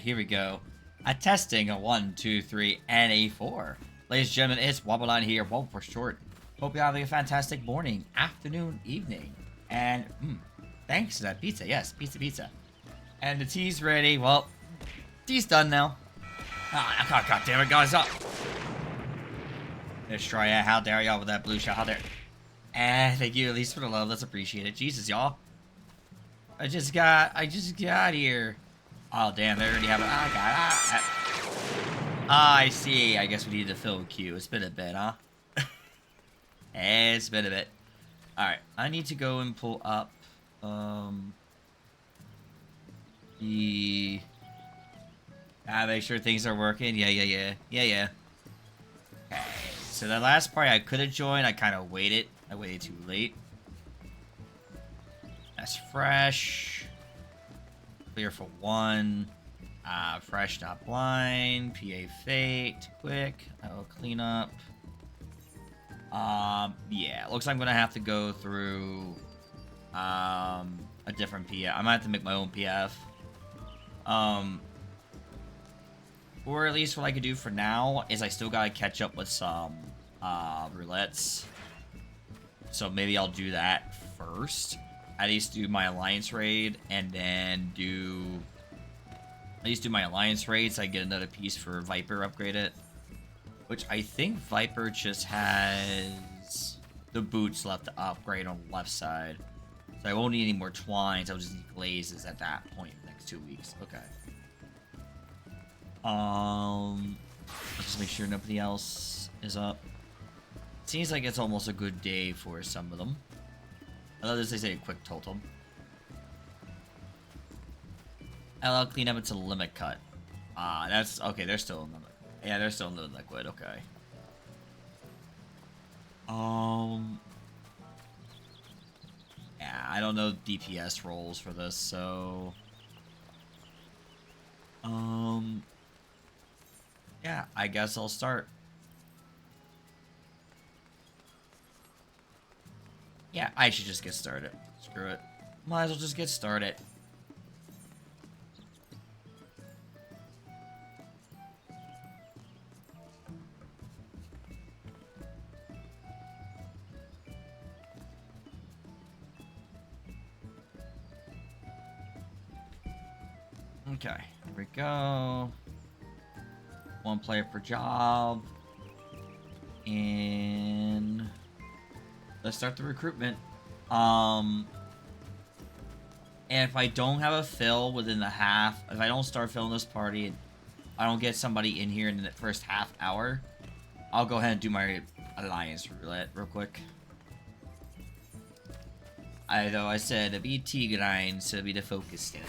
here we go. A testing, a 1, 2, 3, and a 4. Ladies and gentlemen, it's Wabaline here, Wobble for short. Hope you're having a fantastic morning, afternoon, evening. And, thanks to that pizza. Yes, pizza. And the tea's ready. Well, tea's done now. God damn it, guys, up. Let's try it. How dare y'all with that blue shot? How dare. Thank you at least for the love. Let's appreciate it. Jesus, y'all. I just got here. Oh, damn, they already have it. I see. I guess we need to fill a queue. It's been a bit, huh? It's been a bit. Alright, I need to go and pull up, make sure things are working. Yeah. Okay, so the last part I could have joined, I kind of waited. I waited too late. That's fresh. Clear for 1. Fresh, not blind. PA fate. Quick. I'll clean up. Yeah. Looks like I'm gonna have to go through a different PF. I might have to make my own PF. Or at least what I could do for now is I still gotta catch up with some roulettes. So maybe I'll do that first. At least do my alliance raid and then at least do my alliance raid so I get another piece for Viper, upgrade it. Which I think Viper just has the boots left to upgrade on the left side. So I won't need any more twines, I'll just need glazes at that point in the next 2 weeks. Okay. Let's just make sure nobody else is up. Seems like it's almost a good day for some of them. I love this, they say a quick totem. I'll clean up into limit cut. That's okay, they're still in limit. Yeah, they're still in the liquid, okay. Yeah, I don't know DPS rolls for this, so yeah, I guess I'll start. Yeah, I should just get started. Screw it. Might as well just get started. Okay, here we go. 1 player per job. And let's start the recruitment. And if I don't have a fill within the half, if I don't start filling this party, and I don't get somebody in here in the first half hour, I'll go ahead and do my alliance roulette real quick. Though I said it'd be TEA Grind, so it'd be the focus stand.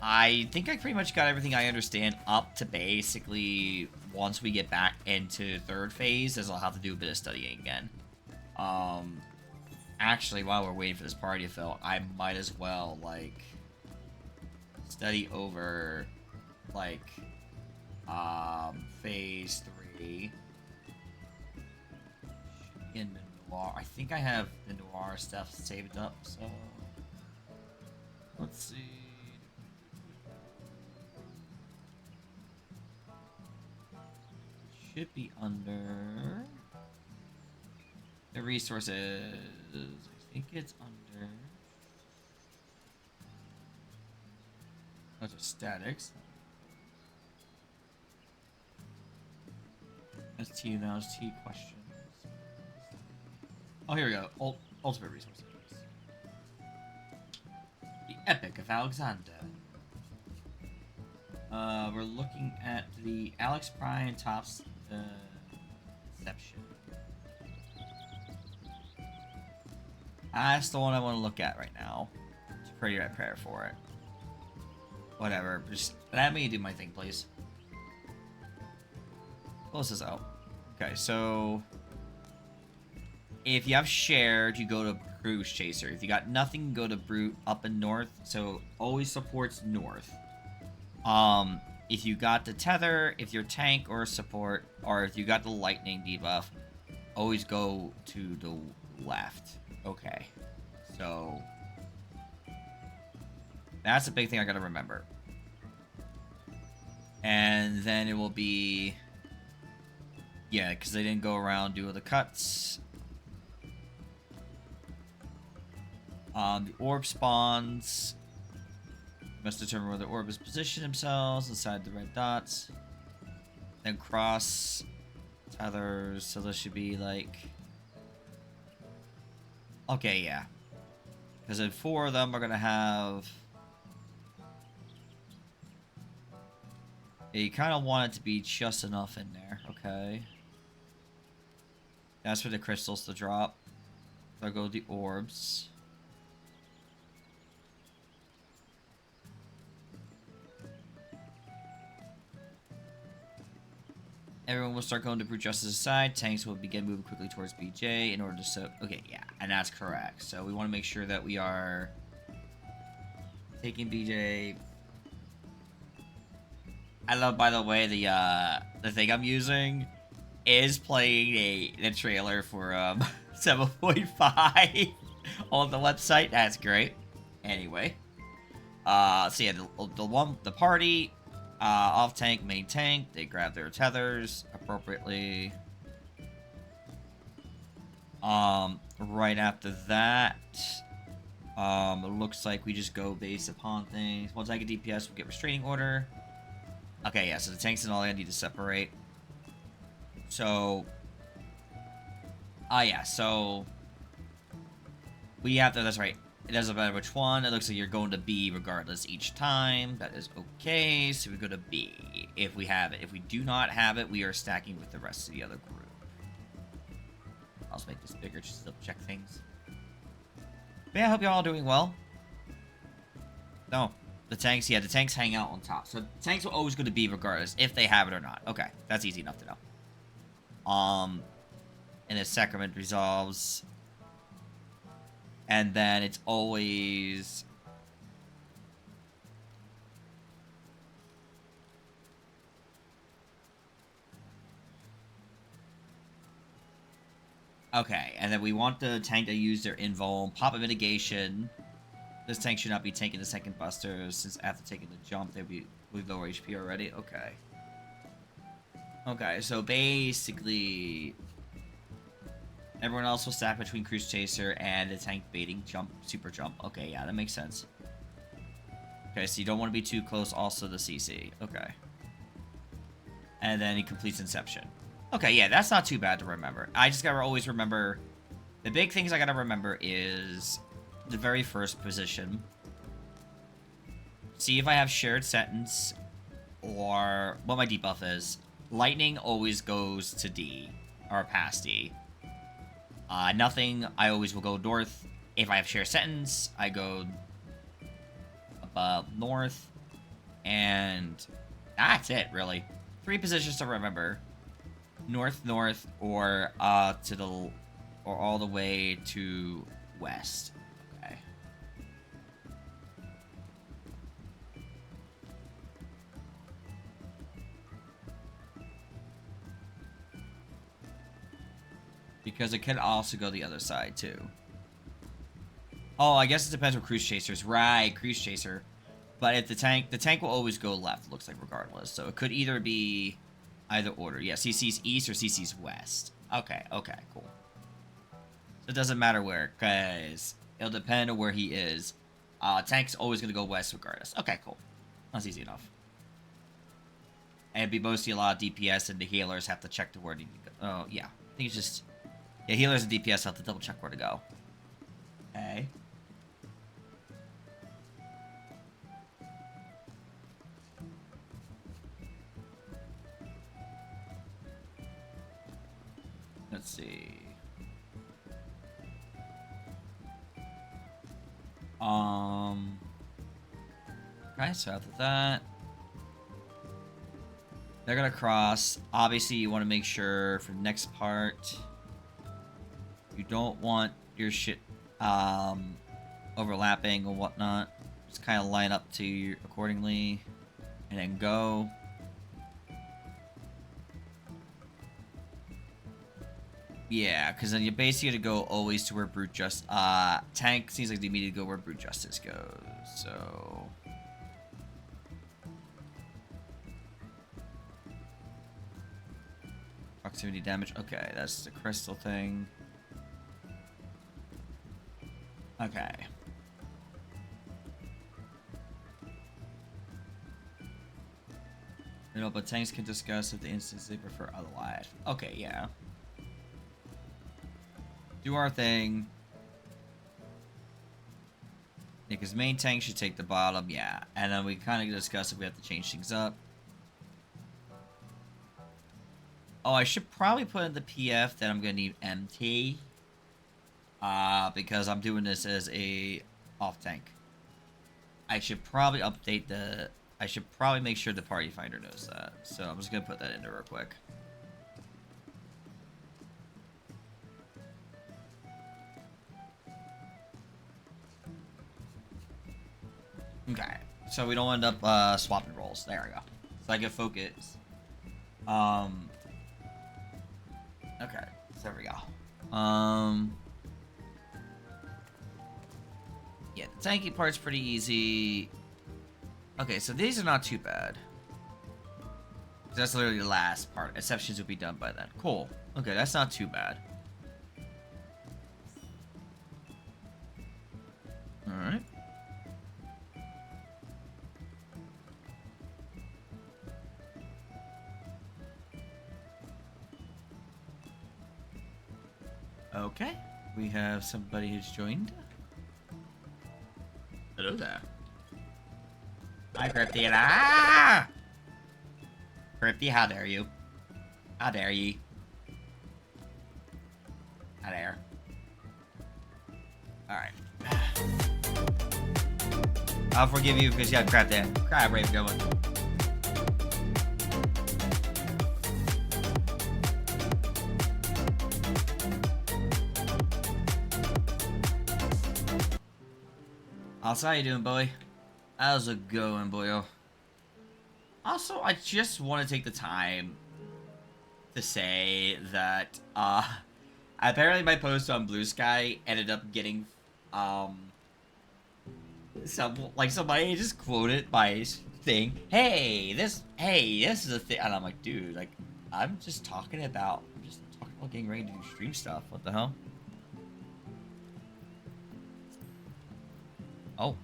I think I pretty much got everything I understand up to basically once we get back into 3rd phase, as I'll have to do a bit of studying again. Actually, while we're waiting for this party to fill, I might as well, like, study over, like, phase 3. In the Noir. I think I have the Noir stuff saved up, so let's see. Should be under the resources. I think it's under. Those are statics. That's T now. It's T questions. Oh, here we go. Ultimate resources. The Epic of Alexander. We're looking at the Alex Bryan tops Deception. That's the one I want to look at right now. It's pretty right prayer for it. Whatever. Just let me do my thing, please. Close this out. Okay, so if you have shared, you go to Cruise Chaser. If you got nothing, go to Brute up in North. So always supports North. If you got the tether, if you're tank or support, or if you got the lightning debuff, always go to the left. Okay, so that's a big thing I gotta remember. And then it will be... Yeah, because they didn't go around do all the cuts. The orb spawns. Must determine where the orb is positioned themselves inside the red dots. Then cross others, so this should be like... Okay, yeah. Because then 4 of them are gonna have... Yeah, you kind of want it to be just enough in there. Okay. That's for the crystals to drop. There go the orbs. Everyone will start going to Brute Justice's side. Tanks will begin moving quickly towards BJ in order to... Okay, yeah, and that's correct. So we want to make sure that we are taking BJ. I love, by the way, the thing I'm using is playing the trailer for 7.5 on the website. That's great. Anyway, so yeah, the party. Off tank, main tank, they grab their tethers appropriately. Right after that, it looks like we just go based upon things. Once I get DPS, we'll get restraining order. Okay, yeah, so the tanks and all I need to separate. So, yeah, so we have to, that's right. It doesn't matter which one. It looks like you're going to B regardless each time. That is okay. So we go to B if we have it. If we do not have it, we are stacking with the rest of the other group. I'll just make this bigger just to double check things. But yeah, I hope you're all doing well. No, the tanks, yeah, the tanks hang out on top. So the tanks will always go to B regardless if they have it or not. Okay, that's easy enough to know. And the sacrament resolves. And then it's always... Okay, and then we want the tank to use their invuln, pop a mitigation. This tank should not be taking the second buster, since after taking the jump, they'll be with lower HP already. Okay. Okay, so basically... Everyone else will stack between Cruise Chaser and the tank baiting jump, super jump. Okay, yeah, that makes sense. Okay, so you don't want to be too close also to CC. Okay. And then he completes Inception. Okay, yeah, that's not too bad to remember. I just gotta always remember... The big things I gotta remember is the very first position. See if I have shared sentence or what my debuff is. Lightning always goes to D, or past D. Nothing, I always will go north. If I have share sentence, I go above north. And that's it, really. 3 positions to remember. North, north, or to the... Or all the way to west. Okay. Because it can also go the other side, too. Oh, I guess it depends on Cruise Chasers. Right, Cruise Chaser. But if the tank will always go left, looks like, regardless. So it could either be either order. Yeah, CC's east or CC's west. Okay, okay, cool. So it doesn't matter where, because it'll depend on where he is. Tank's always going to go west regardless. Okay, cool. That's easy enough. And it'd be mostly a lot of DPS, and the healers have to check to where they need to go. Oh, yeah. I think it's just... Yeah, healers and DPS have to double check where to go. Okay. Let's see. Okay, so after that, they're gonna cross. Obviously, you want to make sure for the next part, you don't want your shit overlapping or whatnot. Just kind of line up to you accordingly, and then go. Yeah, because then you're basically going to go always to where Brute Justice... Tank seems like they immediately go where Brute Justice goes, so... Proximity damage. Okay, that's the crystal thing. Okay. You know, but tanks can discuss if the instance they prefer otherwise. Okay, yeah. Do our thing. Yeah, because main tank should take the bottom, yeah. And then we kind of discuss if we have to change things up. Oh, I should probably put in the PF that I'm going to need MT. Because I'm doing this as a off tank. I should probably update the... I should probably make sure the party finder knows that. So I'm just going to put that in there real quick. Okay. So we don't end up swapping roles. There we go. So I can focus. Okay. So there we go. Yeah, the tanky part's pretty easy. Okay, so these are not too bad. That's literally the last part. Exceptions will be done by then. Cool. Okay, that's not too bad. Alright. Okay. We have somebody who's joined. Hello there. Hi, Crypty. Ah! Crypty, how dare you? How dare ye? How dare. Alright. I'll forgive you because you had crap there. Crap rave going. Also, how you doing, boy? How's it going, boyo? Also, I just want to take the time to say that, apparently my post on Blue Sky ended up getting, somebody just quoted my thing. Hey, this is a thing. And I'm like, dude, like, I'm just talking about getting ready to do stream stuff. What the hell? Oh.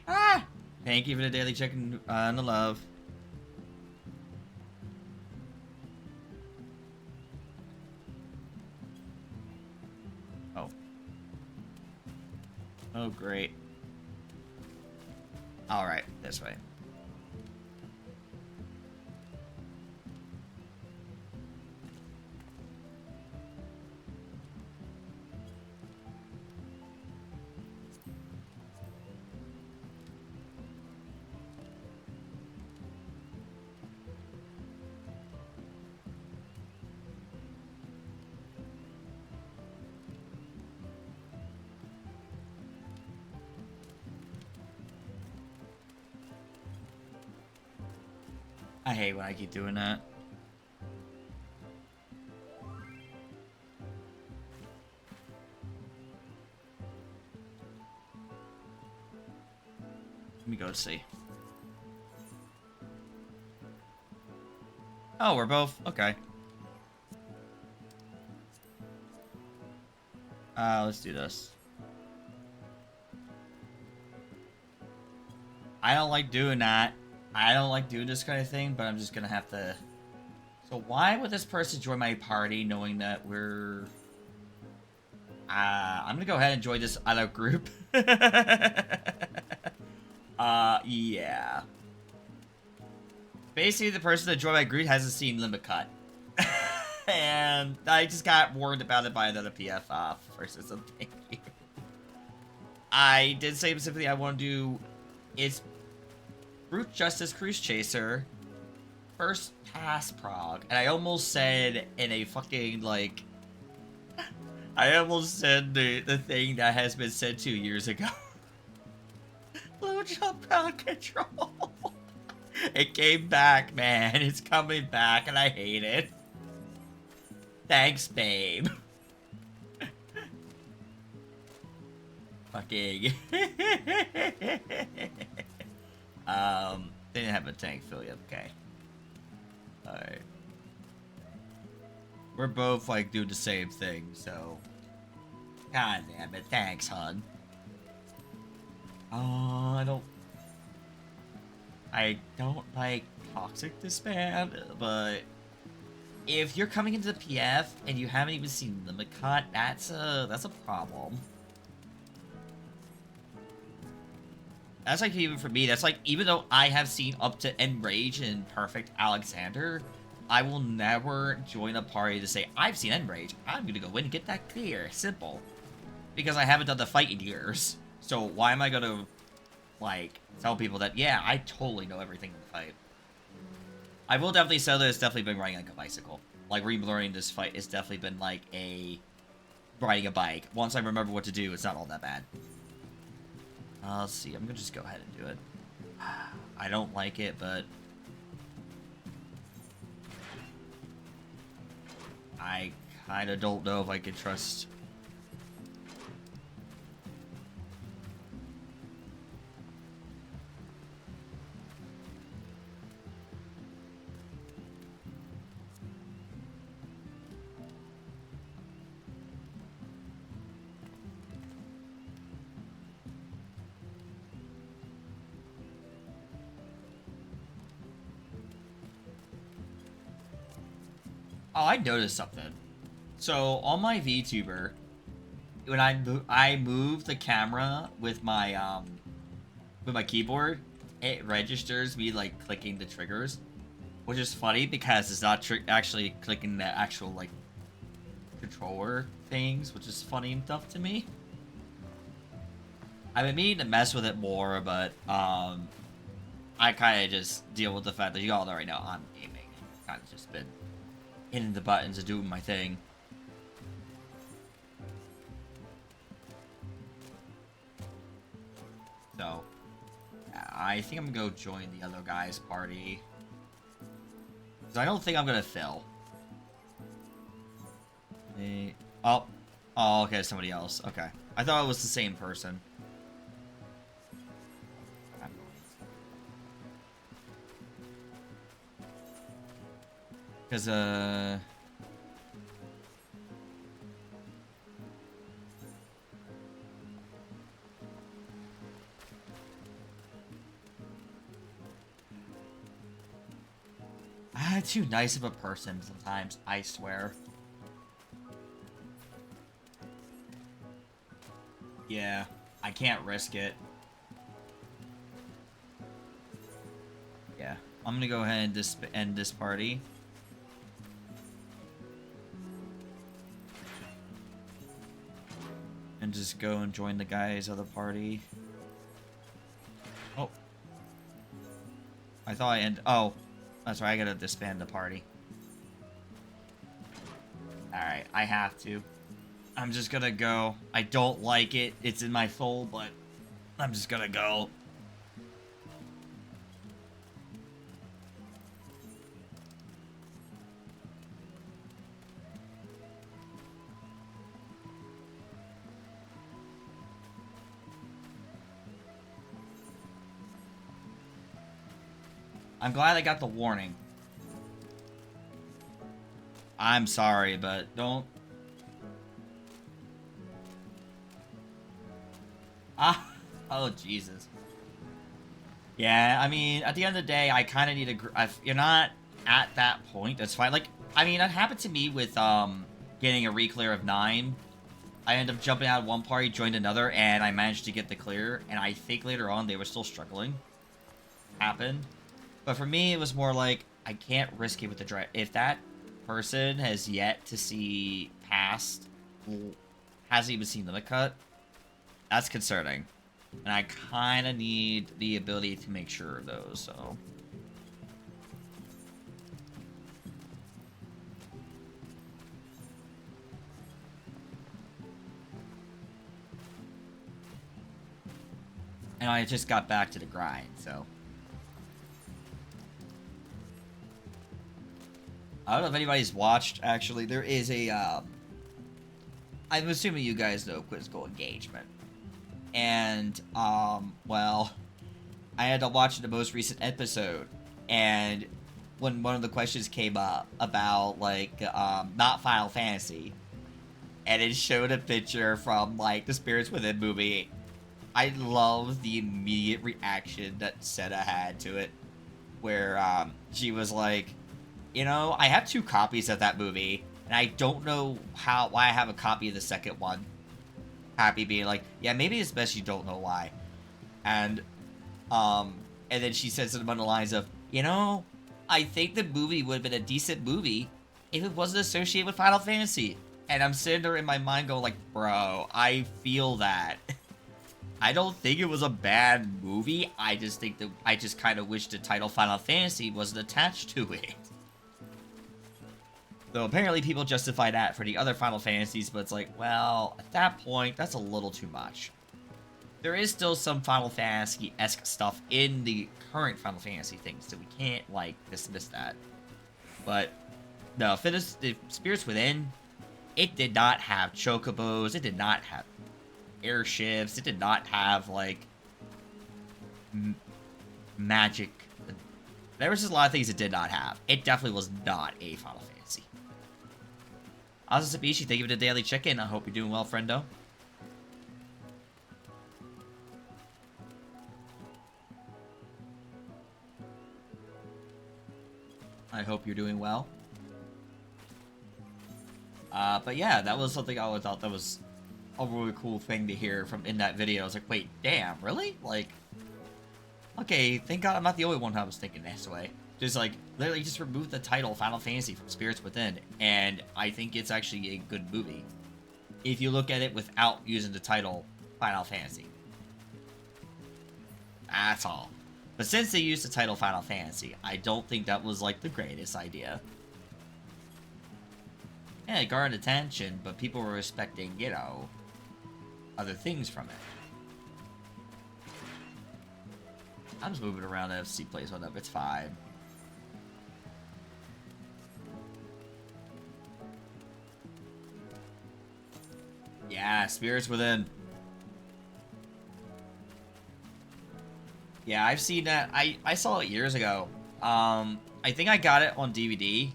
Ah! Thank you for the daily check and the love. Oh. Oh, great. Alright, this way. I hate when I keep doing that. Let me go see. Oh, we're both... Okay. Let's do this. I don't like doing that. I don't like doing this kind of thing, but I'm just gonna have to... So why would this person join my party knowing that we're... I'm gonna go ahead and join this other group. Yeah. Basically, the person that joined my group hasn't seen Limit Cut. And I just got warned about it by another PF person, so thank you. I did say specifically I want to do... It's Brute Justice Cruise Chaser, first pass prog, and I almost said in a fucking, like... I almost said the thing that has been said 2 years ago. Blue jump ground control. It came back, man. It's coming back, and I hate it. Thanks, babe. Fucking. Didn't have a tank fill yet. Okay. Alright. We're both, like, doing the same thing, so... God damn it. Thanks, hon. I don't like toxic disband, but... If you're coming into the PF and you haven't even seen the cut, that's a problem. That's like, even for me, that's like, even though I have seen up to Enrage and Perfect Alexander, I will never join a party to say, I've seen Enrage, I'm gonna go in and get that clear. Simple. Because I haven't done the fight in years. So why am I gonna, like, tell people that, yeah, I totally know everything in the fight. I will definitely say that it's definitely been riding like a bicycle. Like, relearning this fight has definitely been like riding a bike. Once I remember what to do, it's not all that bad. Let's see, I'm gonna just go ahead and do it. I don't like it, but... I kinda don't know if I can trust... Oh, I noticed something. So, on my VTuber, when I move the camera with my keyboard, it registers me, like, clicking the triggers. Which is funny, because it's not actually clicking the actual, like, controller things, which is funny enough to me. I've been meaning to mess with it more, but, I kind of just deal with the fact that you all already know I'm gaming. Kind of just been hitting the buttons and doing my thing. So, I think I'm gonna go join the other guy's party. Because I don't think I'm gonna fill. Oh, okay, somebody else. Okay. I thought it was the same person. Because, I'm too nice of a person sometimes, I swear. Yeah, I can't risk it. Yeah, I'm gonna go ahead and end this party. And just go and join the guy's other party. Oh. I thought I oh. That's right, I gotta disband the party. Alright, I have to. I'm just gonna go. I don't like it. It's in my soul, but I'm just gonna go. I'm glad I got the warning. I'm sorry, but don't... Ah! Oh, Jesus. Yeah, I mean, at the end of the day, I kind of need a... If you're not at that point, that's fine. Like, I mean, that happened to me with, getting a re-clear of 9. I ended up jumping out of one party, joined another, and I managed to get the clear. And I think later on, they were still struggling. Happened. But for me, it was more like, I can't risk it with the drive. If that person has yet to see past, hasn't even seen Limit Cut, that's concerning. And I kind of need the ability to make sure of those, so... And I just got back to the grind, so... I don't know if anybody's watched, actually. There is a, I'm assuming you guys know Quizzical Engagement. And, well, I had to watch the most recent episode. And when one of the questions came up about like not Final Fantasy, and it showed a picture from like the Spirits Within movie. I love the immediate reaction that Senna had to it, where she was like, you know, I have 2 copies of that movie, and I don't know why I have a copy of the second one. Happy being like, yeah, maybe it's best you don't know why. And and then she says something along the lines of, you know, I think the movie would have been a decent movie if it wasn't associated with Final Fantasy. And I'm sitting there in my mind going like, bro, I feel that. I don't think it was a bad movie. I just think that I just kind of wish the title Final Fantasy wasn't attached to it. Though apparently people justify that for the other Final Fantasies, but it's like, well, at that point, that's a little too much. There is still some Final Fantasy-esque stuff in the current Final Fantasy things, so we can't, like, dismiss that. But, no, the Spirits Within, it did not have chocobos, it did not have airships, it did not have, like, magic. There was just a lot of things it did not have. It definitely was not a Final Fantasy. Asasabishi, thank you for the daily check-in. I hope you're doing well, friendo. I hope you're doing well. But yeah, that was something I always thought that was a really cool thing to hear from in that video. I was like, wait, damn, really? Like, okay, thank God I'm not the only one who was thinking this way. Just like, literally just remove the title Final Fantasy from Spirits Within, and I think it's actually a good movie. If you look at it without using the title Final Fantasy. That's all. But since they used the title Final Fantasy, I don't think that was like the greatest idea. Yeah, it garnered attention, but people were expecting, you know, other things from it. I'm just moving around the FC plays one up, it's fine. Yeah, Spirits Within. Yeah, I've seen that. I saw it years ago. I think I got it on DVD,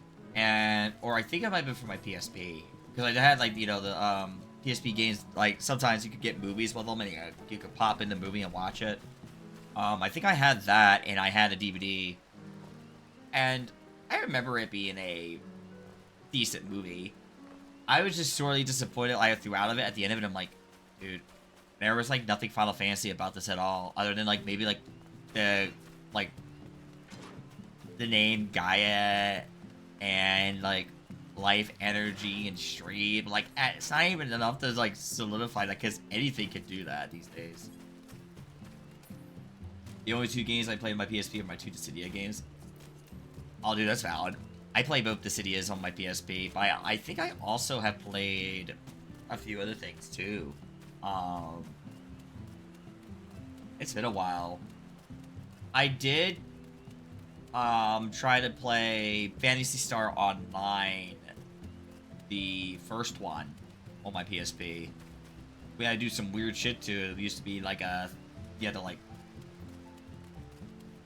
or I think it might have been for my PSP. Because I had, like, you know, the PSP games, like, sometimes you could get movies with them, and you could pop in the movie and watch it. I think I had that, and I had a DVD. And I remember it being a decent movie. I was just sorely disappointed, like, throughout of it. At the end of it, I'm like, dude, there was, like, nothing Final Fantasy about this at all. Other than, like, maybe, like, the name Gaia and, like, life, energy, and stream. Like, it's not even enough to, like, solidify that, because anything can do that these days. The only 2 games I played on my PSP are my 2 Dissidia games. Oh, dude, that's valid. I play both Dissidias on my PSP, but I think I also have played a few other things, too. It's been a while. I did try to play Phantasy Star Online, the first one, on my PSP. We had to do some weird shit to it. It used to be like you had to like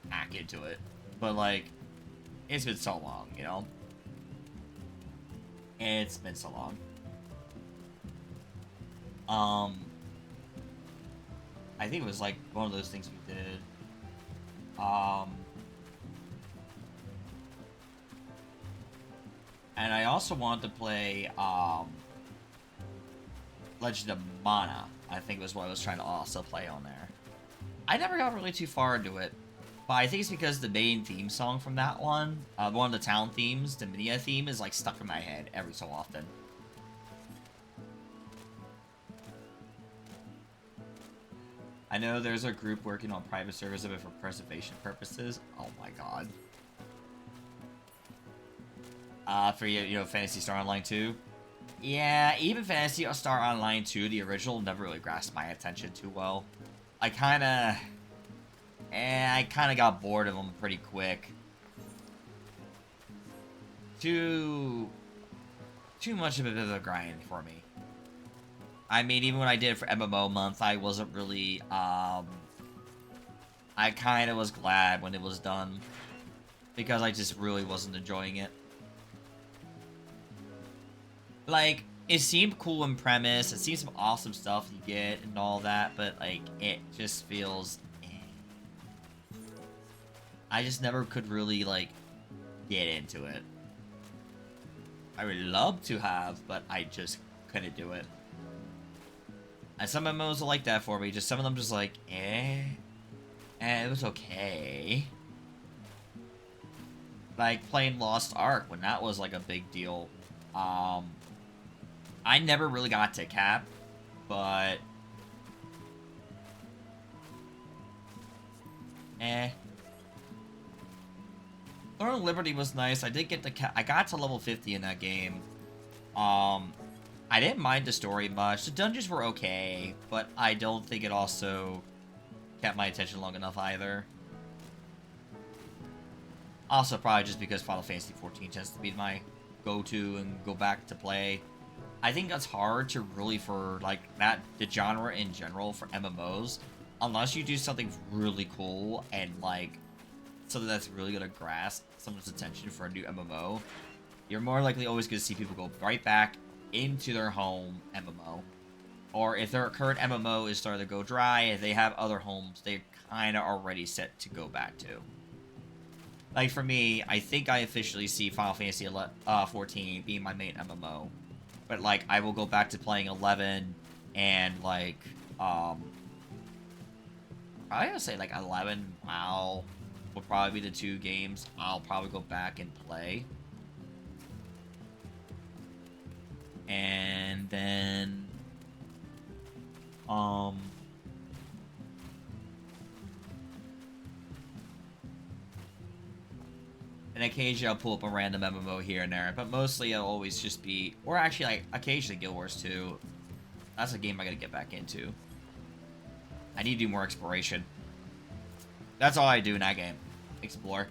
hack into it. But like, it's been so long, you know? It's been so long. I think it was like one of those things we did. And I also wanted to play Legend of Mana. I think was what I was trying to also play on there. I never got really too far into it, but I think it's because the main theme song from that one of the town themes, the Minia theme, is like stuck in my head every so often. I know there's a group working on private servers of it for preservation purposes. Oh my god. For you know, Phantasy Star Online 2. Yeah, even Phantasy Star Online 2, the original, never really grasped my attention too well. I kinda got bored of them pretty quick. Too much of a bit of a grind for me. I mean, even when I did it for MMO month, I wasn't really, I kinda was glad when it was done. because I just really wasn't enjoying it. Like, it seemed cool in premise, it seemed some awesome stuff you get and all that, but like, it just feels I just never could really, like, get into it. I would love to have, but I just couldn't do it. And some MMOs are like that for me. Just some of them just like, it was okay. Like, playing Lost Ark, when that was, like, a big deal. I never really got to cap, but... Throne of Liberty was nice. I did get the I got to level 50 in that game. I didn't mind the story much. The dungeons were okay, but I don't think it also kept my attention long enough either. Also, probably just because Final Fantasy XIV tends to be my go-to and go back to play. I think that's hard to really, for like that, the genre in general for MMOs, unless you do something really cool and like something that's really gonna grasp someone's attention for a new MMO. You're more likely always gonna see people go right back into their home MMO. Or if their current MMO is starting to go dry, if they have other homes, they're kind of already set to go back to. Like for me, I think I officially see Final Fantasy 14 being my main MMO. But like, I will go back to playing 11 and like, I would say like 11, WoW will probably be the two games I'll probably go back and play. And then, and occasionally I'll pull up a random MMO here and there, but mostly I'll always just be, or actually like occasionally Guild Wars 2. That's a game I gotta get back into. I need to do more exploration. That's all I do in that game. Explore.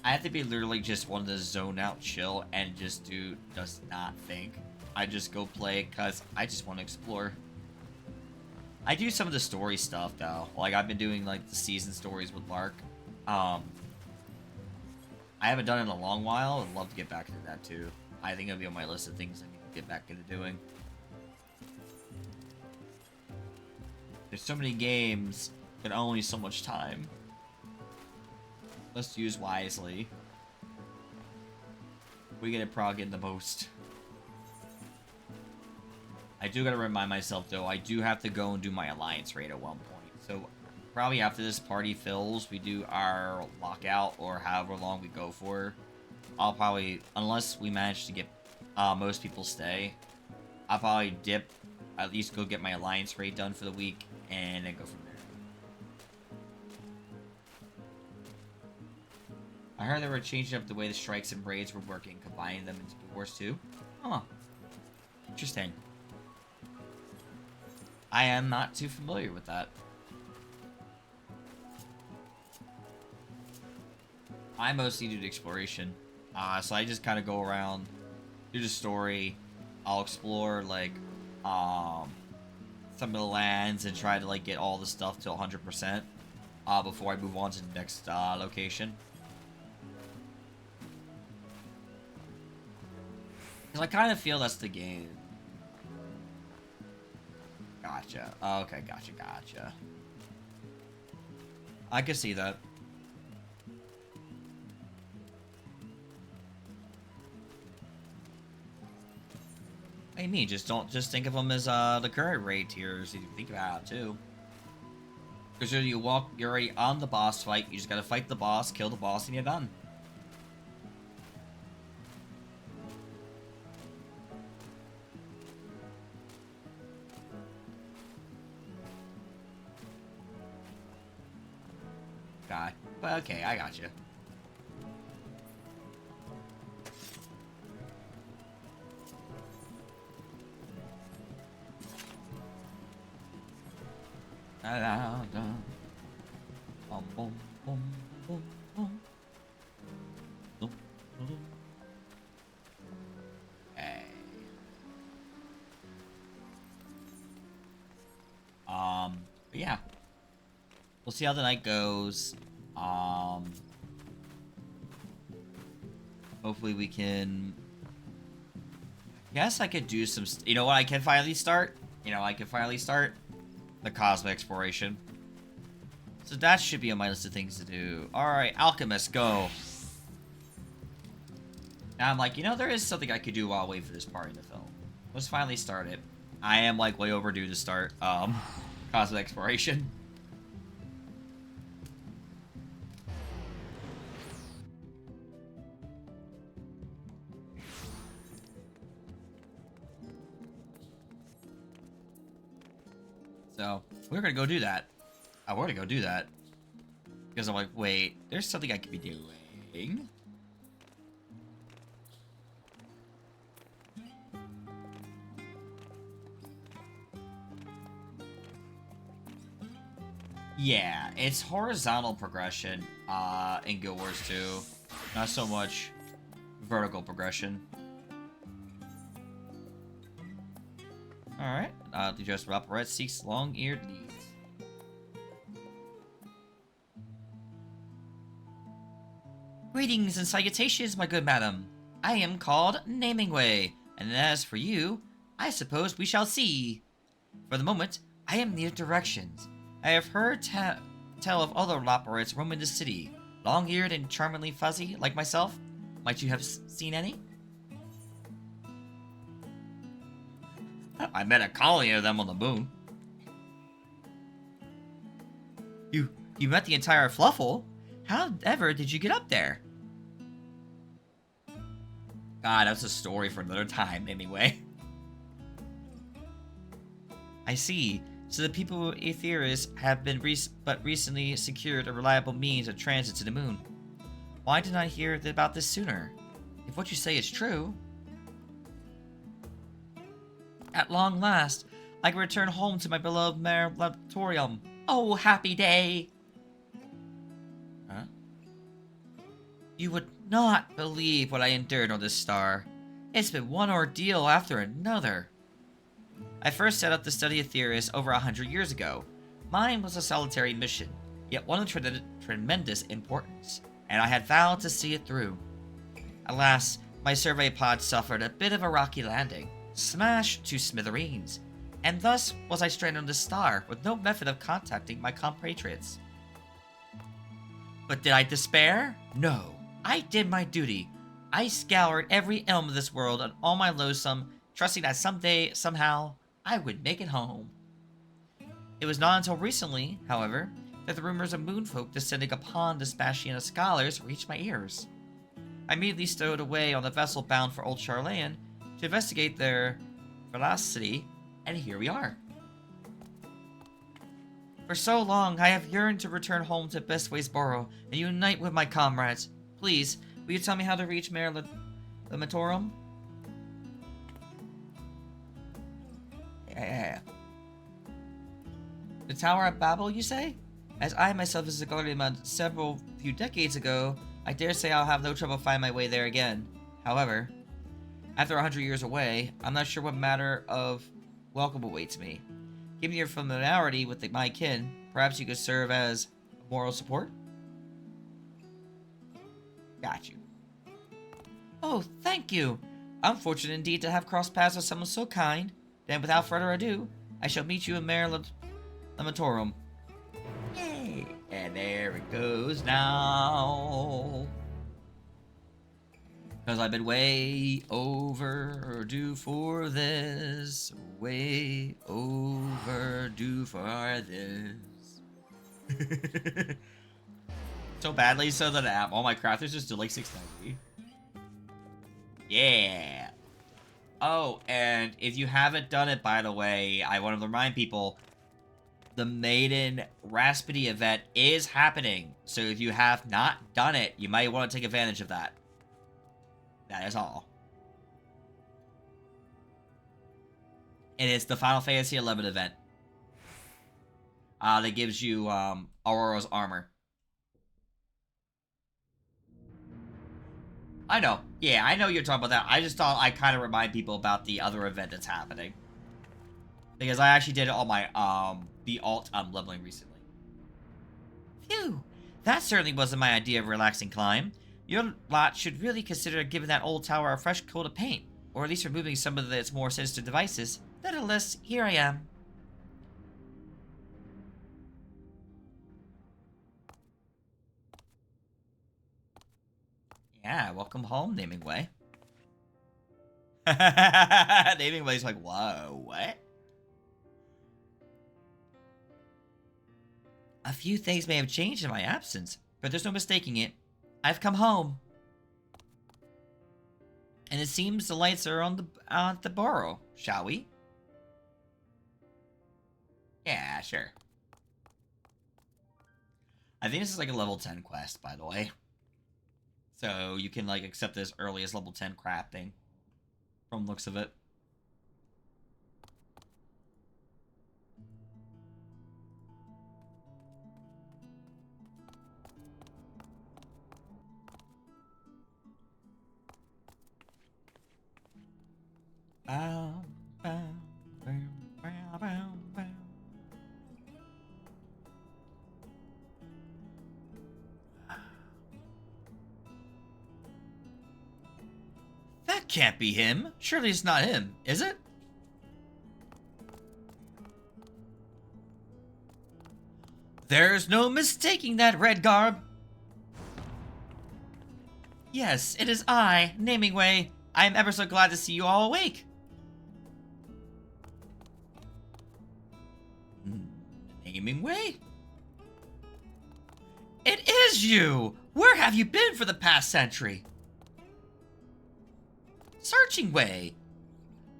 I have to be literally just one to zone out, chill, and just not think. I just go play because I just want to explore. I do some of the story stuff though. Like I've been doing like the season stories with Lark. I haven't done it in a long while. I'd love to get back into that too. I think it'll be on my list of things I need to get back into doing. There's so many games, but only so much time. Let's use wisely. We get a PROG in the most. I do gotta remind myself though, I do have to go and do my alliance raid at one point. So probably after this party fills, we do our lockout or however long we go for. I'll probably, unless we manage to get most people stay, I'll probably dip, at least go get my alliance raid done for the week, and then go from there. I heard they were changing up the way the strikes and raids were working, combining them into Guild Wars 2. Huh. Interesting. I am not too familiar with that. I mostly do the exploration. So I just kind of go around, do the story. I'll explore, like, some of the lands and try to, like, get all the stuff to 100%, before I move on to the next, location. Because I kind of feel that's the game. Gotcha. Okay, gotcha. I can see that. What do you mean? Just think of them as the current raid tiers. You think about it too. Because you're already on the boss fight. You just gotta fight the boss, kill the boss, and you're done. God. Well, okay, I got you. Hey. But yeah. We'll see how the night goes. Hopefully we can... Yes, I could do some... You know what I can finally start? I can finally start the cosmic exploration. So that should be on my list of things to do. Alright, Alchemist, go. Now I'm like, there is something I could do while I wait for this part in the film. Let's finally start it. I am, like, way overdue to start, cosmic exploration. So, we're gonna go do that. We're gonna go do that. Because I'm like, wait, there's something I could be doing. Yeah, it's horizontal progression in Guild Wars 2. Not so much vertical progression. Alright, the Joseph Operette seeks long-eared leads. Greetings and salutations, my good madam. I am called Namingway, and as for you, I suppose we shall see. For the moment, I am near directions. I have heard tell of other Loporettes roaming the city, long-eared and charmingly fuzzy, like myself. Might you have seen any? I met a colony of them on the moon. You met the entire Fluffle? How ever did you get up there? God, that's a story for another time, anyway. I see. So the people of Aetheris have been but recently secured a reliable means of transit to the moon. Why didn't I hear about this sooner? If what you say is true... At long last, I can return home to my beloved Mare Laboratorium. Oh, happy day! Huh? You would not believe what I endured on this star. It's been one ordeal after another. I first set up to study Aetheris over 100 years ago. Mine was a solitary mission, yet one of tremendous importance, and I had vowed to see it through. Alas, my survey pod suffered a bit of a rocky landing, smashed to smithereens, and thus was I stranded on this star with no method of contacting my compatriots. But did I despair? No. I did my duty. I scoured every elm of this world on all my lonesome, trusting that someday, somehow, I would make it home. It was not until recently, however, that the rumors of moonfolk descending upon the Spatiana scholars reached my ears. I immediately stowed away on the vessel bound for Old Charlayan to investigate their veracity, and here we are. For so long, I have yearned to return home to Bestwaysboro and unite with my comrades. Please, will you tell me how to reach Mare Laboratorium? Yeah. The Tower of Babel, you say? As I myself was a guardian several few decades ago, I dare say I'll have no trouble finding my way there again. However, after 100 years away, I'm not sure what matter of welcome awaits me. Given your familiarity with my kin, perhaps you could serve as moral support? Got you. Oh, thank you! I'm fortunate indeed to have crossed paths with someone so kind. Then, without further ado, I shall meet you in Mare Laboratorium. Yay! And there it goes now. Because I've been way overdue for this. Way overdue for this. So badly so that all my crafters just do like 690. Yeah. Oh, and if you haven't done it, by the way, I want to remind people, the Maiden Raspity event is happening. So if you have not done it, you might want to take advantage of that. That is all. It is the Final Fantasy XI event. That gives you Aurora's armor. I know. Yeah, I know you're talking about that. I just thought I'd kind of remind people about the other event that's happening. Because I actually did it on my, the alt I'm leveling recently. Phew! That certainly wasn't my idea of a relaxing climb. Your lot should really consider giving that old tower a fresh coat of paint, or at least removing some of its more sinister devices. Nevertheless, here I am. Yeah, welcome home, Naming Way. Naming Way's like, whoa, what? A few things may have changed in my absence, but there's no mistaking it. I've come home. And it seems the lights are on the burrow, shall we? Yeah, sure. I think this is like a level 10 quest, by the way. So you can like accept this early as level 10 crafting. From looks of it. Bow, bow, bow, bow, bow, bow. That can't be him. Surely it's not him, is it? There's no mistaking that red garb. Yes, it is I, Naming Way. I am ever so glad to see you all awake. Naming Way? It is you! Where have you been for the past century? Searching Way.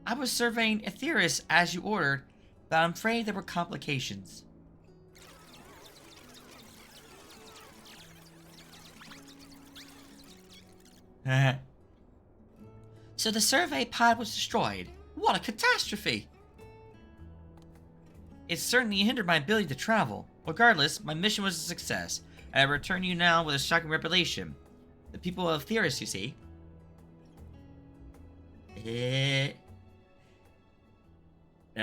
I was surveying Aetheris as you ordered, but I'm afraid there were complications. So the survey pod was destroyed. What a catastrophe! It certainly hindered my ability to travel. Regardless, my mission was a success, and I return you now with a shocking revelation. The people of Aetheris, you see. They're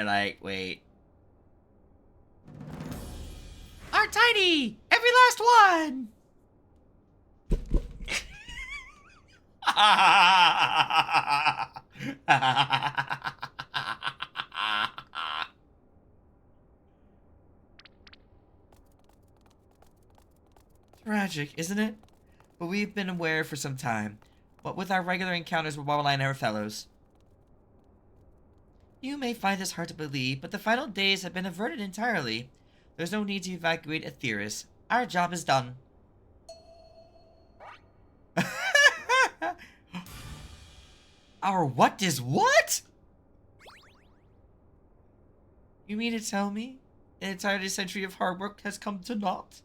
like, wait. Our tiny! Every last one! Tragic, isn't it? But we've been aware for some time. What with our regular encounters with Wabaline and her fellows. You may find this hard to believe, but the final days have been averted entirely. There's no need to evacuate Aetheris. Our job is done. Our what is what? You mean to tell me an entire century of hard work has come to naught?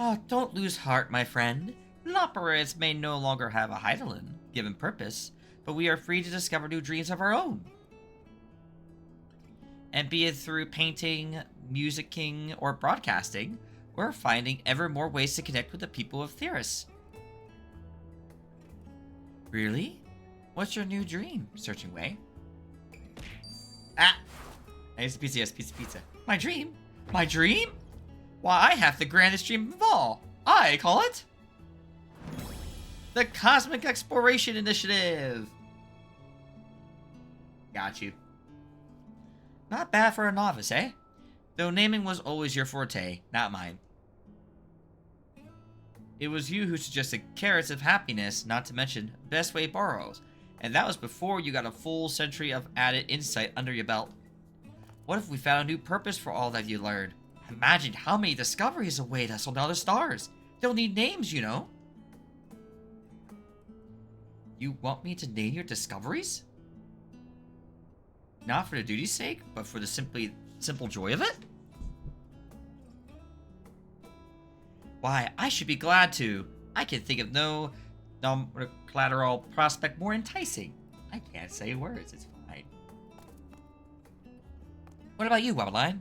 Oh, don't lose heart, my friend. Loperas may no longer have a Heidelin, given purpose, but we are free to discover new dreams of our own. And be it through painting, musicking, or broadcasting, we're finding ever more ways to connect with the people of Aetheris. Really? What's your new dream, Searching Way? Ah! It's pizza, yes, pizza. My dream? My dream? Why, I have the grandest dream of all. I call it the Cosmic Exploration Initiative. Got you. Not bad for a novice, eh? Though naming was always your forte, not mine. It was you who suggested carrots of happiness, not to mention best way borrows, and that was before you got a full century of added insight under your belt. What if we found a new purpose for all that you learned? Imagine how many discoveries await us on other stars. They'll need names, you know. You want me to name your discoveries? Not for the duty's sake, but for the simple joy of it? Why, I should be glad to. I can think of no collateral prospect more enticing. I can't say words, it's fine. What about you, Wabaline?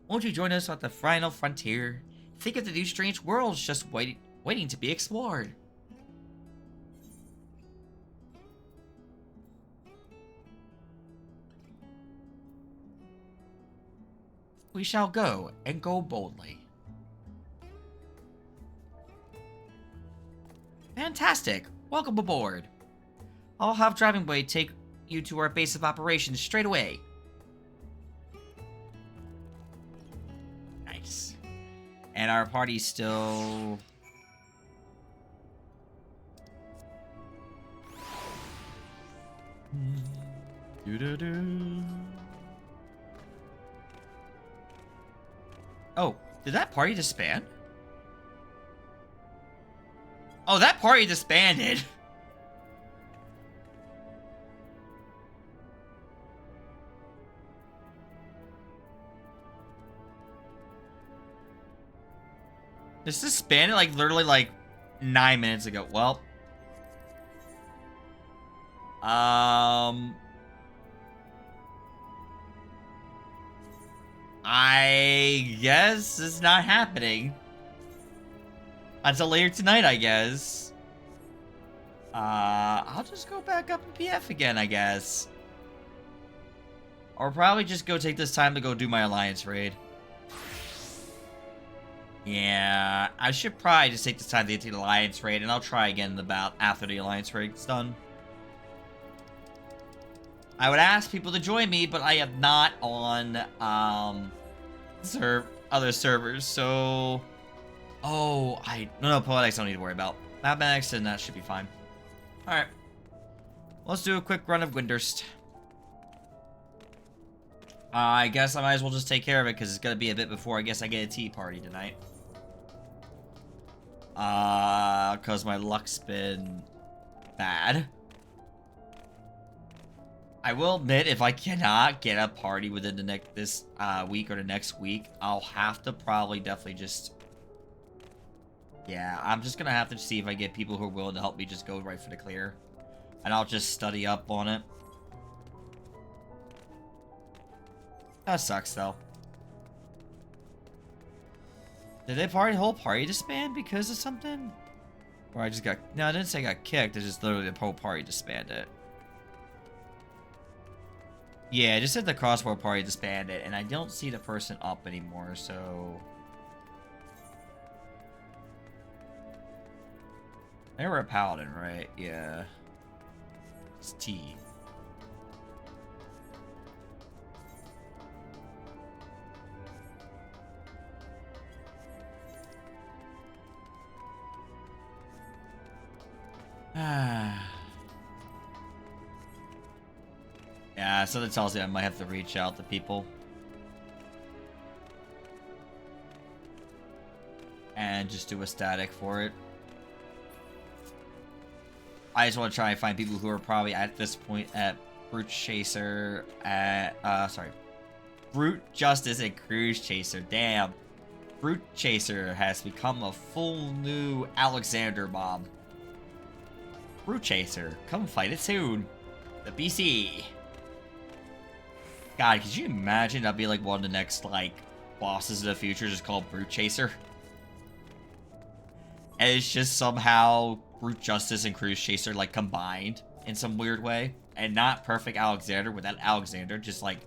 Won't you join us at the final frontier? Think of the new strange worlds just waiting to be explored. we shall go, and go boldly. Fantastic! Welcome aboard. I'll have Driving Boy take you to our base of operations straight away. Nice. And our party's still... Oh, did that party disband? Oh, that party disbanded. This disbanded like literally like 9 minutes ago. Well, I guess it's not happening until later tonight, I guess. I'll just go back up in PF again, I guess. Or probably just go take this time to go do my alliance raid. Yeah, I should probably just take this time to get to the alliance raid, and I'll try again in the bout after the alliance raid's done. I would ask people to join me, but I am not on other servers, so... Oh, no, Poetics I don't need to worry about. Mathematics, and that should be fine. Alright. Let's do a quick run of Windurst. I guess I might as well just take care of it, because it's going to be a bit before I guess I get a tea party tonight. Because my luck's been bad. I will admit, if I cannot get a party within the this week or the next week, I'll have to probably definitely just... Yeah, I'm just gonna have to see if I get people who are willing to help me just go right for the clear. And I'll just study up on it. That sucks, though. Did the whole party disband because of something? Or I just got... No, I didn't say I got kicked. It's just literally the whole party disbanded. Yeah, I just said the crossbow party disbanded, and I don't see the person up anymore, so... They were a paladin, right? Yeah. It's T. Yeah, so that tells me I might have to reach out to people. And just do a static for it. I just want to try and find people who are probably at this point at Brute Chaser, Brute Justice and Cruise Chaser. Damn. Brute Chaser has become a full new Alexander mob. Brute Chaser, come fight it soon. The BC. God, could you imagine that'd be like one of the next, like, bosses of the future just called Brute Chaser? And it's just somehow Brute Justice and Cruise Chaser, like, combined in some weird way. And not perfect Alexander without Alexander, just, like,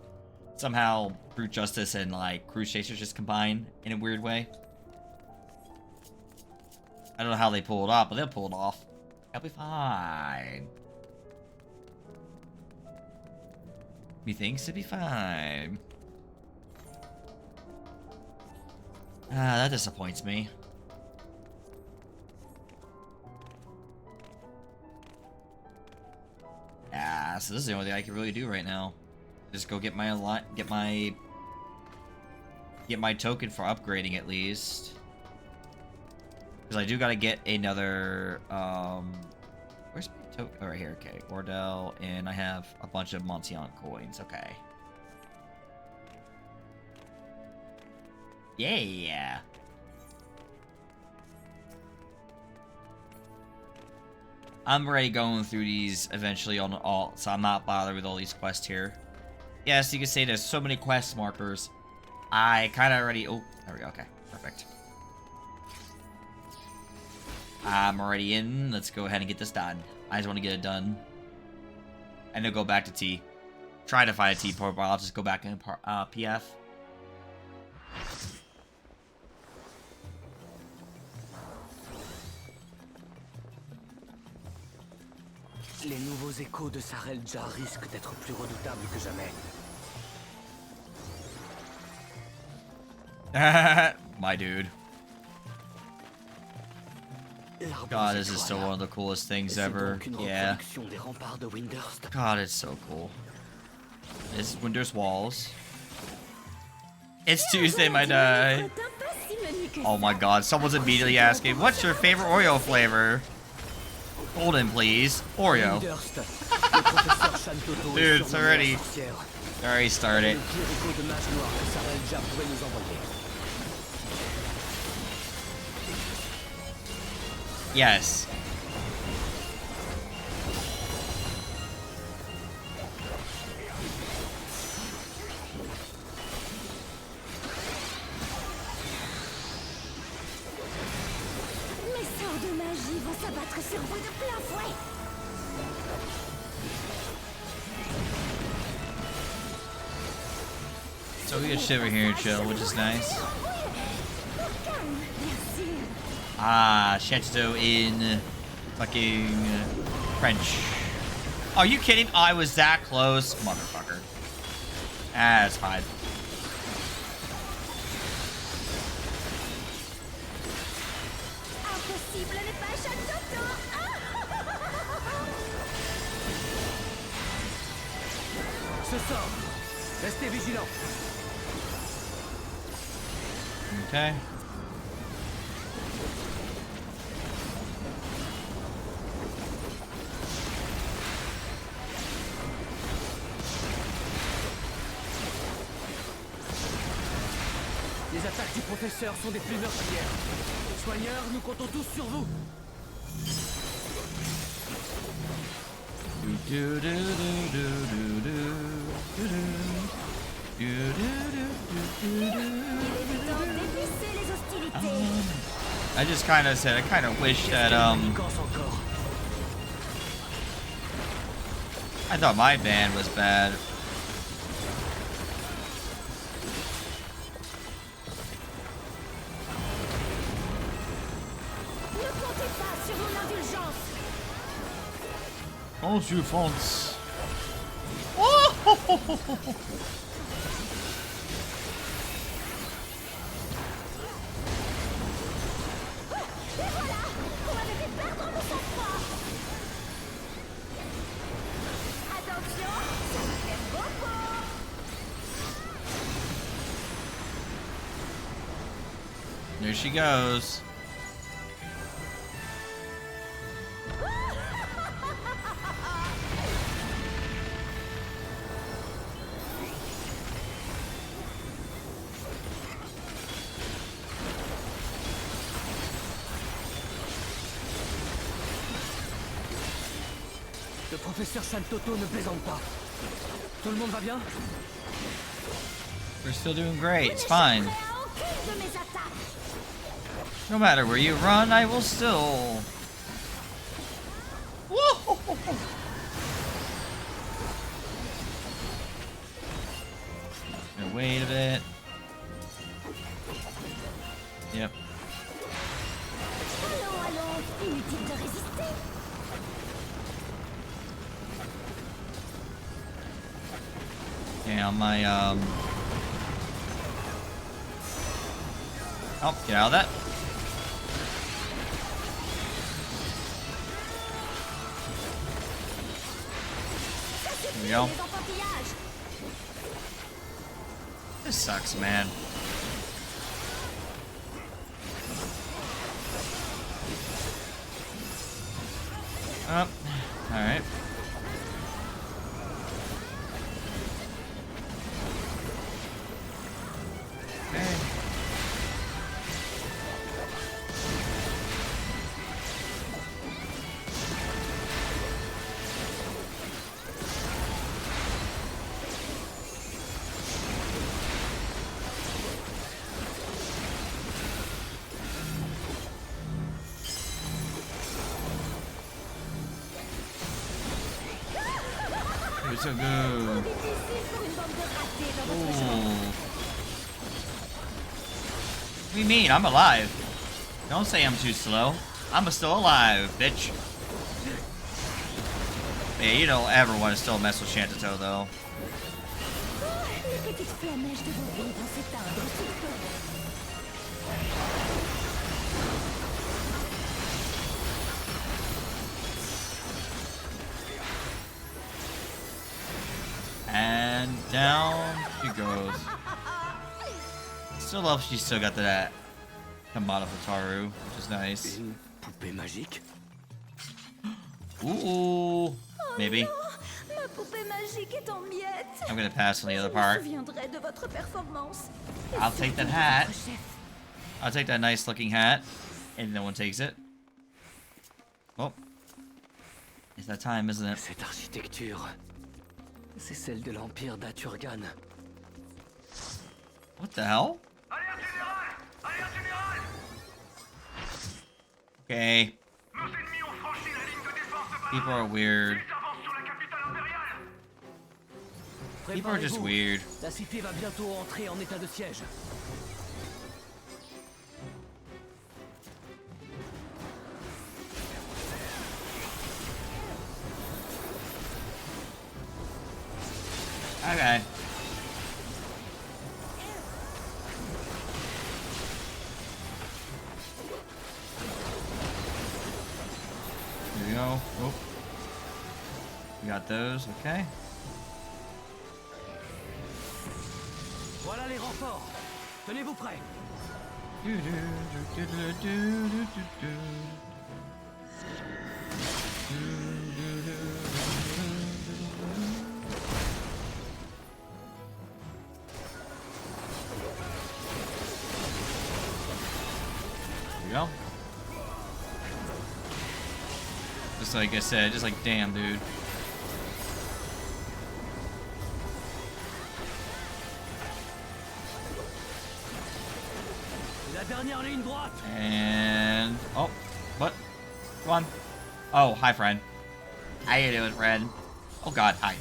somehow Brute Justice and, like, Cruise Chaser just combine in a weird way. I don't know how they pull it off, but they'll pull it off. I'll be fine. Methinks it'll be fine. Ah, that disappoints me. Yeah, so this is the only thing I can really do right now. Just go get my token for upgrading at least. Because I do gotta get another where's my token? Oh, right here, okay. Ordell, and I have a bunch of Montion coins, okay. Yeah. I'm already going through these eventually on all, so I'm not bothered with all these quests here. Yes, you can say there's so many quest markers. I kind of already... Oh, there we go. Okay, perfect. I'm already in. Let's go ahead and get this done. I just want to get it done. And then go back to T. Try to find a T profile. I'll just go back in PF. Les nouveaux échos de Sarelja risquent d'être plus redoutables que jamais. My dude. God, this is still one of the coolest things ever. Yeah. God, it's so cool. This is Windurst Walls. It's Tuesday, my guy. Oh my god, someone's immediately asking, what's your favorite Oreo flavor? Golden, please. Oreo. Dude, it's already started. Yes. Mes sorts de magie vont s'abattre sur vous de plein fouet. So we get shiver here and chill, which is nice. Ah, Chateau in fucking French. Are you kidding? I was that close, motherfucker. Ah, it's fine. Ce sort. Restez vigilants. Okay. Les attaques du professeur sont des plus meurtrières. Soigneurs, nous comptons tous sur vous. I just kind of said, I kind of wish that, I thought my band was bad. Oh, you fonts. Oh! There she goes. Le professeur Shantoto ne plaisante pas. Tout le monde va bien? We're still doing great. It's fine. No matter where you run, I will still. Whoa! Gonna wait a bit. Yep. Yeah, on my Oh, get out of that. There we go. This sucks, man. Oh, alright. Okay. You're so good. Ooh. What do you mean? I'm alive. Don't say I'm too slow. I'm still alive, bitch. Yeah, you don't ever want to still mess with Shantato, though. Les petites flamèches de vos vies vont s'éteindre sous peu. And down she goes. Still love she still got that Kamada Futaru, which is nice. Une poupée magique? Ooh, maybe. Ma poupée magique est en miettes. I'm gonna pass on the other Je part. me souviendrai de votre performance. I'll take that hat. I'll take that nice looking hat. And no one takes it. Oh. It's that time, isn't it? Cette architecture, c'est celle de l'Empire d'Aturgan. What the hell? Okay. People are weird. People are just Préparez-vous. weird. La cité va bientôt entrer en état de siège. Okay. There we go. Oh. We got those, okay. Voilà les renforts. Tenez-vous prêts. There we go. Just like I said, just like damn, dude. La dernière ligne droite. And oh, what? Come on. Oh, hi, friend. How you doing, friend? Oh God, hi.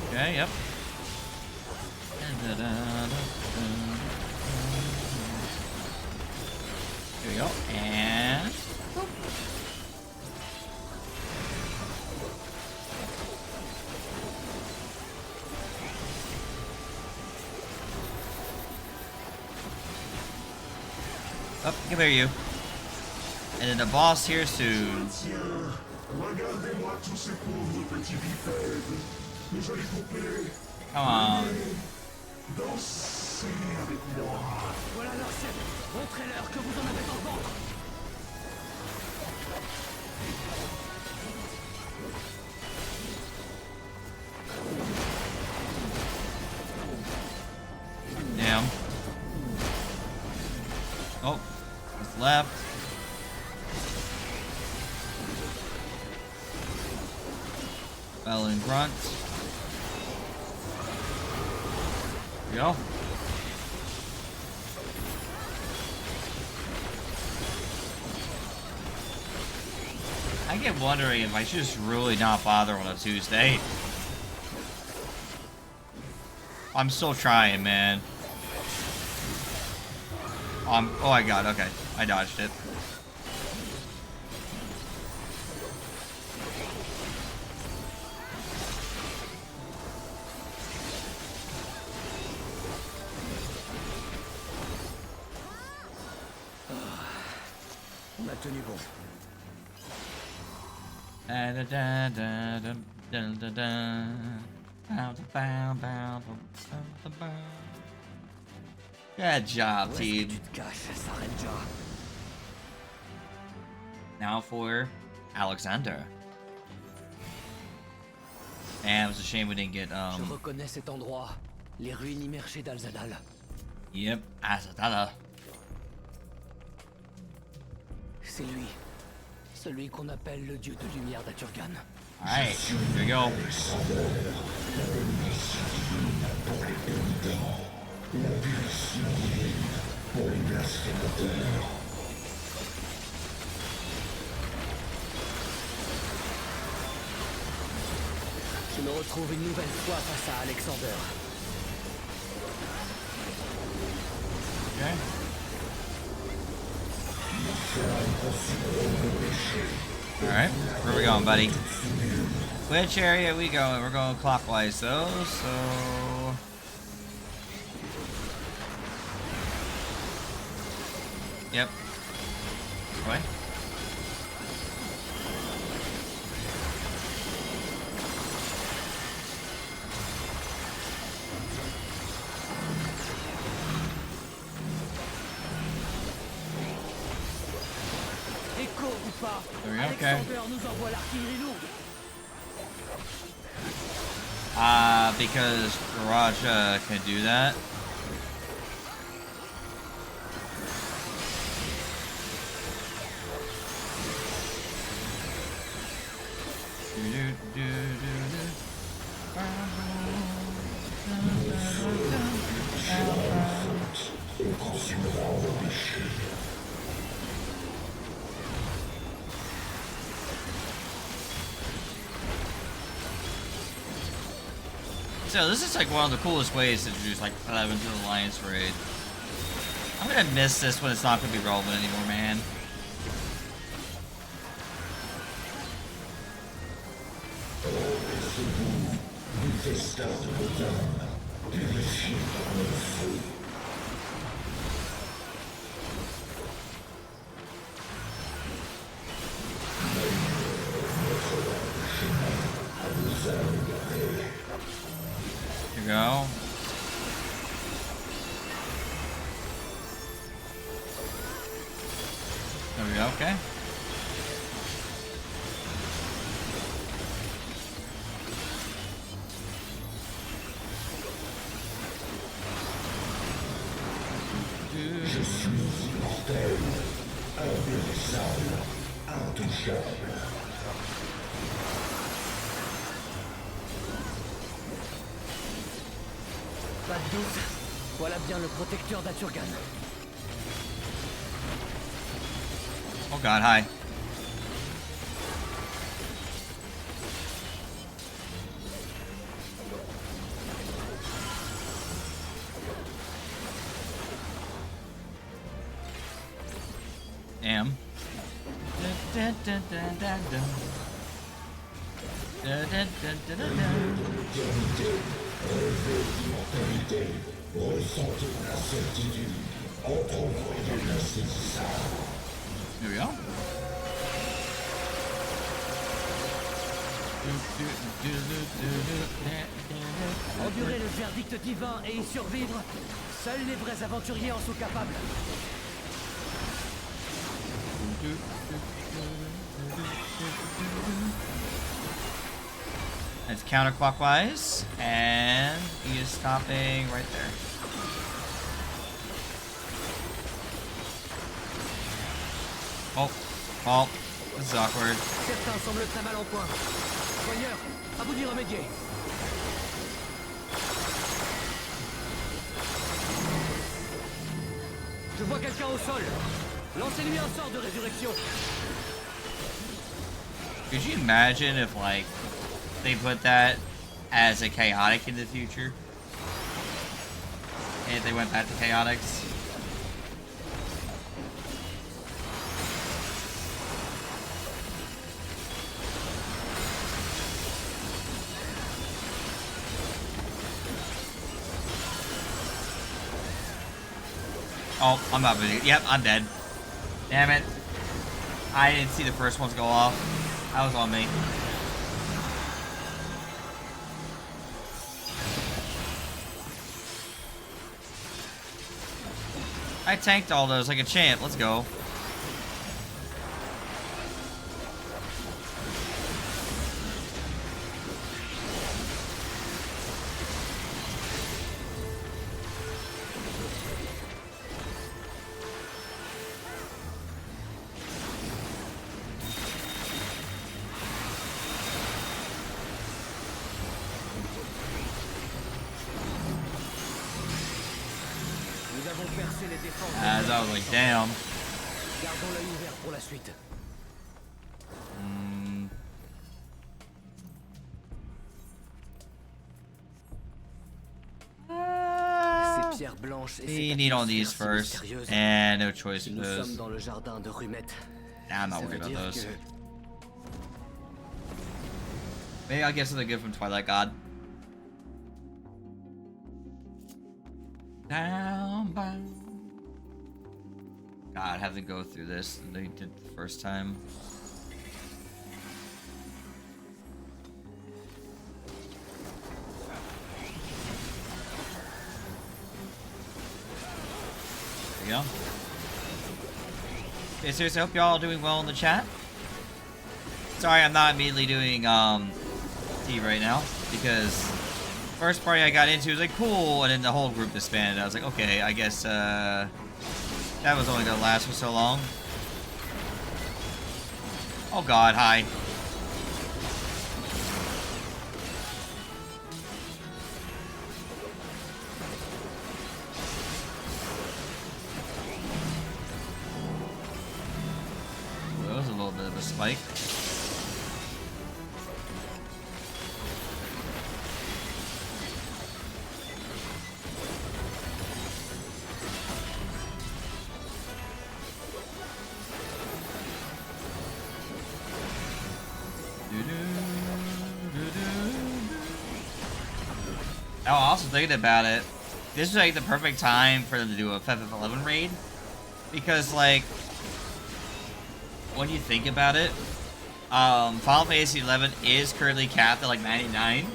Okay, yep. Here we go, and oh, come here, you. And then the boss here soon. Regardez-moi tous ces pauvres petits bipèdes. Nous allons couper, Come on. danser avec moi. Voilà leur chef. Montrez-leur que vous en avez dans le ventre. Damn. Oh, it's left. Bell and grunt. There we go. I get wondering if I should just really not bother on a Tuesday. I'm still trying, man. Oh my god, okay. I dodged it. On a tenu bon. Good job, Où est-ce que team. tu te caches, Sarenja? Now for Alexander. Man, it was a shame we didn't get, Je reconnais cet endroit. Les ruines immergées d'Alzadal. yep, Azadala. C'est lui. Celui qu'on appelle le dieu de lumière d'Aturgan. Alright, here we go. Je me retrouve une nouvelle fois face à Alexander. Okay. Alright, where are we going, buddy? Which area are we going? We're going clockwise though, so... Yep. What? Écho ou pas, There we go, okay. Alexander nous envoie l'artillerie lourde. Because PROG can do that. So this is like one of the coolest ways to introduce like 11 to the Alliance raid. I'm gonna miss this when it's not gonna be relevant anymore, man. Here we go. There we go, okay. Je suis immortel, impérissable, intouchable. Pas de doute. Voilà bien le protecteur d'Aturgan. Oh god, hi. Damn. Ressentez l'incertitude, entrevoyez l'insaisissable. Here we go. Endurer le verdict divin et y survivre, seuls les vrais aventuriers en sont capables. It's counterclockwise, and he is stopping right there. Oh, this is awkward. Certains semblent très mal en point. Soigneur, à vous d'y remédier. Je vois quelqu'un au sol. Lancez-lui un sort de résurrection. Could you imagine if, like, they put that as a chaotic in the future? And if they went back to chaotics? Oh, I'm not really. Yep, I'm dead. Damn it. I didn't see the first ones go off. That was on me. I tanked all those like a champ. Let's go. Nous avons percé les défenses. As I was like, damn. Gardons l'œil ouvert pour la suite. pierre blanche et We cette need all these atmosphère si first. mystérieuse. And no choice Si for nous those. sommes dans le jardin de Rumette, Nah, I'm not ça worried veut about dire those. que Maybe I'll get something good from Twilight God. Down, bound. God, have to go through this than they did the first time. There you go. Okay, seriously, I hope y'all are doing well in the chat. Sorry, I'm not immediately doing tea right now because first party I got into was like cool, and then the whole group disbanded. I was like, okay, I guess that was only gonna last for so long. Oh God, hi. Ooh, that was a little bit of a spike. Oh, also thinking about it, this is like the perfect time for them to do a FFXIV raid, because like when you think about it, Final Fantasy XI is currently capped at like 99,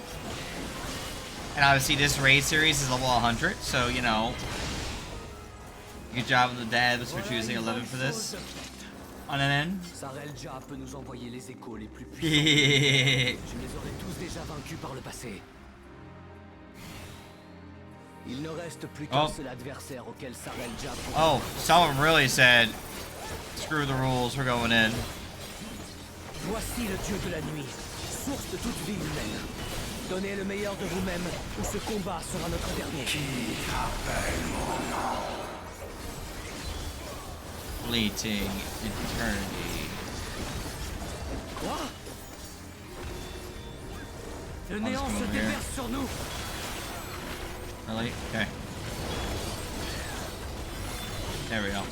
and obviously this raid series is level 100, so you know, good job on the devs for choosing 11 for this. On an end. Sarelja peut nous envoyer les échos les plus puissants. Yeah. Je les aurais tous déjà vaincus par le passé. Il ne reste plus qu'un seul adversaire auquel Sarelja pourra... Oh, someone really said, screw the rules, we're going in. Voici le dieu de la nuit, source de toute vie humaine. Donnez le meilleur de vous-même, ou ce combat sera notre dernier. Fleeting eternity. Quoi? Le néant se déverse sur nous. Really? Okay. There we go.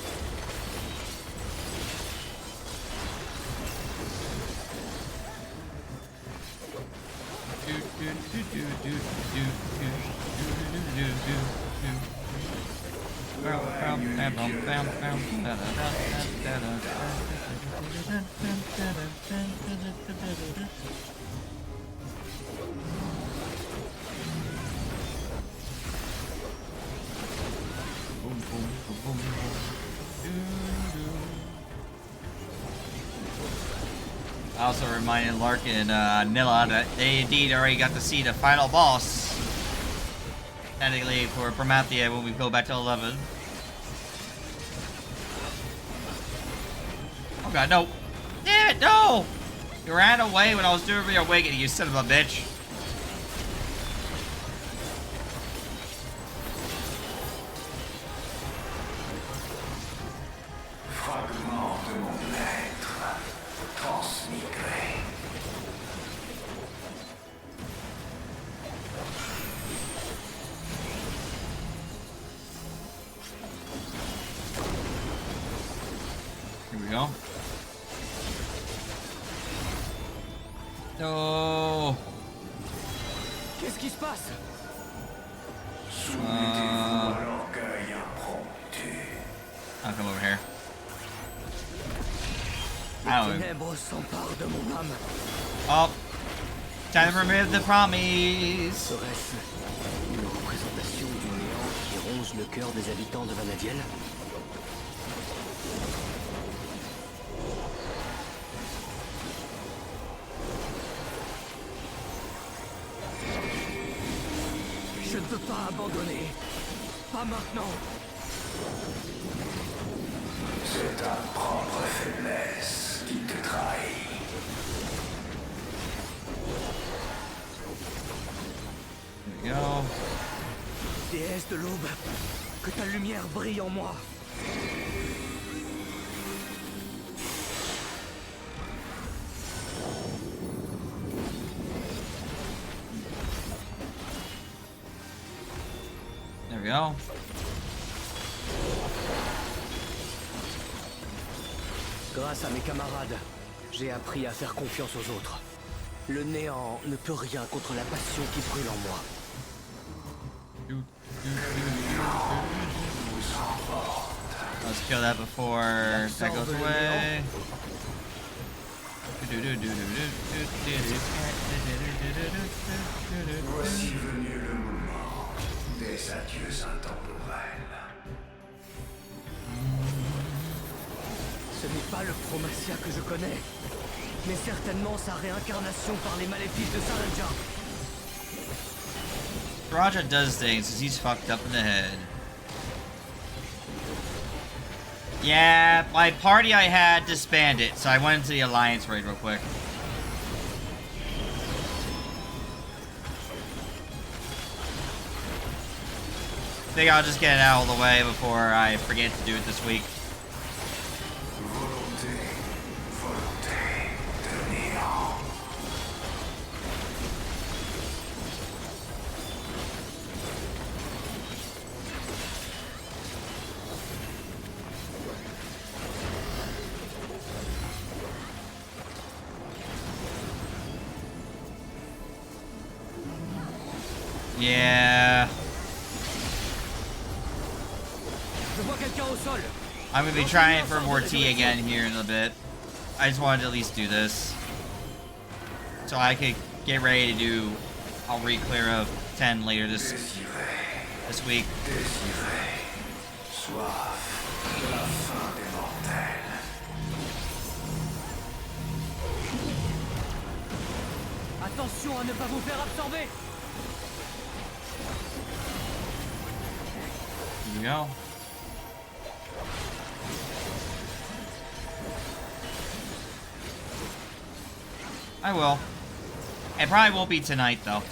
I also reminded Larkin and Nilla that they indeed already got to see the final boss, technically, for Promathia when we go back to 11. Oh God, no! Damn it, no! You ran away when I was doing your awakening, you son of a bitch. Here we go. No. Qu'est-ce qui se passe? I'll come over here. Les I don't even... ténèbres s'emparent de mon âme. Oh. Time to remove the promise. Serait-ce une représentation du néant qui ronge le cœur des habitants de Vanadiel? Je ne peux pas abandonner. Pas maintenant. C'est ta propre faiblesse qui te trahit. There we go. Déesse de l'aube, que ta lumière brille en moi. There we go. Grâce à mes camarades, j'ai appris à faire confiance aux autres. Le néant ne peut rien contre la passion qui brûle en moi. Let's kill that before that goes away. Voici venu le moment des adieux intemporels. Ce n'est pas le Chromatia que je connais, mais certainement sa réincarnation par les maléfices de Sarenja. Raja does things because he's fucked up in the head. Yeah, my party I had disbanded, so I went into the Alliance raid real quick. Think I'll just get it out of the way before I forget to do it this week. Yeah. Je vois quelqu'un au sol. I'm gonna be trying for more tea again here in a bit. I just wanted to at least do this, so I could get ready to do. I'll re-clear of 10 later this week. Attention à ne pas vous faire absorber. Here we go. I will. It probably won't be tonight, though.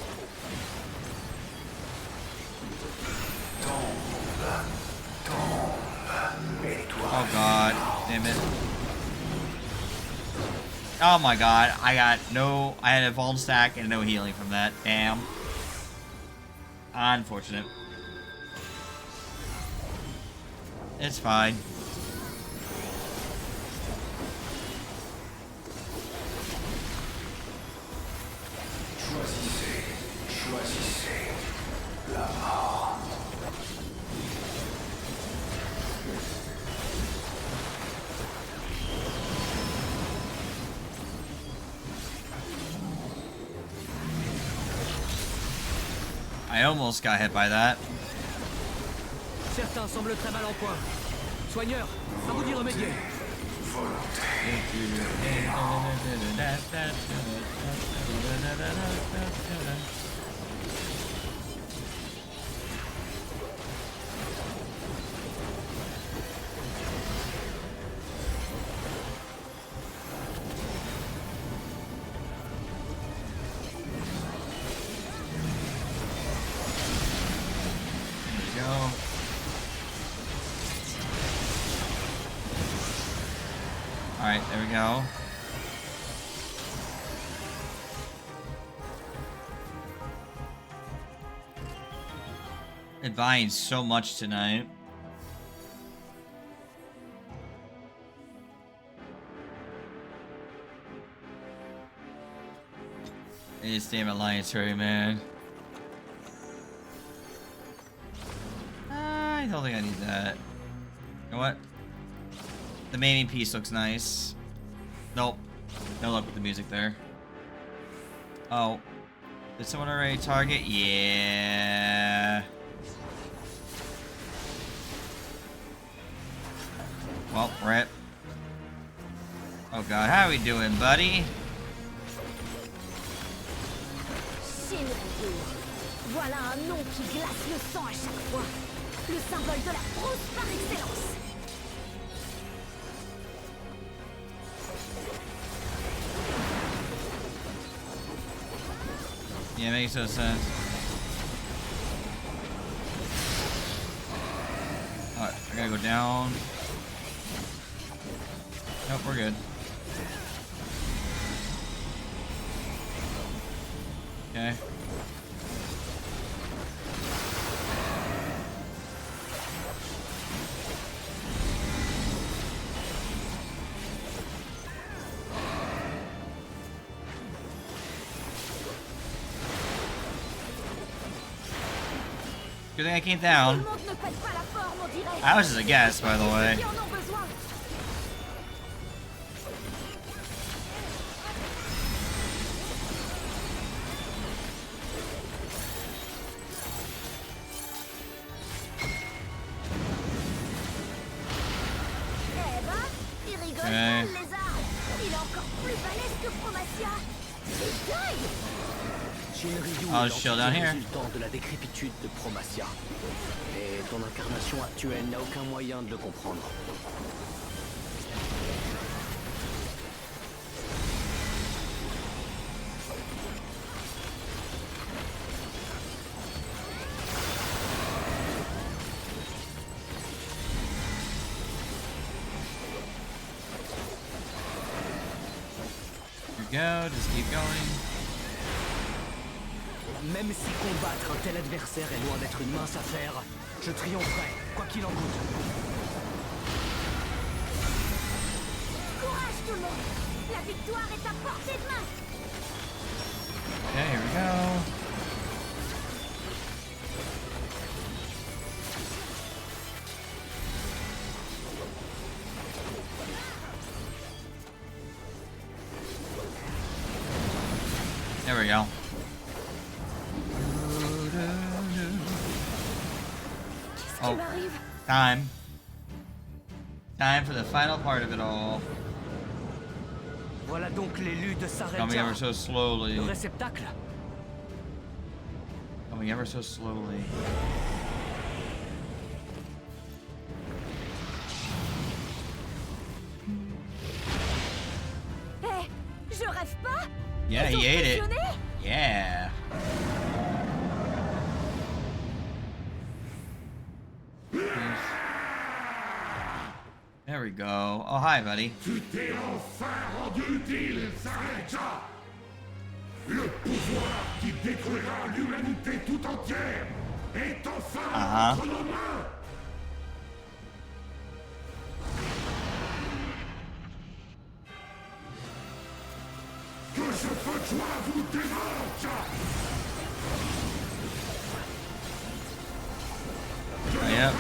Oh god, damn it. Oh my god, I had a vault stack and no healing from that. Damn. Unfortunate. It's fine. Choisissez la mort. I almost got hit by that. Certains semblent très mal en point. Soigneur, à vous d'y remédier. Alright, there we go. It binds so much tonight. It's damn Alliance Raid, man. I don't think I need that. You know what? The main piece looks nice. Nope. No luck with the music there. Oh. Did someone already target? Yeah. Well, rip. Oh god, how are we doing, buddy? Voilà un nom qui glace le sang à chaque fois. Le symbole de la brousse par excellence. Yeah, makes no sense. Alright, I gotta go down. Nope, we're good. Okay. Good thing I came Tout down. le monde ne pète pas la forme, on dirait. That was just a guess, by the way. Qui en ont besoin. Eh ben, il rigole pas, le lézard. Il est encore plus balèze que Promacia. C'est dingue. Shinryu Oh, est shield l'entité down here. résultant de la décrépitude de Promacia. Et ton incarnation actuelle n'a aucun moyen de le comprendre. Here we go. Just keep going. Même si combattre un tel adversaire est loin d'être une mince affaire, je triompherai, quoi qu'il en coûte. Courage tout le monde. La victoire est à portée de main. Okay, here we go. There we go. Qu'est-ce qui m'arrive? Time. Time for the final part of it all. Voilà donc l'élu de Coming ever Sareta, so slowly. le réceptacle. Coming ever so slowly. Eh, je rêve pas? Yeah, Ils ont he ate it. fusionné? Yeah. There we go. Oh, hi, buddy. Tu t'es enfin rendu utile, Sareta. Le pouvoir qui détruira l'humanité tout entière est enfin entre nos mains. Que ce feu de joie vous dévore. Yep.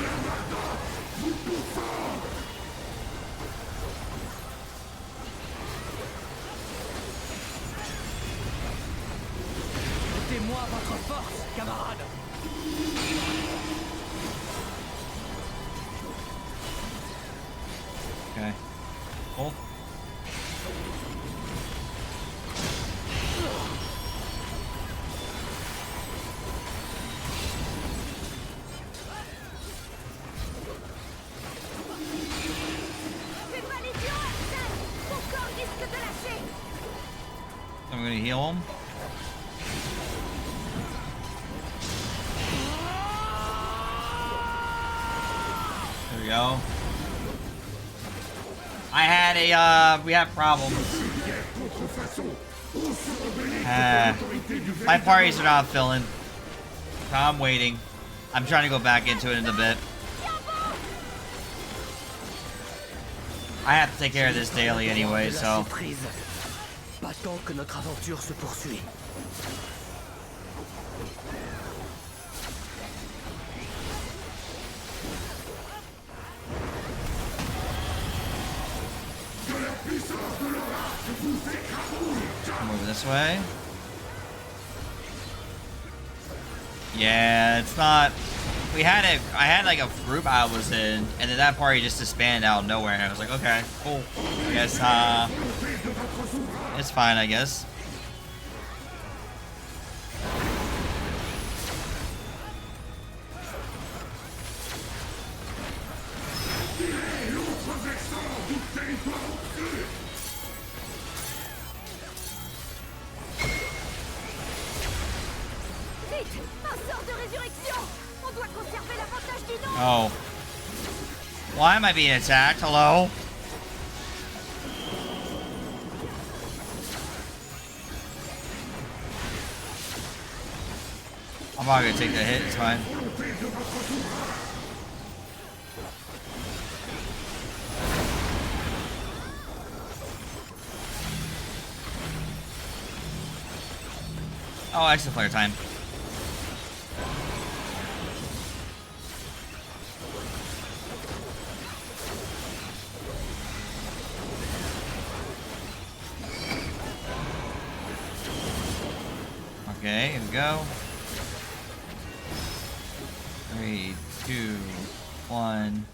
Mettez-moi votre force, camarade. Okay. Cool. Fais pas l'idiot, Axel. Ton corps risque de lâcher. I'm gonna heal him. There we go. I had a, we have problems. My parties are not filling. So I'm waiting. I'm trying to go back into it in a bit. I have to take care of this daily anyway, so. Surprise. Pas tant que notre aventure se poursuit. Move this way. Yeah, it's not. I had like a group I was in, and then that party just disbanded out of nowhere, and I was like, okay, cool. I guess, it's fine, I guess. Vite, un sort de résurrection. On doit conserver l'avantage du nom. Oh. Why am I being attacked? Hello? I'm not gonna take the hit, it's fine. Oh, extra flare time. Okay, here we go. 3, 2, 1.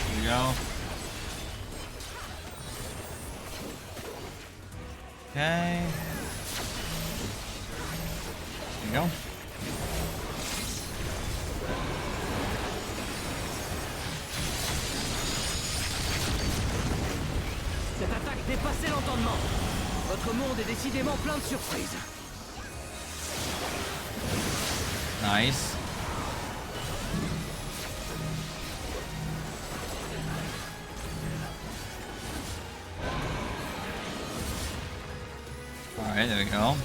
Here we go. Okay. There we go. Cette attaque dépassait l'entendement. Votre monde est décidément plein de surprises. Nice. Alright, there we go.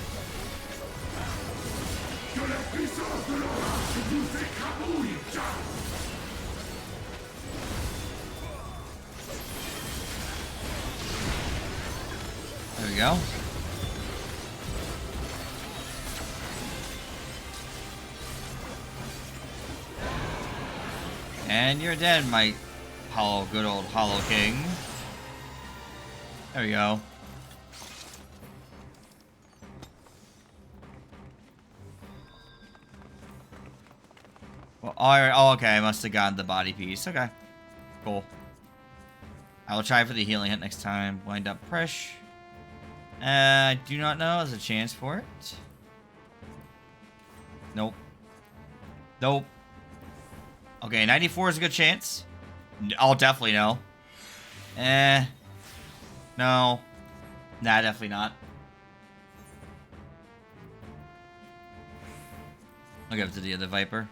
There we go. And you're dead, my good old Hollow King. There we go. Well, alright. Oh, okay. I must have gotten the body piece. Okay. Cool. I will try for the healing hit next time. Wind up Presh. I do not know. There's a chance for it. Nope. Nope. Okay, 94 is a good chance. I'll definitely know. No. Nah, definitely not. I'll give it to the other Viper.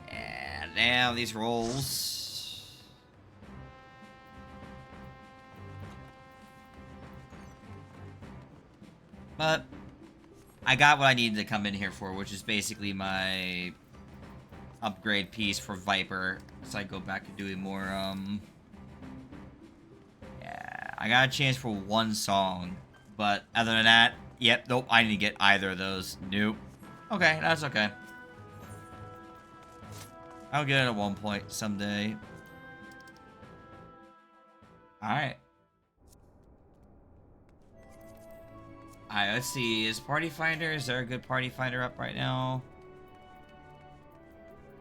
And now these rolls. But I got what I needed to come in here for, which is basically my upgrade piece for Viper. So I go back to doing more, yeah, I got a chance for one song. But other than that, yep, nope, I didn't get either of those. Nope. Okay, that's okay. I'll get it at one point someday. Alright. Alright, let's see. Is Party Finder? Is there a good Party Finder up right now?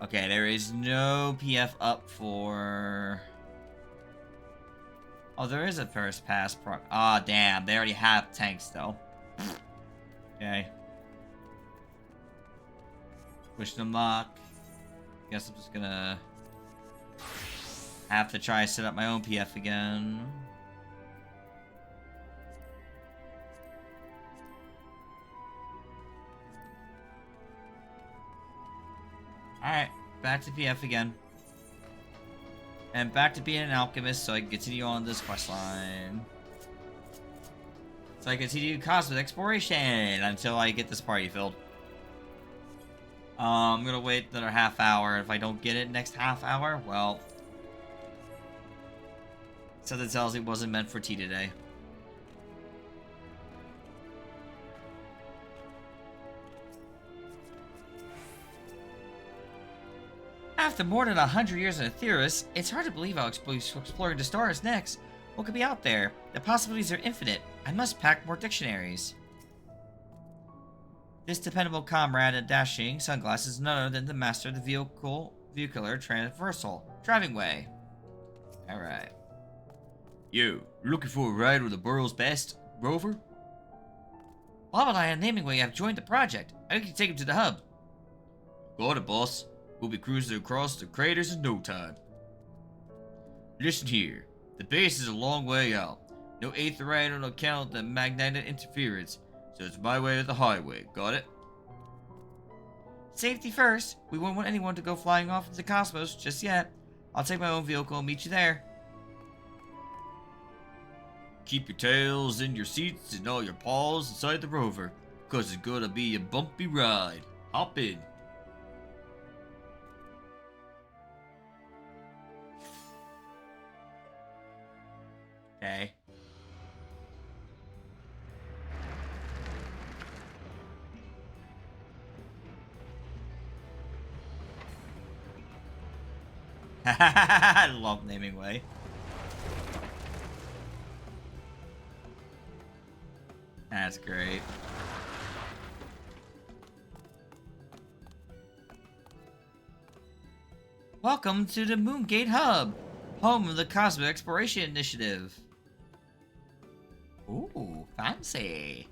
Okay, there is no PF up for... Oh, there is a first pass PROG. Ah, damn. They already have tanks, though. Okay. Push them lock. Guess I'm just gonna... have to try to set up my own PF again. Alright, back to PF again. And back to being an alchemist so I can continue on this quest line. So I continue cosmic exploration until I get this party filled. I'm gonna wait another half hour. If I don't get it next half hour, well... something tells me it wasn't meant for tea today. After more than 100 years in Aetheris, it's hard to believe I'll exploring the stars next. What could be out there? The possibilities are infinite. I must pack more dictionaries. This dependable comrade in dashing sunglasses is none other than the master of the vehicular transversal driving way. Alright. You, looking for a ride with the world's best rover? Wabaline and Namingway have joined the project. I can take him to the hub. Got it, boss. We'll be cruising across the craters in no time. Listen here. The base is a long way out. No aether ride on account of the magnetic interference, so it's my way or the highway. Got it? Safety first. We won't want anyone to go flying off into the cosmos just yet. I'll take my own vehicle and meet you there. Keep your tails in your seats and all your paws inside the rover, 'cause it's gonna be a bumpy ride. Hop in. Okay. I love naming way. That's great. Welcome to the Moongate Hub, home of the Cosmic Exploration Initiative. Ooh, fancy.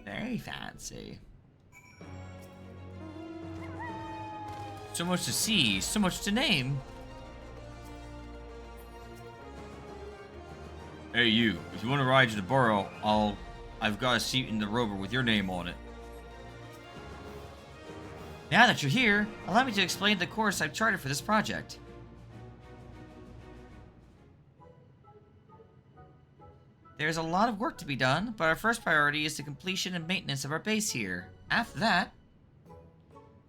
Very fancy. So much to see, so much to name. Hey you, if you want to ride to the borough, I've got a seat in the rover with your name on it. Now that you're here, allow me to explain the course I've charted for this project. There's a lot of work to be done, but our first priority is the completion and maintenance of our base here. After that,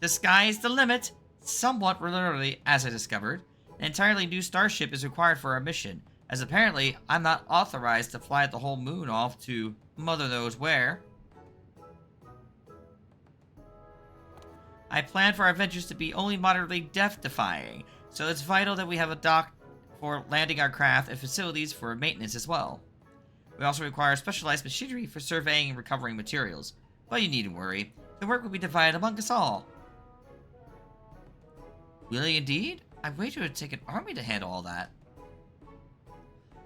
the sky's the limit. Somewhat literally, as I discovered, an entirely new starship is required for our mission, as apparently I'm not authorized to fly the whole moon off to mother knows where. I plan for our adventures to be only moderately death-defying, so it's vital that we have a dock for landing our craft and facilities for maintenance as well. We also require specialized machinery for surveying and recovering materials, but you needn't worry, the work will be divided among us all. Will it indeed? I wager it would take an army to handle all that.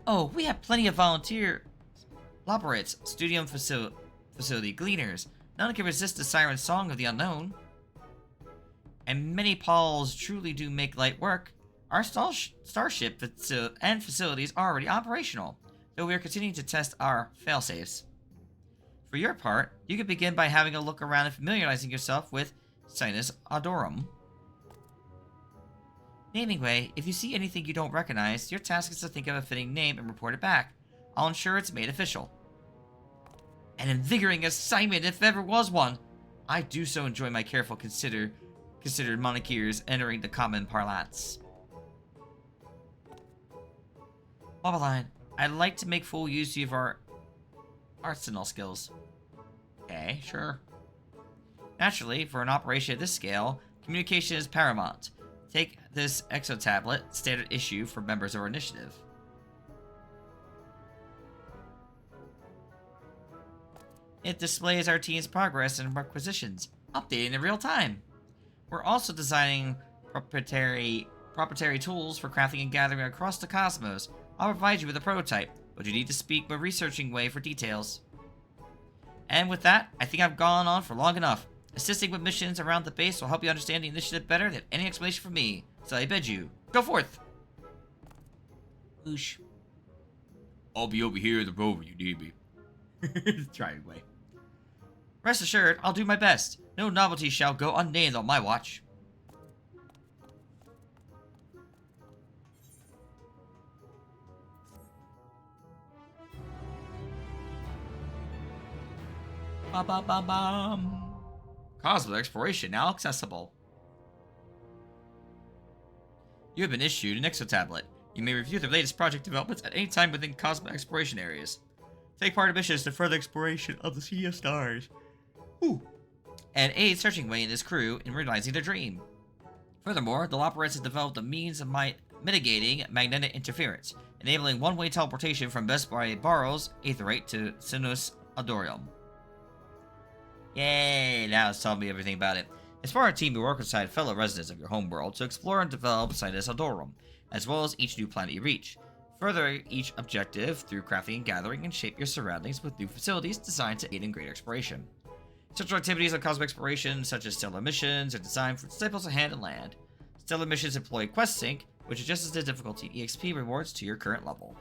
Oh, we have plenty of volunteer laborates, studium facility gleaners. None can resist the siren song of the unknown. And many Pauls truly do make light work. Our starship and facilities are already operational, though we are continuing to test our failsafes. For your part, you could begin by having a look around and familiarizing yourself with Sinus Adorum. Naming way, if you see anything you don't recognize, your task is to think of a fitting name and report it back. I'll ensure it's made official. An invigorating assignment if ever was one. I do so enjoy my careful considered monikers entering the common parlance. Wabaline, I'd like to make full use of our arsenal skills. Okay, sure. Naturally, for an operation at this scale, communication is paramount. Take this exo-tablet, standard issue for members of our initiative. It displays our team's progress and requisitions, updating in real time. We're also designing proprietary tools for crafting and gathering across the cosmos. I'll provide you with a prototype, but you need to speak my researching way for details. And with that, I think I've gone on for long enough. Assisting with missions around the base will help you understand the initiative better than any explanation from me, so I bid you, go forth! Whoosh. I'll be over here in the rover you need me. Try anyway. Rest assured, I'll do my best. No novelty shall go unnamed on my watch. Ba-ba-ba-bum. Cosmic exploration now accessible. You have been issued an exo-tablet. You may review the latest project developments at any time within cosmic exploration areas. Take part in missions to further exploration of the Sea of Stars. Ooh. And aid Searching Way and his crew in realizing their dream. Furthermore, the Loporets has developed a means of mitigating magnetic interference, enabling one-way teleportation from Best by Barrow's Aetherite to Sinus Adorum. Yay, now it's telling me everything about it. As part of our team, we work alongside fellow residents of your homeworld to explore and develop Sinus Adorum, as well as each new planet you reach. Further each objective through crafting and gathering, and shape your surroundings with new facilities designed to aid in greater exploration. Central activities on cosmic exploration, such as stellar missions, are designed for disciples of hand and land. Stellar missions employ Quest Sync, which adjusts the difficulty EXP rewards to your current level.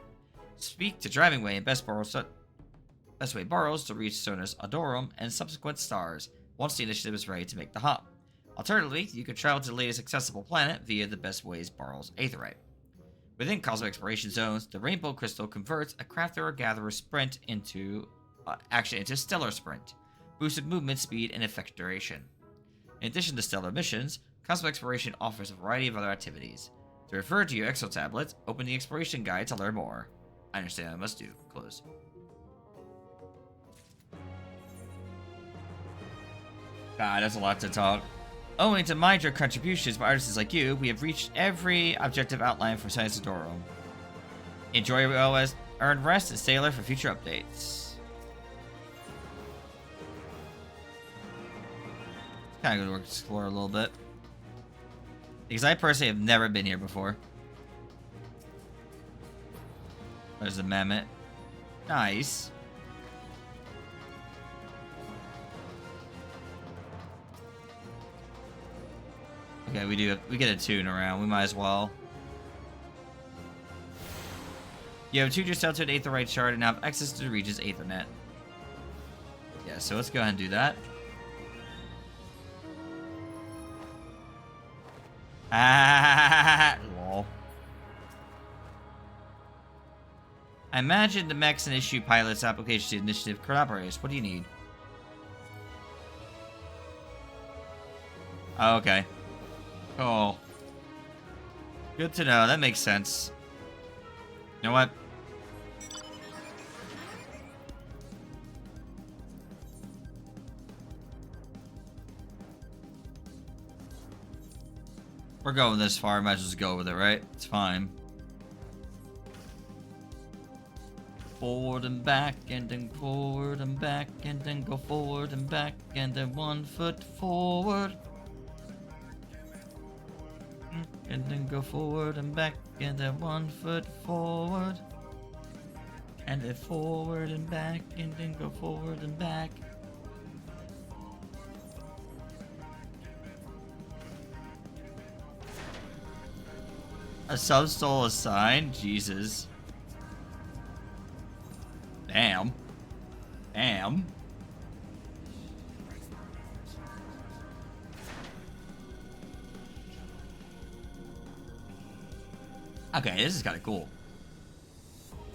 Speak to Driving Way and Best Way Borrows to reach Sonus Adorum and subsequent stars, once the initiative is ready to make the hop. Alternatively, you can travel to the latest accessible planet via the Best Ways Borrows Aetherite. Within cosmic exploration zones, the Rainbow Crystal converts a crafter or gatherer sprint into stellar sprint, boosted movement speed and effect duration. In addition to stellar missions, cosmic exploration offers a variety of other activities. To refer to your exo-tablets, open the exploration guide to learn more. I understand I must do. Close. God, that's a lot to talk. Owing to major contributions by artists like you, we have reached every objective outline for Science Adoro. Enjoy your OS earned rest and stay alert for future updates. Kind of going to explore a little bit. Because I personally have never been here before. There's a mammoth. Nice. Okay, we get a tune around. We might as well. You have tuned yourself to an Aetherite shard and now have access to the region's Aethernet. Yeah, so let's go ahead and do that. Ah, lol. I imagine the mechs and issue pilots application to initiative collaborators. What do you need? Oh, okay. Cool. Good to know. That makes sense. You know what? We're going this far. Might as well just go with it, right? It's fine. Forward and back, and then forward and back, and then go forward and back, and then 1 foot forward. And then go forward and back, and then 1 foot forward. And then forward and back, and then go forward and back. A sub stole a sign? Jesus. Damn. Damn. Okay, this is kind of cool.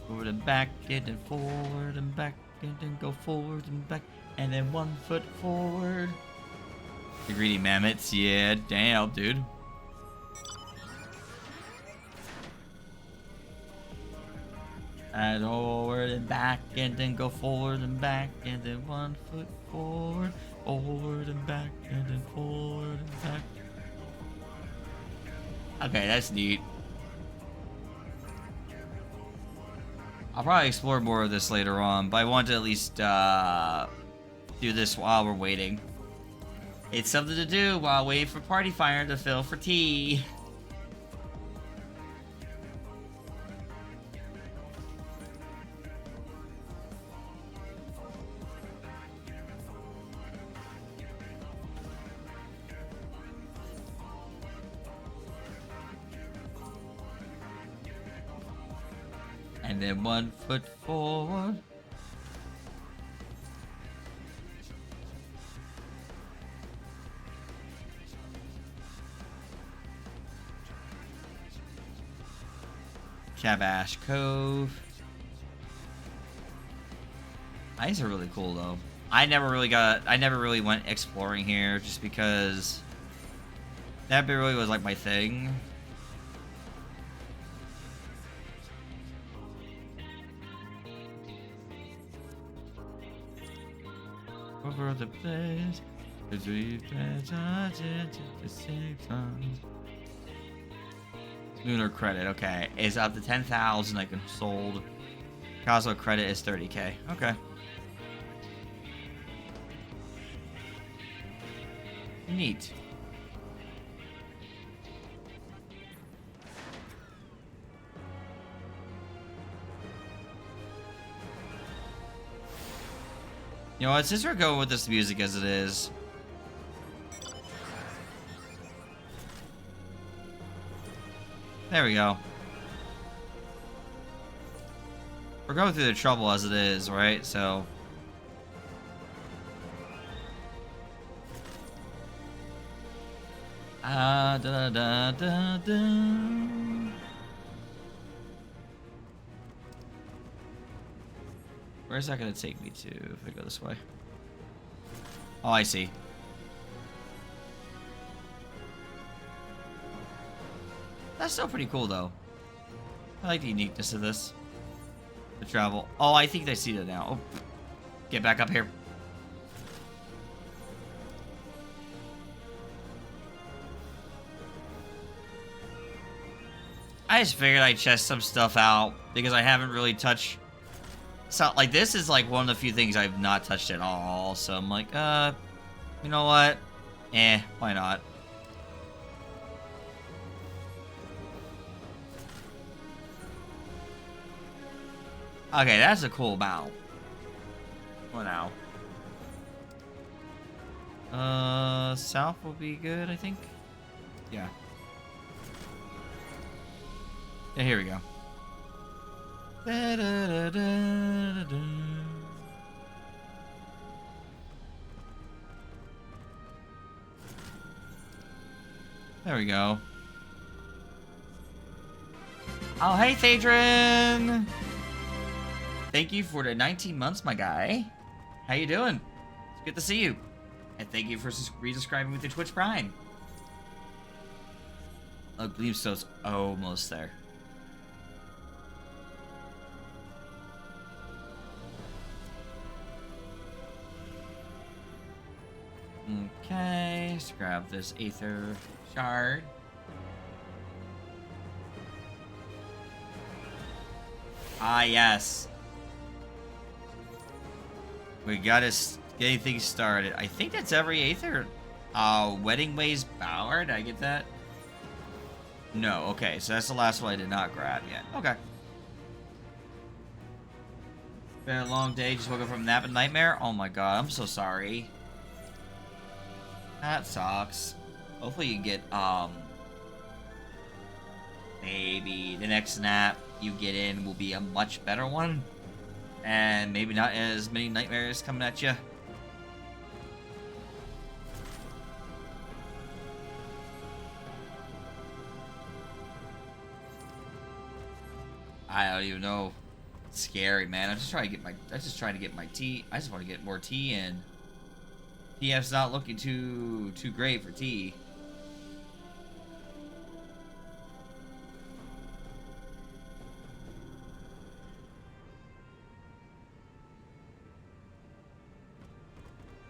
Forward and back, and then forward and back, and then go forward and back, and then 1 foot forward. The greedy mammoths, yeah, damn, dude. And forward and back, and then go forward and back, and then 1 foot forward, forward and back, and then forward and back. Okay, that's neat. I'll probably explore more of this later on, but I want to at least do this while we're waiting. It's something to do while waiting for Party Fire to fill for tea. And then 1 foot forward. Cabash Cove. These are really cool though. I never really went exploring here just because that bit really was like my thing. Over the place, cause we've been at the same time. Lunar credit, okay. Is up to 10,000 I can sold. Cosmo credit is 30k. Okay. Neat. You know what, since we're going with this music as it is, there we go. We're going through the trouble as it is, right? So da da da da. Where's that gonna take me to if I go this way? Oh, I see. That's still pretty cool, though. I like the uniqueness of this. The travel. Oh, I think I see that now. Oh, get back up here. I just figured I'd test some stuff out because I haven't really touched. So, like, this is like one of the few things I've not touched at all. So I'm like, you know what? Why not? Okay, that's a cool bow. What now? South will be good, I think. Yeah. Yeah, here we go. There we go. Oh, hey, Thadrin! Thank you for the 19 months, my guy. How you doing? It's good to see you. And thank you for resubscribing with your Twitch Prime. Oh, Gleamstone's almost there. Okay, let's grab this Aether Shard. Ah, yes. We gotta get things started. I think that's every Aether. Wedding Ways Bower. Did I get that? No, okay, so that's the last one I did not grab yet. Okay. Been a long day, just woke up from a nap and nightmare. Oh my god, I'm so sorry. That sucks. Hopefully you get, maybe the next nap you get in will be a much better one. And maybe not as many nightmares coming at you. I don't even know. It's scary, man. I'm just trying to get my tea. I just want to get more tea in. TF's not looking too great for tea.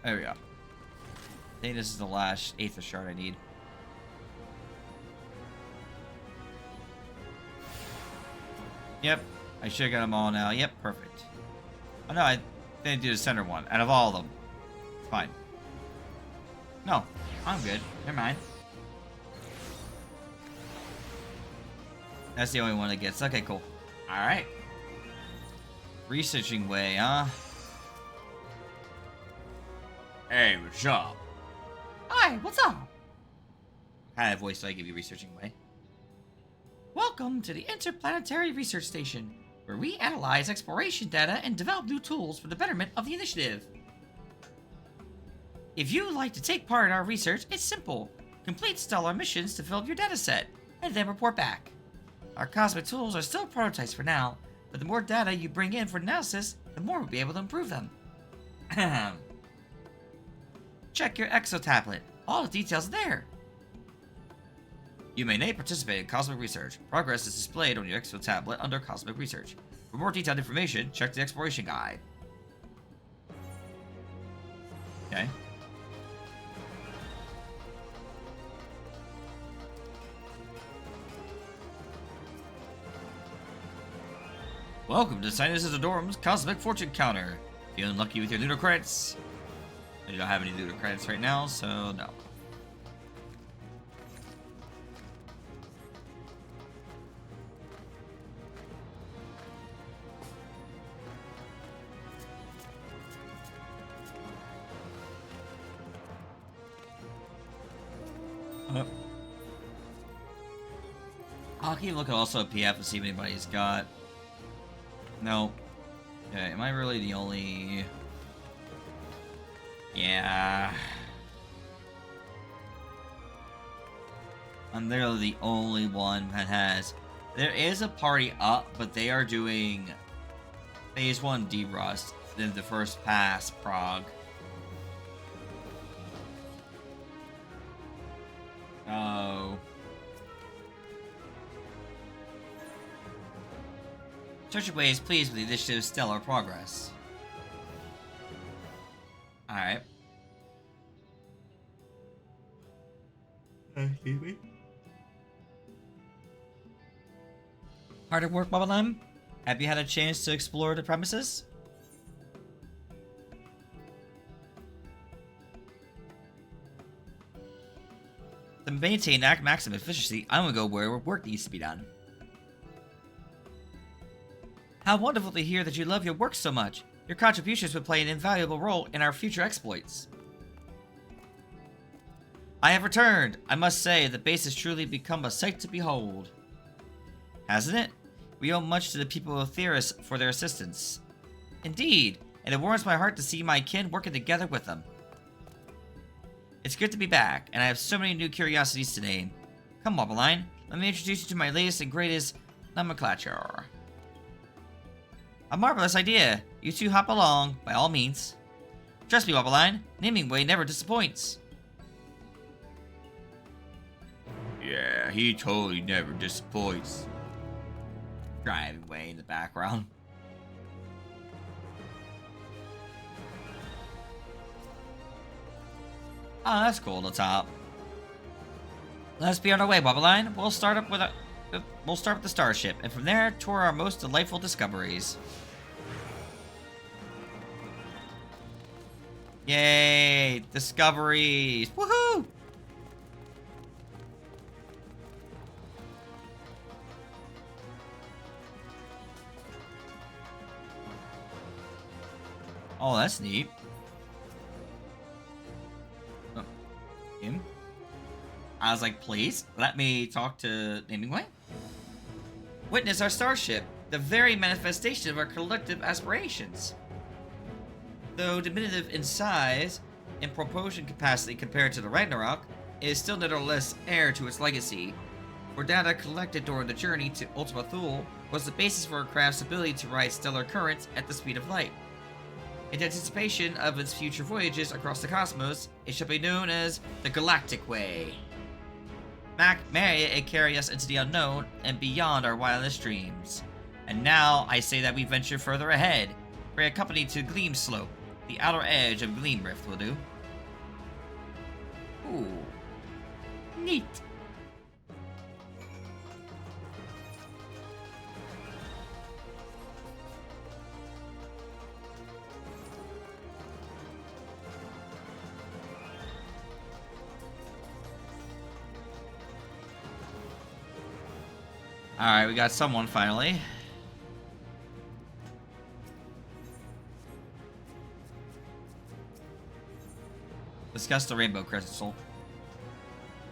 There we go. I think this is the last Aether Shard I need. Yep. I should have got them all now. Yep, perfect. Oh no, I didn't do the center one. Out of all of them. Fine. No, I'm good. Never mind. That's the only one that gets. Okay, cool. Alright. Researching way, huh? Hey, what's up? Hi, what's up? What kind of voice do I give you, Researching Way? Welcome to the Interplanetary Research Station, where we analyze exploration data and develop new tools for the betterment of the initiative. If you'd like to take part in our research, it's simple. Complete stellar missions to fill up your data set, and then report back. Our cosmic tools are still prototypes for now, but the more data you bring in for analysis, the more we'll be able to improve them. Check your Exo tablet. All the details are there. You may participate in Cosmic Research. Progress is displayed on your Exo tablet under Cosmic Research. For more detailed information, check the Exploration Guide. Okay. Welcome to Sinus' Adorum's Cosmic Fortune Counter. Feeling lucky with your lunar credits? I don't have any lunar credits right now, so no. I'll keep looking also at PF and see if anybody's got. No. Okay, am I really the only... Yeah. I'm literally the only one that has... There is a party up, but they are doing Phase 1 D-Rust, then the first pass PROG. Oh. Searchaway is pleased with the initiative's stellar progress. Alright. Excuse me? Hard at work, Wabaline? Have you had a chance to explore the premises? To maintain maximum efficiency, I'm gonna go where work needs to be done. How wonderful to hear that you love your work so much. Your contributions would play an invaluable role in our future exploits. I have returned. I must say, the base has truly become a sight to behold. Hasn't it? We owe much to the people of Theris for their assistance. Indeed, and it warms my heart to see my kin working together with them. It's good to be back, and I have so many new curiosities to name. Come, Wabaline, let me introduce you to my latest and greatest nomenclature. A marvelous idea. You two hop along, by all means. Trust me, Wabaline, naming way never disappoints. Yeah, he totally never disappoints. Driving way in the background. Oh, that's cool on the top. Let's be on our way, Wabaline. We'll start with the starship, and from there, tour our most delightful discoveries. Yay! Discoveries! Woohoo! Oh, that's neat. Oh, him? I was like, please, let me talk to Hemingway. Witness our starship, the very manifestation of our collective aspirations. Though diminutive in size and propulsion capacity compared to the Ragnarok, it is still nevertheless heir to its legacy. For data collected during the journey to Ultima Thule was the basis for a craft's ability to ride stellar currents at the speed of light. In anticipation of its future voyages across the cosmos, it shall be known as the Galactic Way. May it carry us into the unknown and beyond our wildest dreams. And now I say that we venture further ahead, bring a company to Gleam Slope. The outer edge of Gleam Rift will do. Ooh. Neat. Alright, we got someone finally. Discuss the Rainbow Crystal.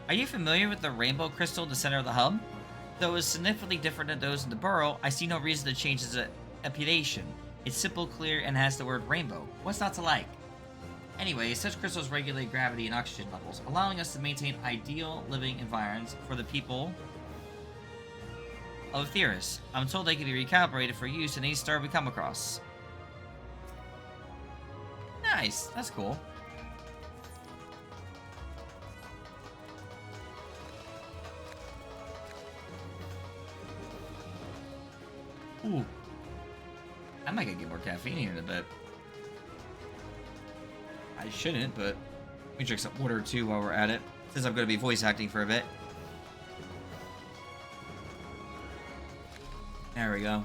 Are you familiar with the Rainbow Crystal in the center of the hub? Though it's significantly different than those in the burrow, I see no reason to change its appellation. It's simple, clear, and has the word rainbow. What's not to like? Anyway, such crystals regulate gravity and oxygen levels, allowing us to maintain ideal living environments for the people of Theris. I'm told they can be recalibrated for use in any star we come across. Nice, that's cool. Ooh. I might get more caffeine here in a bit. I shouldn't, but let me drink some water too while we're at it, since I'm going to be voice acting for a bit. There we go.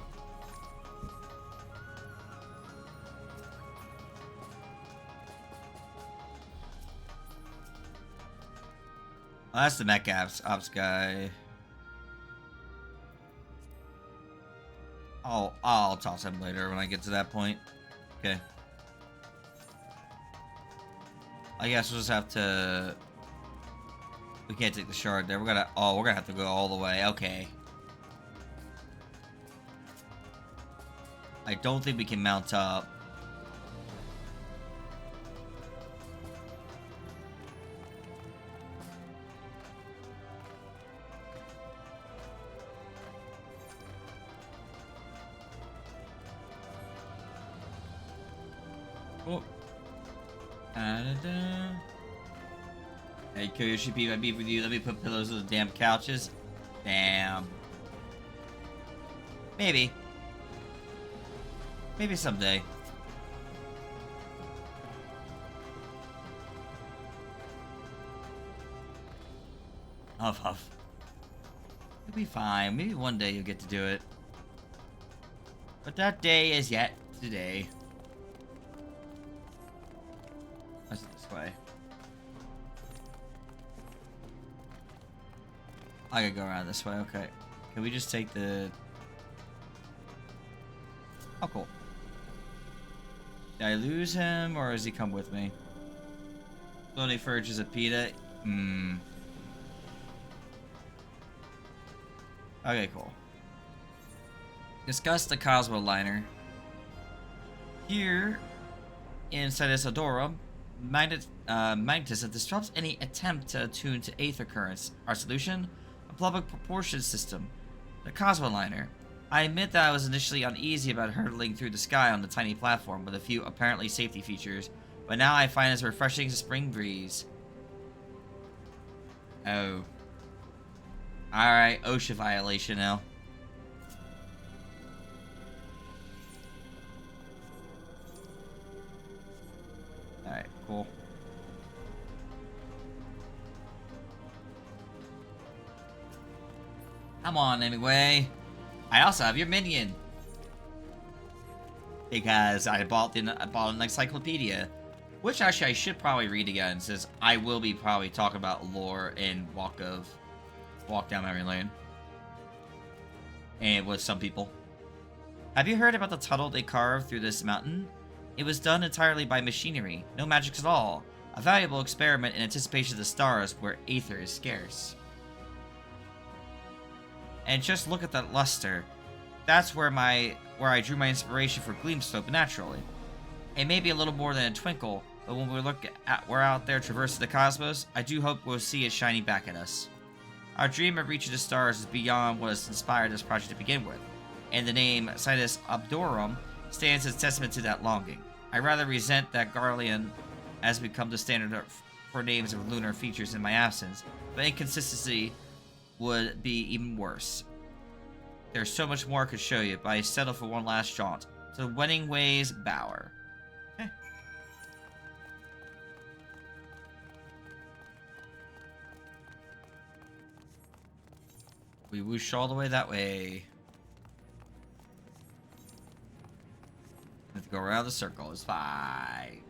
Oh, that's the mech ops guy. I'll toss him later when I get to that point. Okay. I guess we'll just have to... We can't take the shard there. We're gonna have to go all the way. Okay. I don't think we can mount up. Oh. Hey, Kyoshi P, I beef with you. Let me put pillows on the damn couches. Damn. Maybe. Maybe someday. Huff huff. You'll be fine. Maybe one day you'll get to do it. But that day is yet today. Let's go this way. I could go around this way, okay. Can we just take the... Oh, cool. Did I lose him, or has he come with me? Slowly Furges a PETA. Okay, cool. Discuss the Cosmo liner. Here, inside this Adorum, magnetism disrupts any attempt to attune to aether currents. Our solution? A public propulsion system. The Cosmo liner. I admit that I was initially uneasy about hurtling through the sky on the tiny platform with a few apparently safety features, but now I find it as refreshing as a spring breeze. Oh. Alright, OSHA violation now. Alright, cool. Come on, anyway. I also have your minion. Because I bought an encyclopedia. Which actually I should probably read again, since I will be probably talking about lore in Walk Down Memory Lane. And with some people. Have you heard about the tunnel they carved through this mountain? It was done entirely by machinery, no magic at all. A valuable experiment in anticipation of the stars where aether is scarce. And just look at that luster. That's where I drew my inspiration for Gleamscope naturally. It may be a little more than a twinkle, but when we're out there traversing the cosmos, I do hope we'll see it shining back at us. Our dream of reaching the stars is beyond what has inspired this project to begin with, and the name Sidus Obdorum stands as testament to that longing. I rather resent that Garlean has become the standard for names of lunar features in my absence, but inconsistency would be even worse. There's so much more I could show you, but I settle for one last jaunt. To Wedding Ways Bower. Okay. We whoosh all the way that way. Have to go around the circle. It's fine.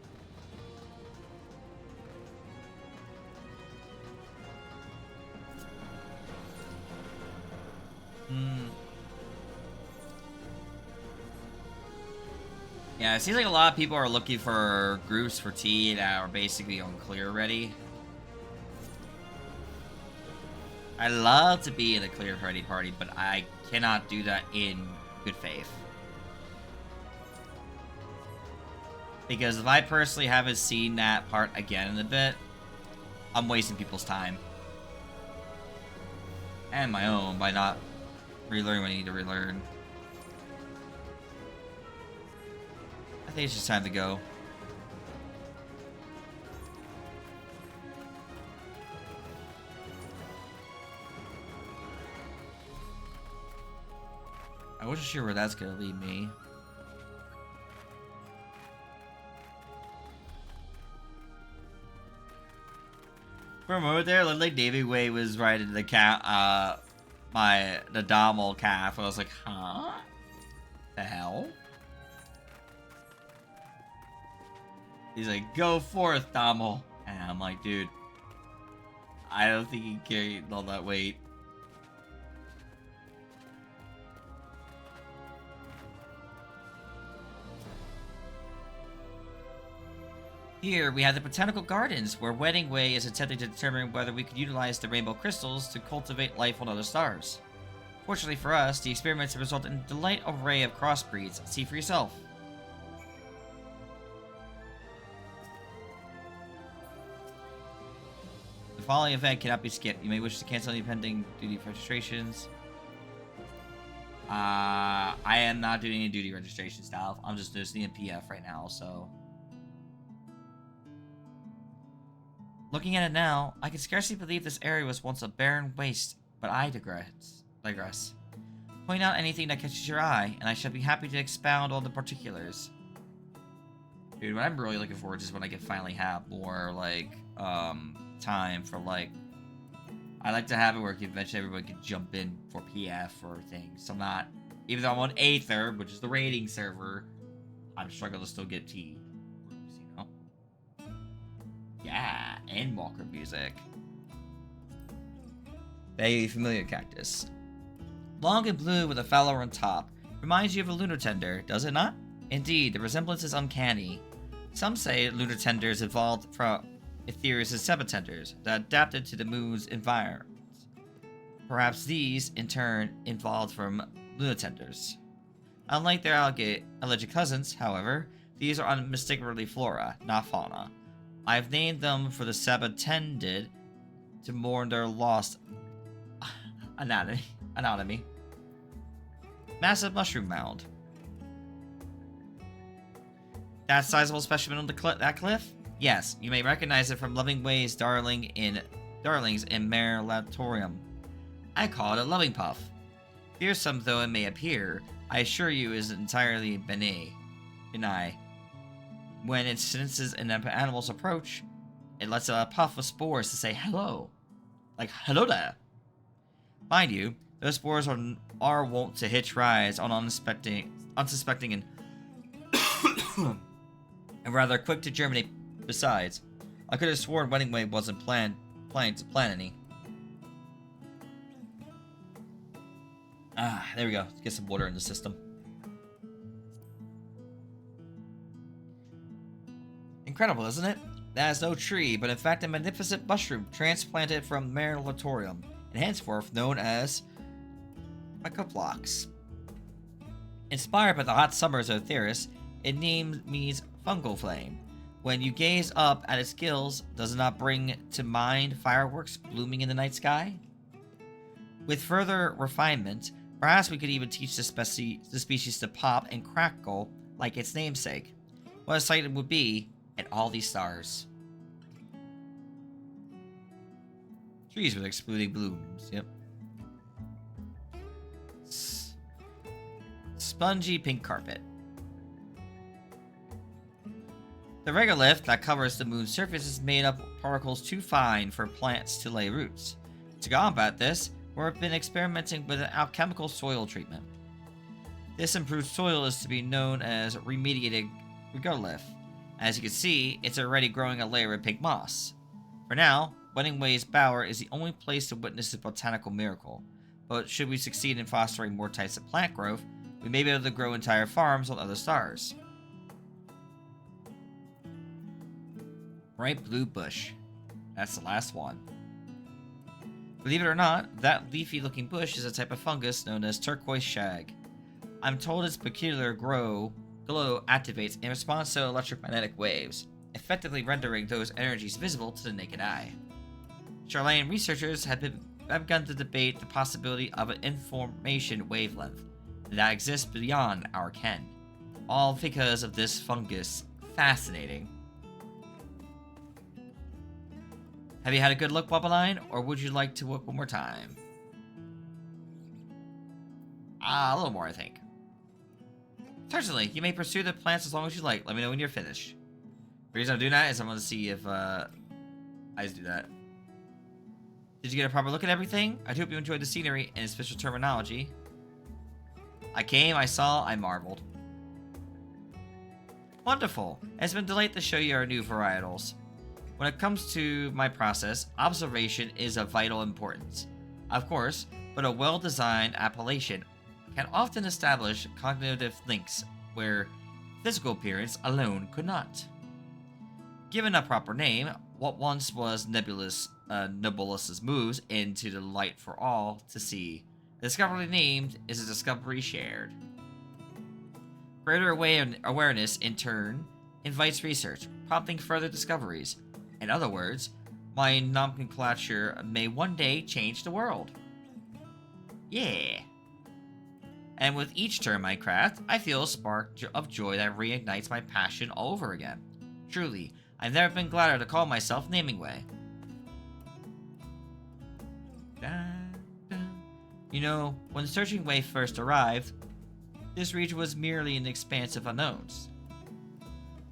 Yeah, it seems like a lot of people are looking for groups for tea that are basically on clear ready. I love to be in a clear ready party, but I cannot do that in good faith. Because if I personally haven't seen that part again in a bit, I'm wasting people's time. And my own by not relearning what I need to relearn. I think it's just time to go. I wasn't sure where that's gonna lead me. For a moment there, it looked like David Way was riding the cat, the Dommel calf. I was like, huh? The hell? He's like, go forth, Dommel. And I'm like, dude, I don't think he can carry all that weight. Here, we have the Botanical Gardens, where Wedding Way is attempting to determine whether we could utilize the rainbow crystals to cultivate life on other stars. Fortunately for us, the experiments have resulted in a delightful array of crossbreeds. See for yourself. The following event cannot be skipped. You may wish to cancel any pending duty registrations. I am not doing any duty registration stuff. I'm just doing a PF right now, so... Looking at it now, I can scarcely believe this area was once a barren waste, but I digress. Point out anything that catches your eye, and I shall be happy to expound on the particulars. Dude, what I'm really looking forward to is when I can finally have more, like, time for, like... I like to have it where eventually everybody can jump in for PF or things. So I'm not Even though I'm on Aether, which is the rating server, I'm struggling to still get tea. You know? Yeah, and Walker music. Vaguely familiar cactus. Long and blue with a flower on top. Reminds you of a lunar tender, does it not? Indeed, the resemblance is uncanny. Some say lunar tenders evolved from Aetherius' sebetenders that adapted to the moon's environment. Perhaps these, in turn, evolved from lunatenders. Unlike their alleged cousins, however, these are unmistakably flora, not fauna. I've named them for the sebetended to mourn their lost anatomy. Massive mushroom mound. That sizable specimen on that cliff? Yes, you may recognize it from Loving Way's darlings in Merlatorium. I call it a loving puff. Fearsome though it may appear, I assure you it is entirely benign. When it senses an animal's approach, it lets out a puff of spores to say hello. Like, hello there. Mind you, those spores are wont to hitch rides on unsuspecting and and rather quick to germinate. Besides, I could have sworn Wedding Way wasn't planning to plant any. Ah, there we go. Let's get some water in the system. Incredible, isn't it? That is no tree, but in fact a magnificent mushroom transplanted from Merlatorium, and henceforth known as Microblocks. Inspired by the hot summers of Aetherius, its name means fungal flame. When you gaze up at its gills, does it not bring to mind fireworks blooming in the night sky? With further refinement, perhaps we could even teach the species to pop and crackle like its namesake. What a sight it would be at all these stars. Trees with exploding blooms, yep. Spongy pink carpet. The regolith that covers the moon's surface is made up of particles too fine for plants to lay roots. To combat this, we've been experimenting with an alchemical soil treatment. This improved soil is to be known as remediated regolith. As you can see, it's already growing a layer of pink moss. For now, Wedding Way's bower is the only place to witness this botanical miracle, but should we succeed in fostering more types of plant growth, we may be able to grow entire farms on other stars. Bright blue bush. That's the last one. Believe it or not, that leafy-looking bush is a type of fungus known as turquoise shag. I'm told its peculiar glow activates in response to electromagnetic waves, effectively rendering those energies visible to the naked eye. Charlatan researchers have begun to debate the possibility of an information wavelength that exists beyond our ken, all because of this fungus. Fascinating. Have you had a good look, Wabaline, or would you like to look one more time? A little more, I think. Certainly, you may pursue the plants as long as you like. Let me know when you're finished. The reason I'm doing that is I'm going to see if I just do that. Did you get a proper look at everything? I hope you enjoyed the scenery and its official terminology. I came, I saw, I marveled. Wonderful. It's been a delight to show you our new varietals. When it comes to my process, observation is of vital importance. Of course, but a well-designed appellation can often establish cognitive links where physical appearance alone could not. Given a proper name, what once was Nebulus's moves into the light for all to see. The discovery named is a discovery shared. Greater awareness, in turn, invites research, prompting further discoveries. In other words, my nomenclature may one day change the world. Yeah. And with each term I craft, I feel a spark of joy that reignites my passion all over again. Truly, I've never been gladder to call myself Naming Way. You know, when the Searching Way first arrived, this region was merely an expanse of unknowns.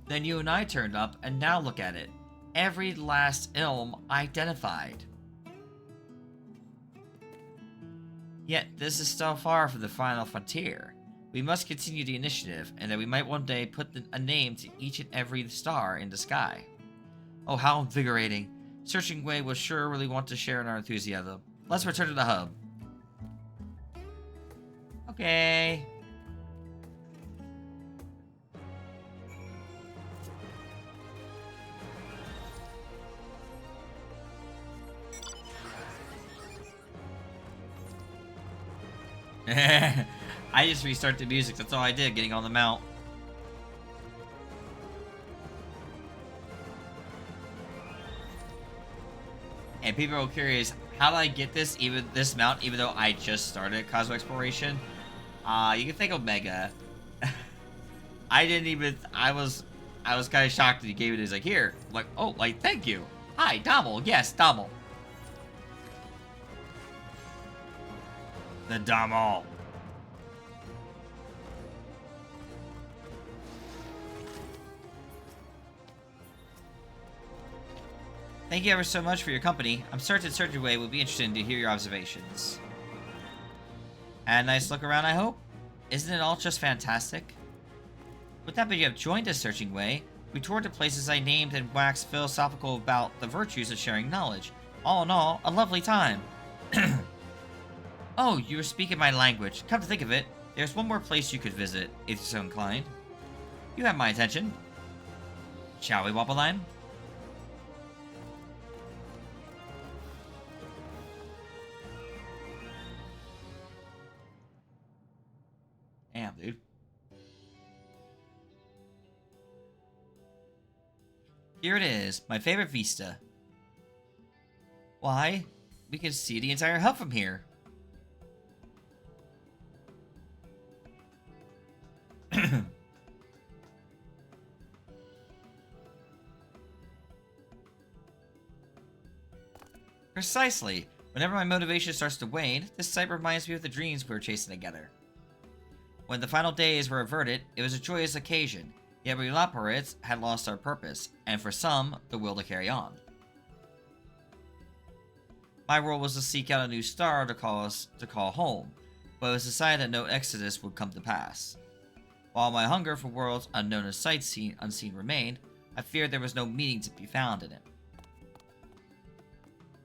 Then you and I turned up, and now look at it. Every last ilm identified. Yet, this is still far from the final frontier. We must continue the initiative, and that we might one day put a name to each and every star in the sky. Oh, how invigorating. Searching Way will sure really want to share in our enthusiasm. Let's return to the hub. Okay. I just restart the music, that's all I did, getting on the mount. And people are curious, how did I get this mount even though I just started Cosmo Exploration? You can thank Omega. I was kind of shocked that he gave it. He's like, here. I'm like, oh, like, thank you. Hi, Dommel. Yes, Dommel. The Dommel. Thank you ever so much for your company. I'm certain Surgery Way will be interested to hear your observations. Had a nice look around, I hope? Isn't it all just fantastic? With that, but you have joined us, Searching Way. We toured the places I named and waxed philosophical about the virtues of sharing knowledge. All in all, a lovely time. Oh, you were speaking my language. Come to think of it, there's one more place you could visit, if you're so inclined. You have my attention. Shall we, Wabaline? Damn, dude. Here it is, my favorite vista. Why? We can see the entire hub from here. Precisely. Whenever my motivation starts to wane, this site reminds me of the dreams we were chasing together. When the final days were averted, it was a joyous occasion, yet we Laporites had lost our purpose, and for some, the will to carry on. My role was to seek out a new star to call home, but it was decided that no exodus would come to pass. While my hunger for worlds unknown and sights unseen remained, I feared there was no meaning to be found in it.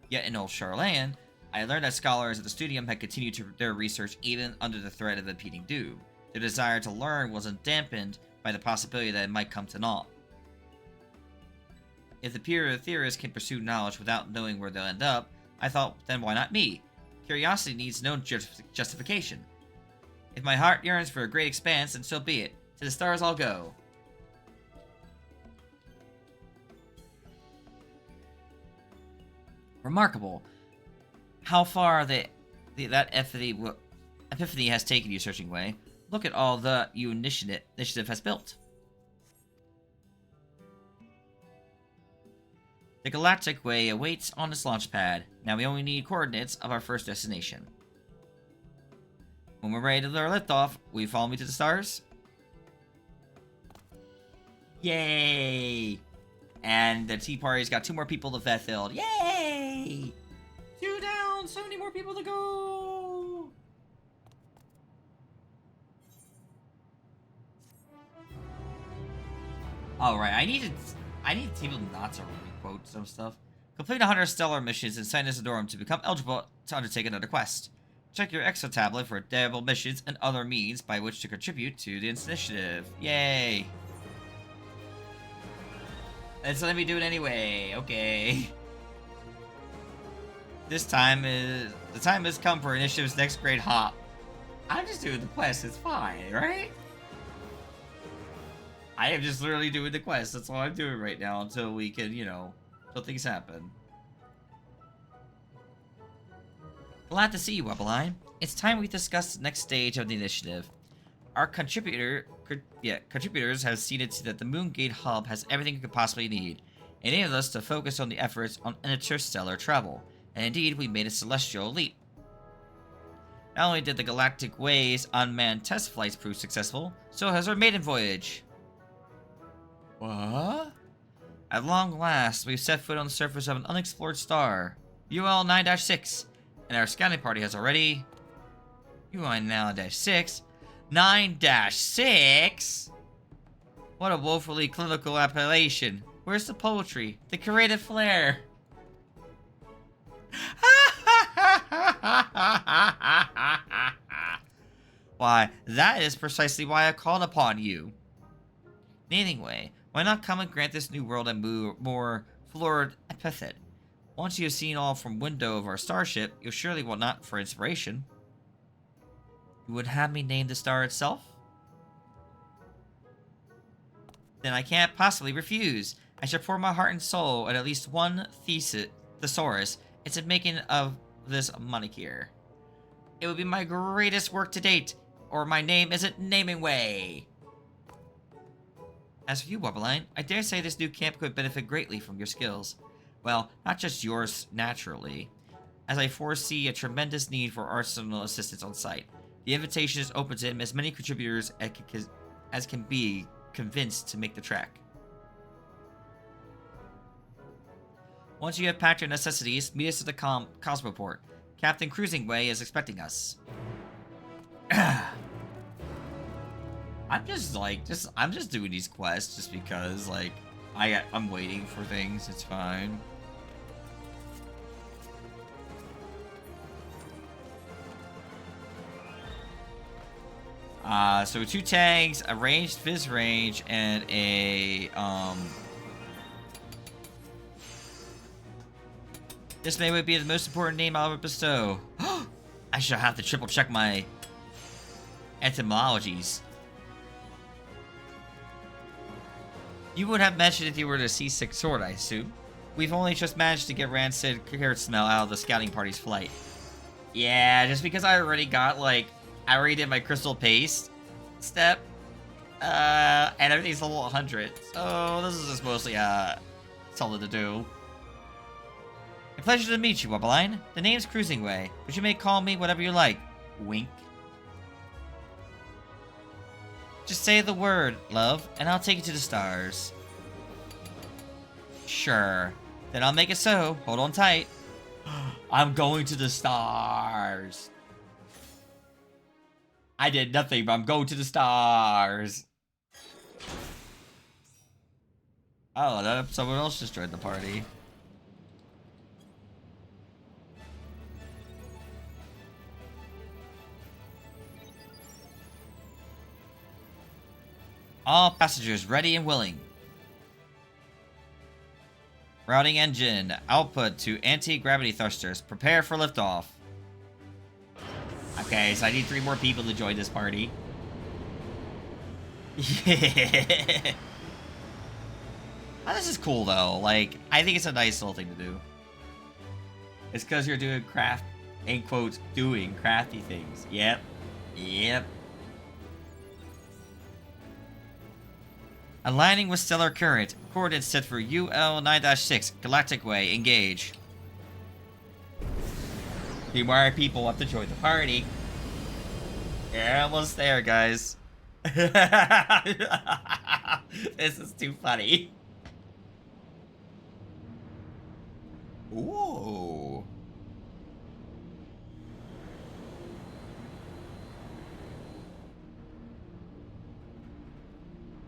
Yet in Old Charlayan, I learned that scholars at the Studium had continued their research even under the threat of impending doom. Their desire to learn wasn't dampened by the possibility that it might come to naught. If the pure theorists can pursue knowledge without knowing where they'll end up, I thought, then why not me? Curiosity needs no justification. If my heart yearns for a great expanse, then so be it. To the stars I'll go. Remarkable. How far that epiphany has taken you, Searching Way. Look at all the initiative has built. The Galactic Way awaits on its launch pad. Now we only need coordinates of our first destination. When we're ready to lift off, will you follow me to the stars? Yay! And the Tea Party's got 2 more people to vet filled. Yay! 2 down, so many more people to go! Alright, I need people not to re-quote some stuff. Complete 100 stellar missions and sign as Adorum to become eligible to undertake another quest. Check your extra tablet for dareable missions and other means by which to contribute to the initiative. Yay! And so let me do it anyway. Okay. The time has come for initiative's next great hop. I'm just doing the quest. It's fine, right? I am just literally doing the quest. That's all I'm doing right now until we can, until things happen. Glad to see you, Wabaline. It's time we discuss the next stage of the initiative. Our contributors have seen it that the Moongate Hub has everything it could possibly need, enabling us to focus on the efforts on interstellar travel, and indeed we made a celestial leap. Not only did the Galactic Way's unmanned test flights prove successful, so has our maiden voyage. What? At long last, we've set foot on the surface of an unexplored star, UL 9-6, and our scouting party has already... You are now -6. 9-6? What a woefully clinical appellation. Where's the poetry? The creative flair? Why, that is precisely why I called upon you. Anyway, why not come and grant this new world a more florid epithet? Once you have seen all from window of our starship, you'll surely want not for inspiration. You would have me name the star itself? Then I can't possibly refuse. I shall pour my heart and soul at least one thesaurus into making of this monicure. It would be my greatest work to date, or my name isn't naming way. As for you, Wabaline, I dare say this new camp could benefit greatly from your skills. Well, not just yours, naturally, as I foresee a tremendous need for arsenal assistance on site. The invitation is open to as many contributors as can be convinced to make the trek. Once you have packed your necessities, meet us at the Cosmoport. Captain Cruisingway is expecting us. I'm just doing these quests just because, like, I'm waiting for things. It's fine. So 2 tags, a ranged fizz range, and a, this may be the most important name I'll ever bestow. I shall have to triple check my etymologies. You would have mentioned if you were the seasick sword, I assume. We've only just managed to get rancid carrot smell out of the scouting party's flight. Yeah, just because I already got, like, I already did my crystal paste step, and everything's level 100. So this is just mostly, something to do. A pleasure to meet you, Wabaline. The name's Cruisingway, but you may call me whatever you like. Wink. Just say the word, love, and I'll take you to the stars. Sure. Then I'll make it so. Hold on tight. I'm going to the stars. I did nothing, but I'm going to the stars. Oh, someone else just joined the party. All passengers ready and willing. Routing engine. Output to anti-gravity thrusters. Prepare for liftoff. Okay, so I need 3 more people to join this party. Yeah. Oh, this is cool, though. Like, I think it's a nice little thing to do. It's because you're doing in quotes, doing crafty things. Yep. Yep. Aligning with stellar current. Coordinates set for UL9-6. Galactic Way. Engage. 3 more people have to join the party. You're almost there, guys. This is too funny. Ooh.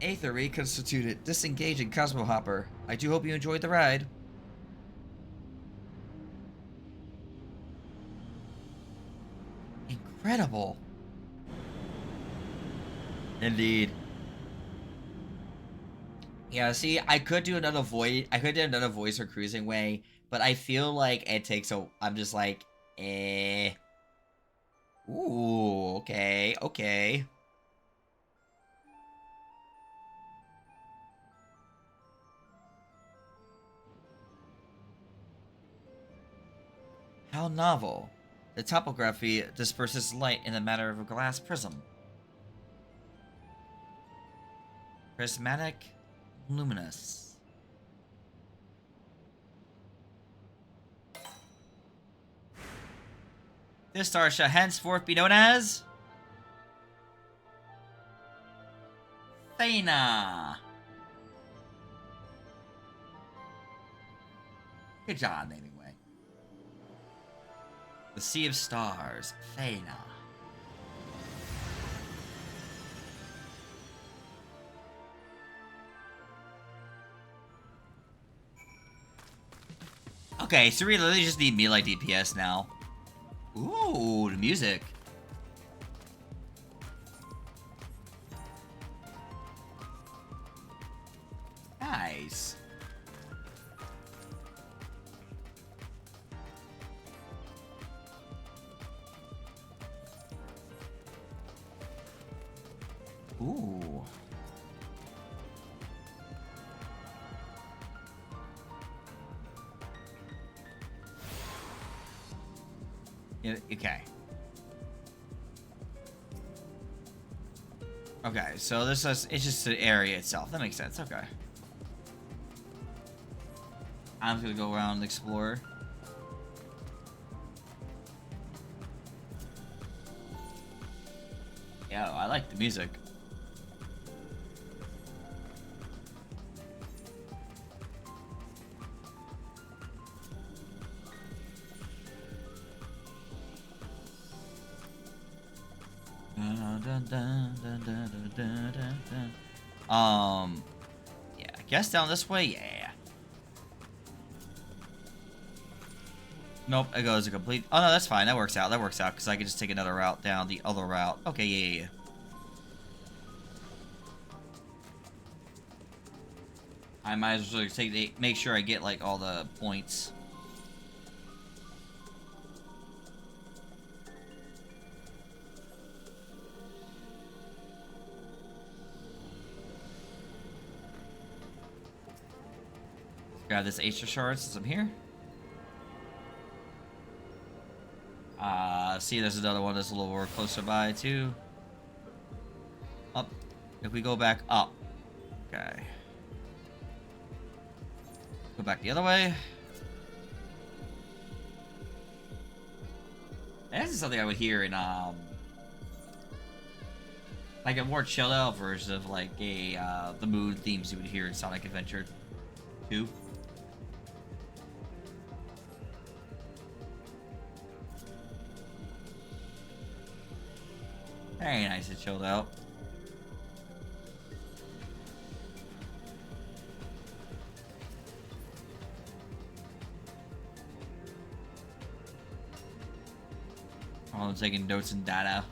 Aether reconstituted. Disengaging Cosmo Hopper. I do hope you enjoyed the ride. Incredible. Indeed. Yeah, see, I could do another voice. I could do another voice for Cruisingway, but I feel like it takes a. I'm just like, eh. Ooh, okay, okay. How novel. The topography disperses light in the matter of a glass prism. Prismatic, luminous. This star shall henceforth be known as Thana. Good job, naming way. The Sea of Stars, Thana. Okay, so we literally just need melee DPS now. Ooh, the music. Nice. Ooh. Yeah, okay. Okay, so this is, it's just the area itself. That makes sense. Okay. I'm gonna go around and explore. Yeah, I like the music. Yeah, I guess down this way, yeah. Nope, it goes a complete... Oh, no, that's fine. That works out. That works out, because I can just take another route down the other route. Okay, yeah. I might as well make sure I get, like, all the points. Grab this Acer shard since I'm here. See, there's another one that's a little more closer by, too. Up. If we go back up. Okay. Go back the other way. And this is something I would hear in, like a more chilled out version of, like, the mood themes you would hear in Sonic Adventure 2. Very nice and chilled out. Oh, I'm taking notes and data.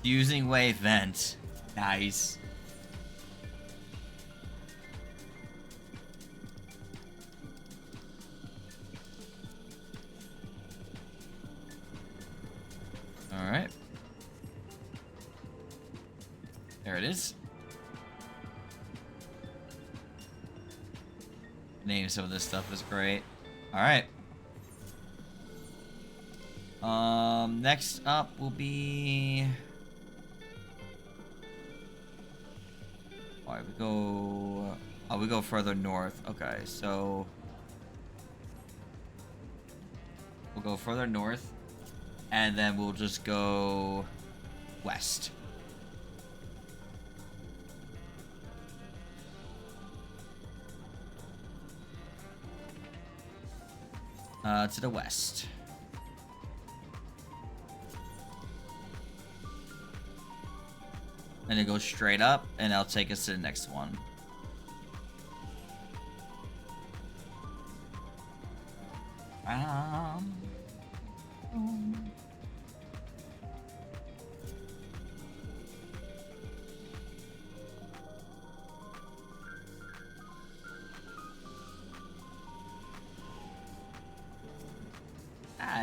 Using wave vent. Nice. Alright. There it is. Name some of this stuff is great. Alright. Next up will be... Alright, we go... Oh, we go further north. Okay, so... We'll go further north. And then we'll just go... west. To the west. And it goes straight up, and that'll take us to the next one.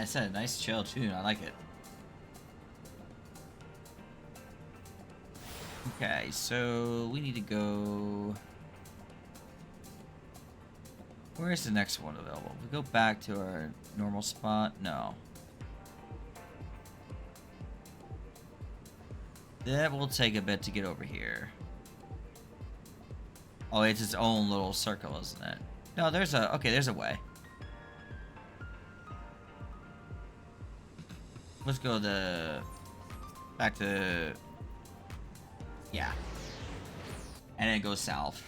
It's a nice chill tune. I like it. Okay, so we need to go... Where's the next one available? We go back to our normal spot? No. That will take a bit to get over here. Oh, it's its own little circle, isn't it? No, there's a... Okay, there's a way. Let's go back to... Yeah. And then it goes south.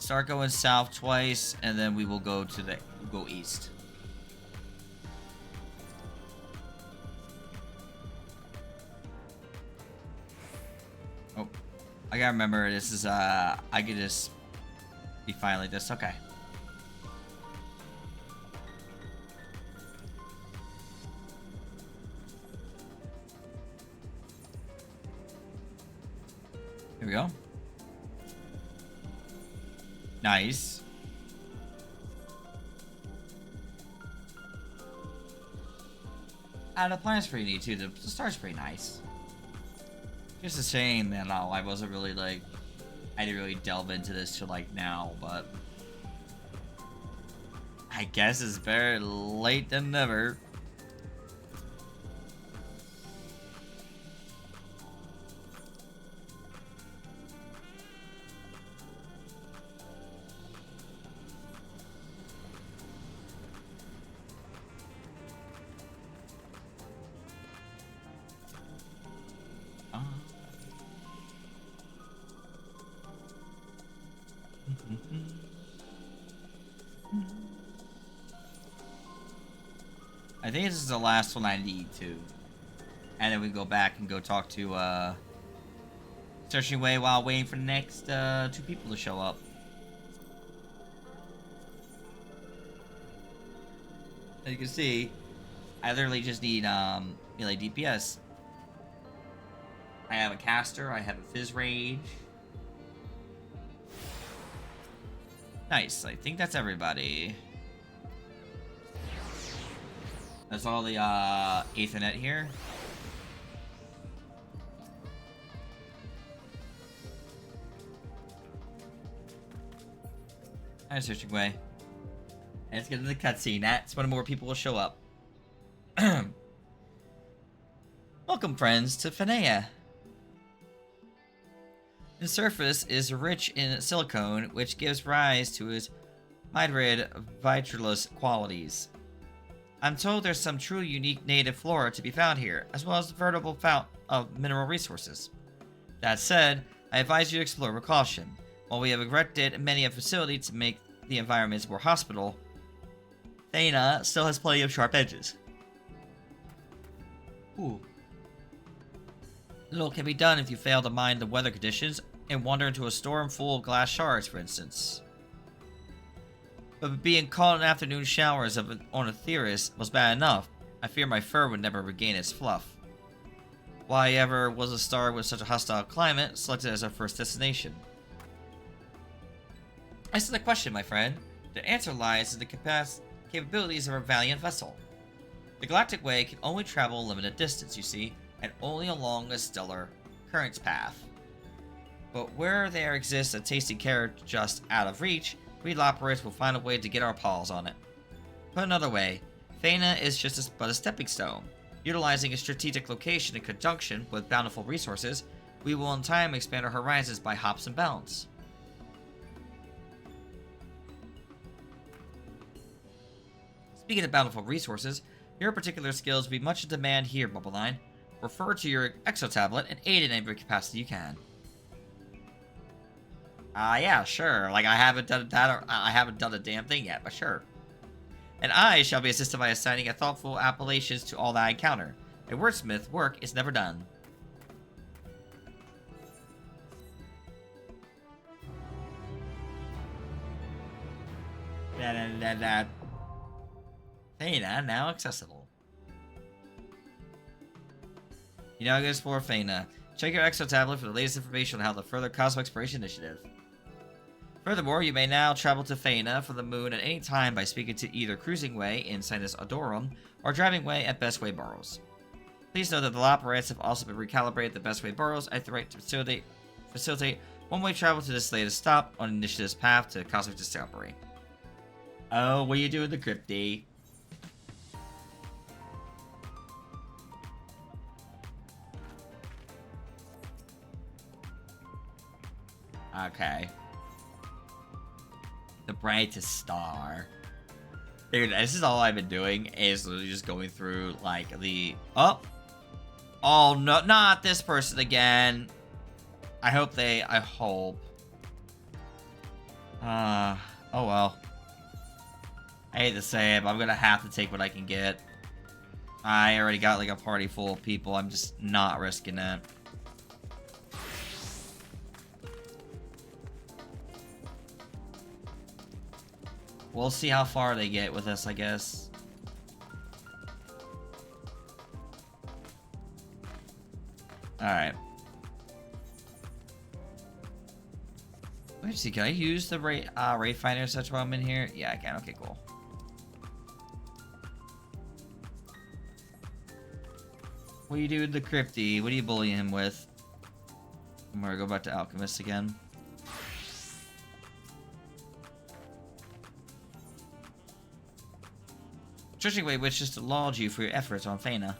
start going south twice, and then we will go to the go east. Oh, I gotta remember this is I could just be fine like this. Okay. Here we go. Nice. The planet's pretty neat too. The star's pretty nice. Just a shame that I wasn't really like, I didn't really delve into this till like now, but I guess it's better late than never. I think this is the last one I need to. And then we go back and go talk to, Searching Way while waiting for the next, 2 people to show up. As you can see, I literally just need, melee DPS. I have a caster, I have a Fizz Rage. Nice, I think that's everybody. That's all the Ethernet here. Alright, Searching Way. And let's get into the cutscene. That's when more people will show up. Welcome, friends, to Phanea. The surface is rich in silicone, which gives rise to its hydrid vitreous qualities. I'm told there's some truly unique native flora to be found here, as well as a veritable fount of mineral resources. That said, I advise you to explore with caution. While we have erected many a facility to make the environments more hospitable, Phanea still has plenty of sharp edges. Ooh. Little can be done if you fail to mind the weather conditions and wander into a storm full of glass shards, for instance. But being caught in afternoon showers of an ornithorhynchus was bad enough. I fear my fur would never regain its fluff. Why ever was a star with such a hostile climate selected as our first destination? As to the question, my friend, the answer lies in the capabilities of our valiant vessel. The Galactic Way can only travel a limited distance, you see, and only along a stellar currents path. But where there exists a tasty carrot just out of reach, we operators will find a way to get our paws on it. Put another way, Phanea is just but a stepping stone. Utilizing a strategic location in conjunction with bountiful resources, we will in time expand our horizons by hops and bounds. Speaking of bountiful resources, your particular skills will be much in demand here, Wabaline. Refer to your exo-tablet and aid in every capacity you can. Yeah, sure. Like, I haven't done that, I haven't done a damn thing yet, but sure. And I shall be assisted by assigning a thoughtful appellations to all that I encounter. A wordsmith work is never done. Phanea now accessible. You now go explore Phanea. Check your exo tablet for the latest information on how to further Cosmic Exploration Initiative. Furthermore, you may now travel to Phanea from the moon at any time by speaking to either Cruising Way in Sinus Adorum or Driving Way at Best Way Burrows. Please note that the operators have also been recalibrated the Best Way Burrows at the right to facilitate one-way travel to this latest stop on Initiative's path to Cosmic Discovery. Oh, what are you doing, the Crypty? Okay. The brightest star. Dude, this is all I've been doing, is literally just going through, like, the... Oh! Oh, no, not this person again. I hope... Oh well. I hate to say it, but I'm gonna have to take what I can get. I already got like a party full of people. I'm just not risking that. We'll see how far they get with us, I guess. Alright. Let me see, can I use the raid finder such while I'm in here? Yeah, I can. Okay, cool. What do you do with the Crypty? What do you bully him with? I'm gonna go back to Alchemist again. Judging way wishes to laud you for your efforts on Fena.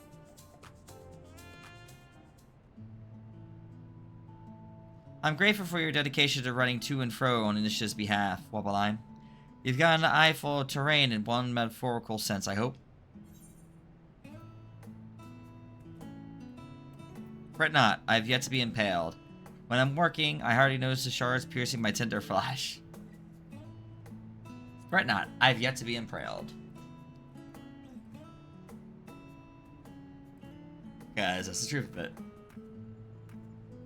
I'm grateful for your dedication to running to and fro on Initiative's behalf, Wabaline. You've got an eye full of terrain in one metaphorical sense, I hope. Fret not, I have yet to be impaled. When I'm working, I hardly notice the shards piercing my tender flesh. Fret not, I have yet to be impaled. Guys, that's the truth of it.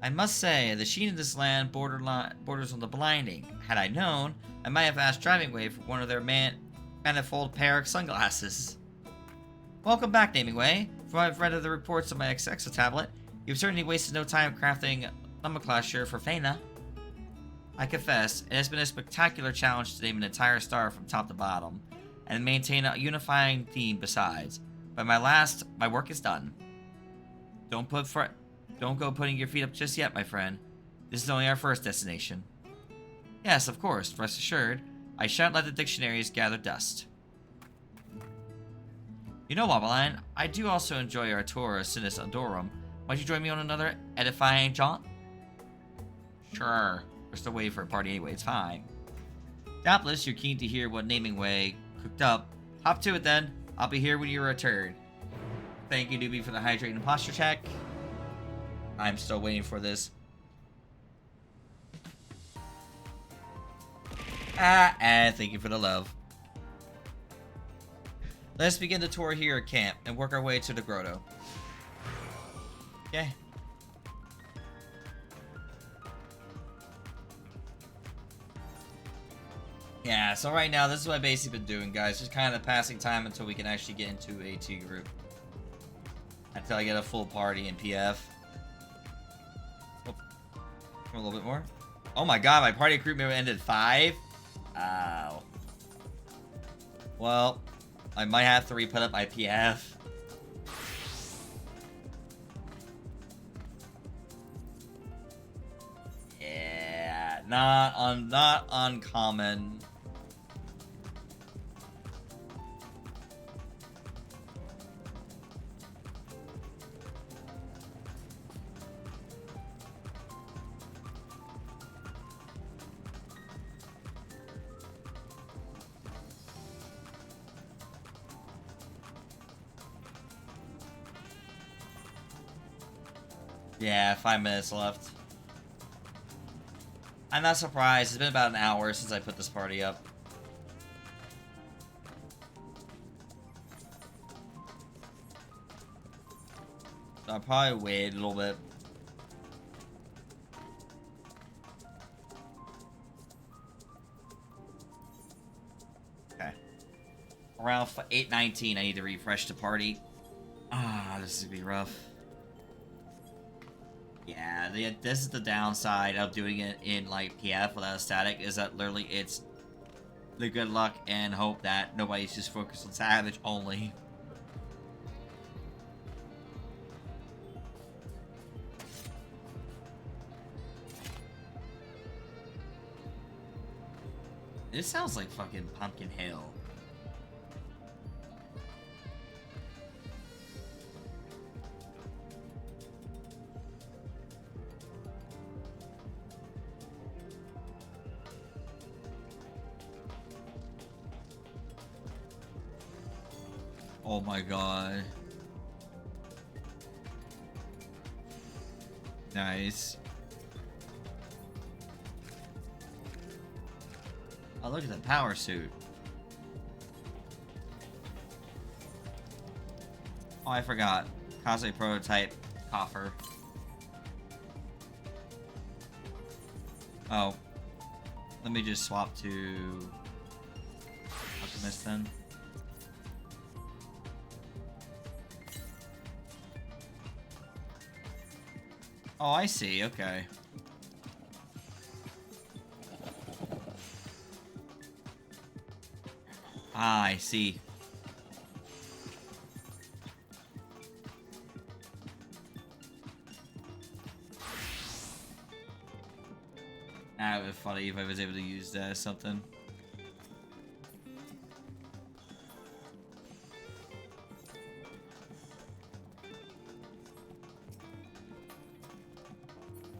I must say, the sheen of this land borders on the blinding. Had I known, I might have asked Driving Way for one of their manifold pair of sunglasses. Welcome back, Naming Way. From what I've read of the reports on my Exexa tablet, you've certainly wasted no time crafting nomenclature for Fena. I confess, it has been a spectacular challenge to name an entire star from top to bottom, and maintain a unifying theme besides. But my work is done. Don't go putting your feet up just yet, my friend. This is only our first destination. Yes, of course, rest assured, I shan't let the dictionaries gather dust. You know, Wabaline, I do also enjoy our tour of Sinus Andorum. Why don't you join me on another edifying jaunt? Sure. We're still waiting for a party anyway, it's fine. Doubtless, you're keen to hear what Naming Way cooked up. Hop to it then. I'll be here when you return. Thank you, newbie, for the hydrate and posture check. I'm still waiting for this. And thank you for the love. Let's begin the tour here at camp and work our way to the grotto. Okay. Yeah, so right now, this is what I've basically been doing, guys. Just kind of passing time until we can actually get into a tea group. Until I get a full party in PF. Oh, a little bit more. Oh my god, my party group member ended 5? Ow. Well, I might have to re-put up my PF. Yeah, not uncommon. Yeah, 5 minutes left. I'm not surprised. It's been about an hour since I put this party up. So I'll probably wait a little bit. Okay. Around 8:19, I need to refresh the party. This is gonna be rough. Yeah, this is the downside of doing it in, like, PF without a static, is that literally it's the good luck and hope that nobody's just focused on Savage only. This sounds like fucking Pumpkin Hill. Oh my god. Nice. Oh, look at the power suit. Oh, I forgot. Cosmic prototype coffer. Oh. Let me just swap to Alchemist then. Oh, I see. Okay. Ah, I see. That would be funny if I was able to use that as something.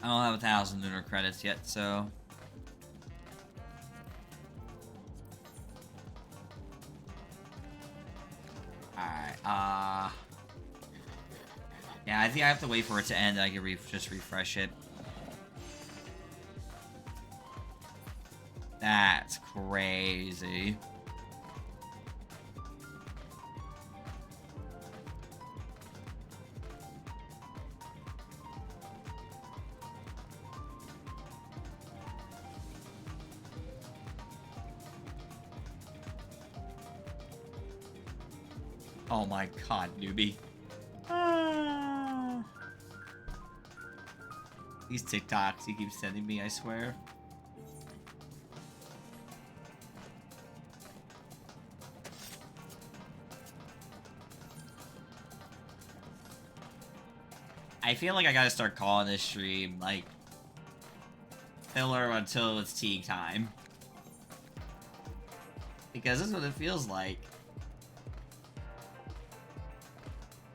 I don't have 1,000 lunar credits yet, so... Alright, yeah, I think I have to wait for it to end and I can just refresh it. That's crazy. Oh my god, newbie. These TikToks he keeps sending me, I swear. I feel like I gotta start calling this stream, like, filler until it's tea time. Because this is what it feels like.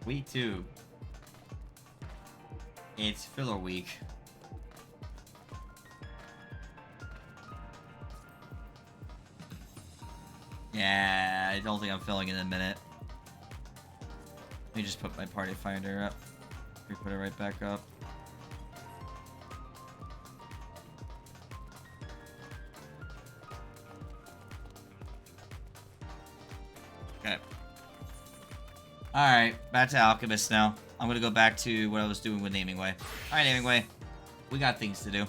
Week 2. It's filler week. Yeah, I don't think I'm filling in a minute. Let me just put my party finder up. We put it right back up. Okay. Alright, back to Alchemist now. I'm gonna go back to what I was doing with Naming Way. Alright, Naming Way. We got things to do.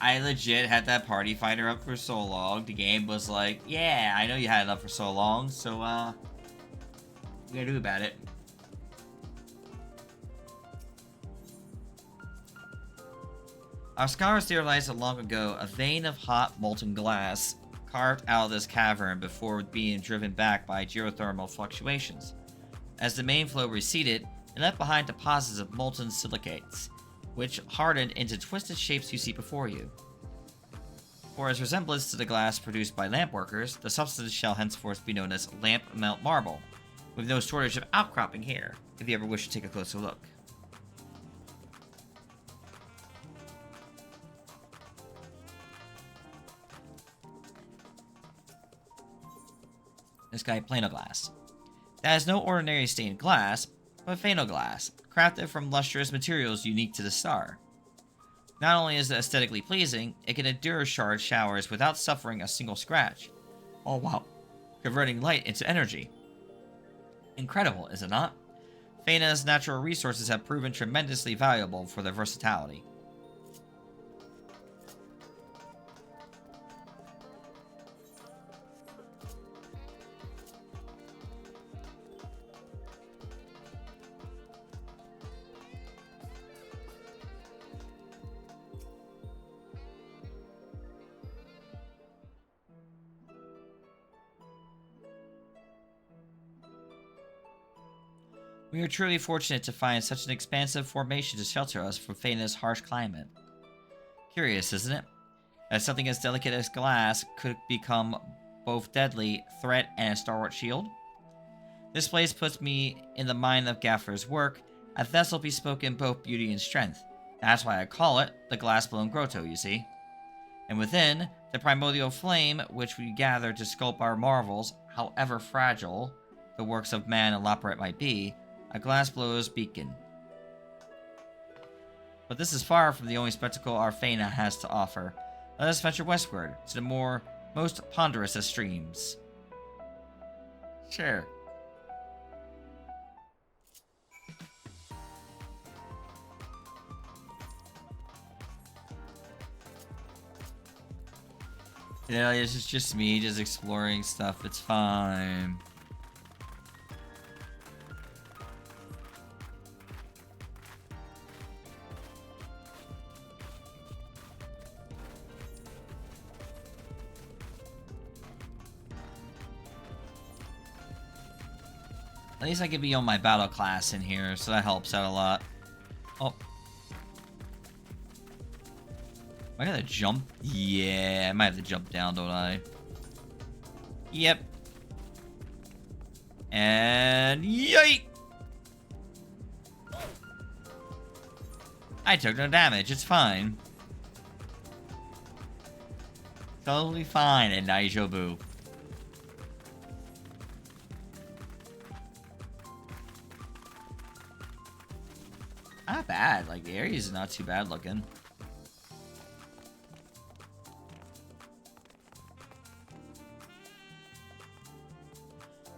I legit had that party finder up for so long. The game was like, yeah, I know you had it up for so long, so, what you gotta do about it? Our scholars theorized long ago a vein of hot molten glass carved out of this cavern before being driven back by geothermal fluctuations. As the main flow receded, it left behind deposits of molten silicates, which hardened into twisted shapes you see before you. For its resemblance to the glass produced by lamp workers, the substance shall henceforth be known as lamp melt marble, with no shortage of outcropping here, if you ever wish to take a closer look. This guy, plano glass. That is no ordinary stained glass, but phano glass, crafted from lustrous materials unique to the star. Not only is it aesthetically pleasing, it can endure shard showers without suffering a single scratch, all while converting light into energy. Incredible, is it not? Phana's natural resources have proven tremendously valuable for their versatility. We are truly fortunate to find such an expansive formation to shelter us from Phana's harsh climate. Curious, isn't it? That something as delicate as glass could become both deadly threat and a stalwart shield? This place puts me in the mind of Gaffer's work, a vessel bespoke in both beauty and strength. That's why I call it the glass-blown grotto, you see. And within, the primordial flame which we gather to sculpt our marvels, however fragile the works of man elaborate might be, a glass blower's beacon. But this is far from the only spectacle Arfana has to offer. Let us venture westward, to the most ponderous of streams. Sure. Yeah, it's just me just exploring stuff. It's fine. At least I can be on my battle class in here, so that helps out a lot. Oh. I gotta jump? Yeah, I might have to jump down, don't I? Yep. And yay! I took no damage, it's fine. Totally fine at Naijobu. Not bad, like the area is not too bad looking.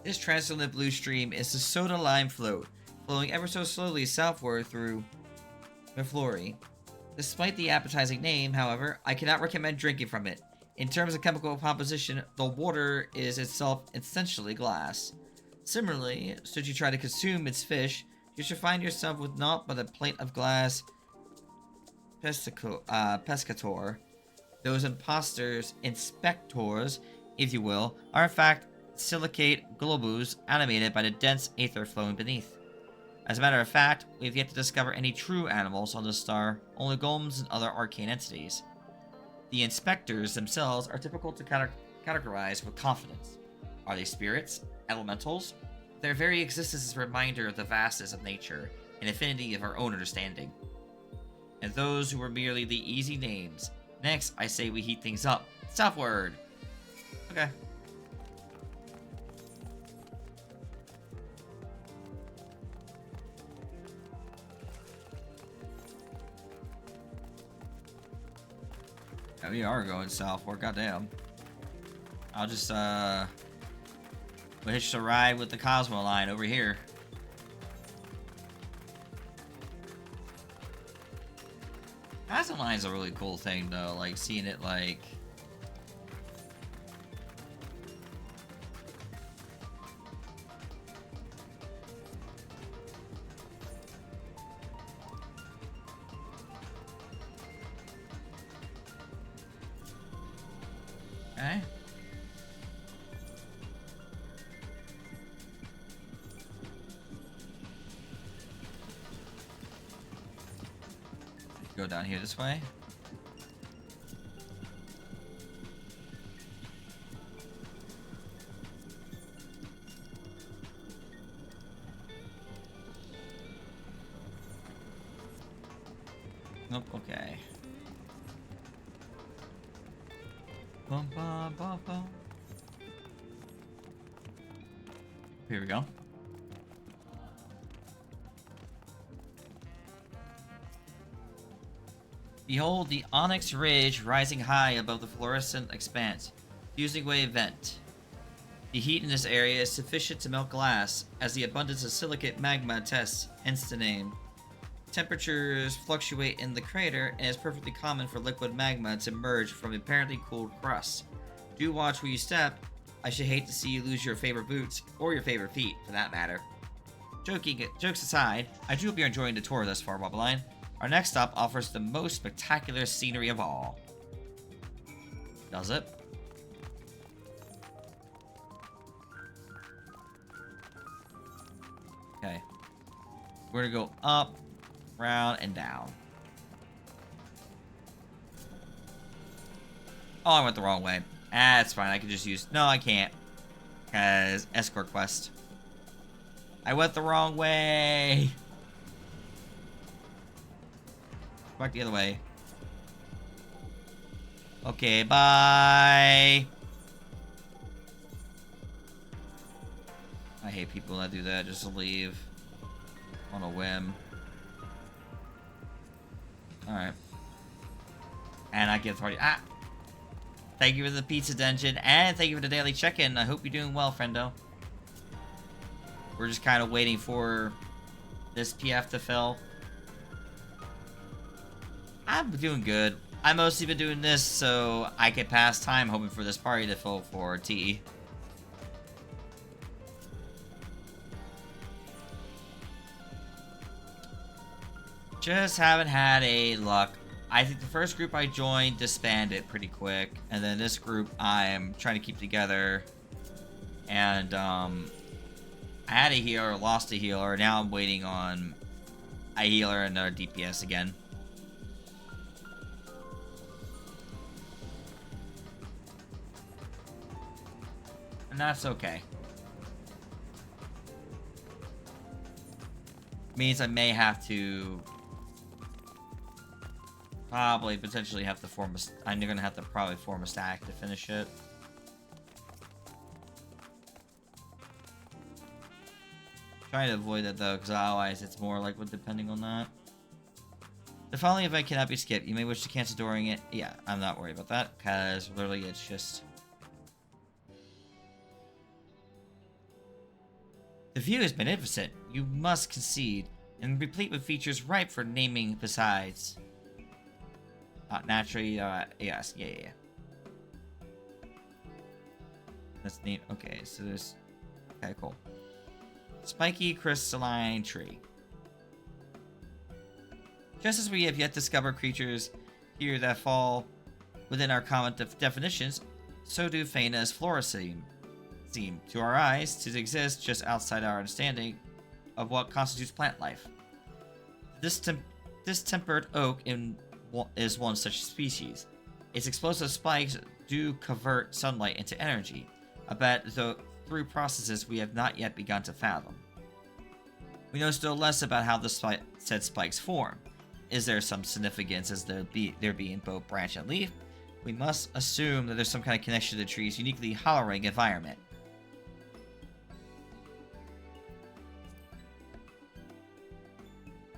This translucent blue stream is the Soda Lime Float, flowing ever so slowly southward through Meflori. Despite the appetizing name, however, I cannot recommend drinking from it. In terms of chemical composition, the water is itself essentially glass. Similarly, should you try to consume its fish, you should find yourself with naught but a plate of glass pescator. Those imposters, inspectors, if you will, are in fact silicate globes animated by the dense aether flowing beneath. As a matter of fact, we have yet to discover any true animals on this star, only golems and other arcane entities. The inspectors themselves are difficult to categorize with confidence. Are they spirits? Elementals? Their very existence is a reminder of the vastness of nature and infinity of our own understanding. And those who were merely the easy names. Next, I say we heat things up. Southward! Okay. Yeah, we are going southward, goddamn. I'll just, we'll hitch a ride with the Cosmo line over here. Cosmo line's a really cool thing, though, like, seeing it, like... Okay. Go down here this way. Nope, okay. Bum, bum, bum, bum. Here we go. Behold the onyx ridge rising high above the fluorescent expanse, fusing wave vent. The heat in this area is sufficient to melt glass, as the abundance of silicate magma attests, hence the name. Temperatures fluctuate in the crater, and it's perfectly common for liquid magma to emerge from apparently cooled crust. Do watch where you step. I should hate to see you lose your favorite boots, or your favorite feet, for that matter. Jokes aside, I do hope you're enjoying the tour thus far, Wabaline. Our next stop offers the most spectacular scenery of all. Does it? Okay. We're gonna go up, round, and down. Oh, I went the wrong way. That's fine, I can just use... No, I can't. Because escort quest. I went the wrong way! Back the other way. Okay, bye! I hate people that do that just to leave on a whim. Alright. And I give authority. Ah! Thank you for the pizza dungeon, and thank you for the daily check-in. I hope you're doing well, friendo. We're just kind of waiting for this PF to fill. I'm doing good. I mostly been doing this so I can pass time hoping for this party to fill for tea. Just haven't had a luck. I think the first group I joined disbanded pretty quick, and then this group I'm trying to keep together. And I had a healer, lost a healer. Now I'm waiting on a healer and another DPS again. And that's okay. Means I may have to potentially have to form a... I'm gonna have to probably form a stack to finish it. Trying to avoid that though, because otherwise it's more like depending on that. The following event cannot be skipped. You may wish to cancel during it. Yeah, I'm not worried about that, because literally it's just... The view is magnificent, you must concede, and replete with features ripe for naming besides. Naturally, yes, yeah. That's neat. Okay, so there's... Okay, cool. Spiky crystalline tree. Just as we have yet discovered creatures here that fall within our common definitions, so do Faina's flora seem to our eyes to exist just outside our understanding of what constitutes plant life. This tempered oak is one such species. Its explosive spikes do convert sunlight into energy, albeit through processes we have not yet begun to fathom. We know still less about how the said spikes form. Is there some significance as there being both branch and leaf? We must assume that there's some kind of connection to the tree's uniquely hollowing environment.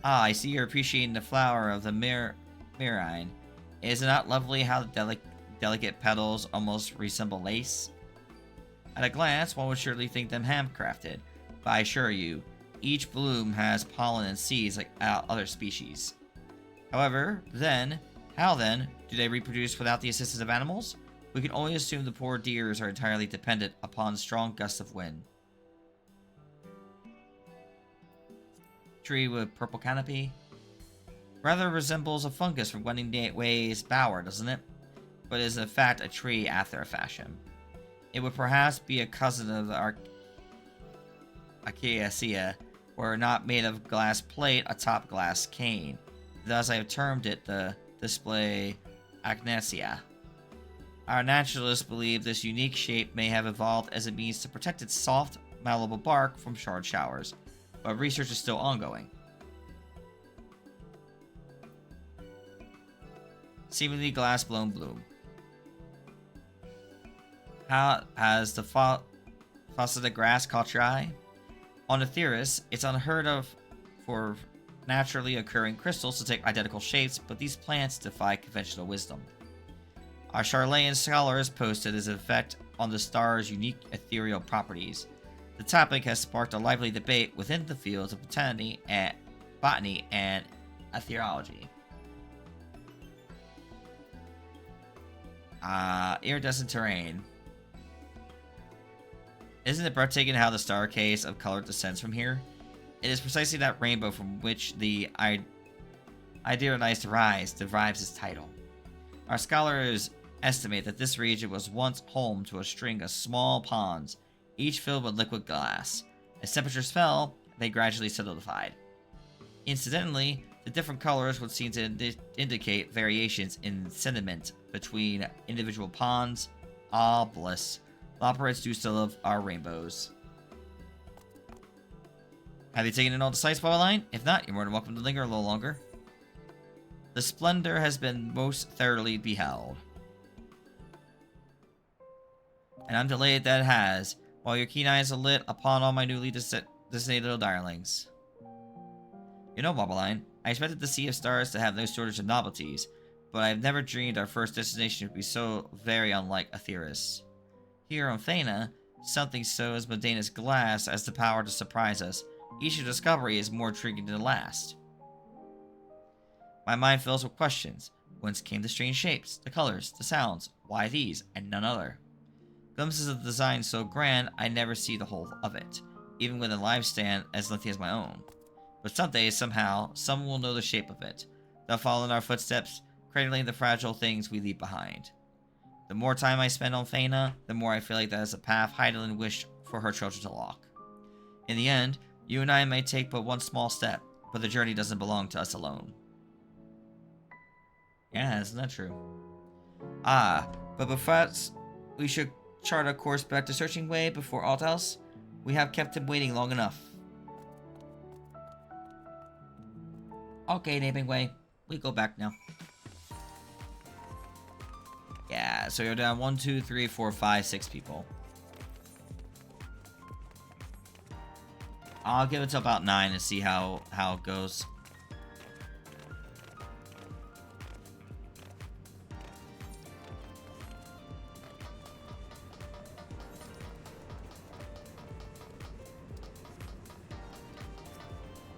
Ah, I see you're appreciating the flower of the myrrhine. Is it not lovely how the delicate petals almost resemble lace? At a glance, one would surely think them handcrafted, but I assure you, each bloom has pollen and seeds like other species. However, how then do they reproduce without the assistance of animals? We can only assume the poor deers are entirely dependent upon strong gusts of wind. Tree with purple canopy. Rather resembles a fungus from Wedding Way's bower, doesn't it? But is in fact a tree after a fashion. It would perhaps be a cousin of the Acacia, were not made of glass plate atop glass cane. Thus I have termed it the display Agnesia. Our naturalists believe this unique shape may have evolved as a means to protect its soft, malleable bark from shard showers, but research is still ongoing. Seemingly glass-blown bloom. How has the fauceted grass caught your eye? On the theorists, it's unheard of for naturally occurring crystals to take identical shapes, but these plants defy conventional wisdom. Our Charleyan scholars posted its effect on the star's unique ethereal properties. The topic has sparked a lively debate within the fields of botany and ethereology. Iridescent terrain. Isn't it breathtaking how the star case of color descends from here? It is precisely that rainbow from which the idealized rise derives its title. Our scholars estimate that this region was once home to a string of small ponds, each filled with liquid glass. As temperatures fell, they gradually solidified. Incidentally, the different colors would seem to indicate variations in sediment between individual ponds. Ah, bliss. Loporrits do still love our rainbows. Have you taken in all the sights, Wabaline? If not, you're more than welcome to linger a little longer. The splendor has been most thoroughly beheld. And I'm delighted that it has, while your keen eyes are lit upon all my newly designated little darlings. You know, Wabaline, I expected the Sea of Stars to have no shortage of novelties, but I've never dreamed our first destination would be so very unlike Aetheris. Here on Thena, something so as mundane as glass has the power to surprise us. Each new discovery is more intriguing than the last. My mind fills with questions. Whence came the strange shapes, the colors, the sounds? Why these, and none other? Glimpses of the design so grand, I never see the whole of it, even with a live stand as lengthy as my own. But someday, somehow, someone will know the shape of it. They'll follow in our footsteps, cradling the fragile things we leave behind. The more time I spend on Thena, the more I feel like that is a path Heidelin wished for her children to walk. In the end, you and I may take but one small step, but the journey doesn't belong to us alone. Yeah, isn't that true? But perhaps we should chart a course back to Searching Way before aught else. We have kept him waiting long enough. Okay, Naming Way. We go back now. Yeah, so you're down 1, 2, 3, 4, 5, 6 people. I'll give it to about 9 and see how it goes.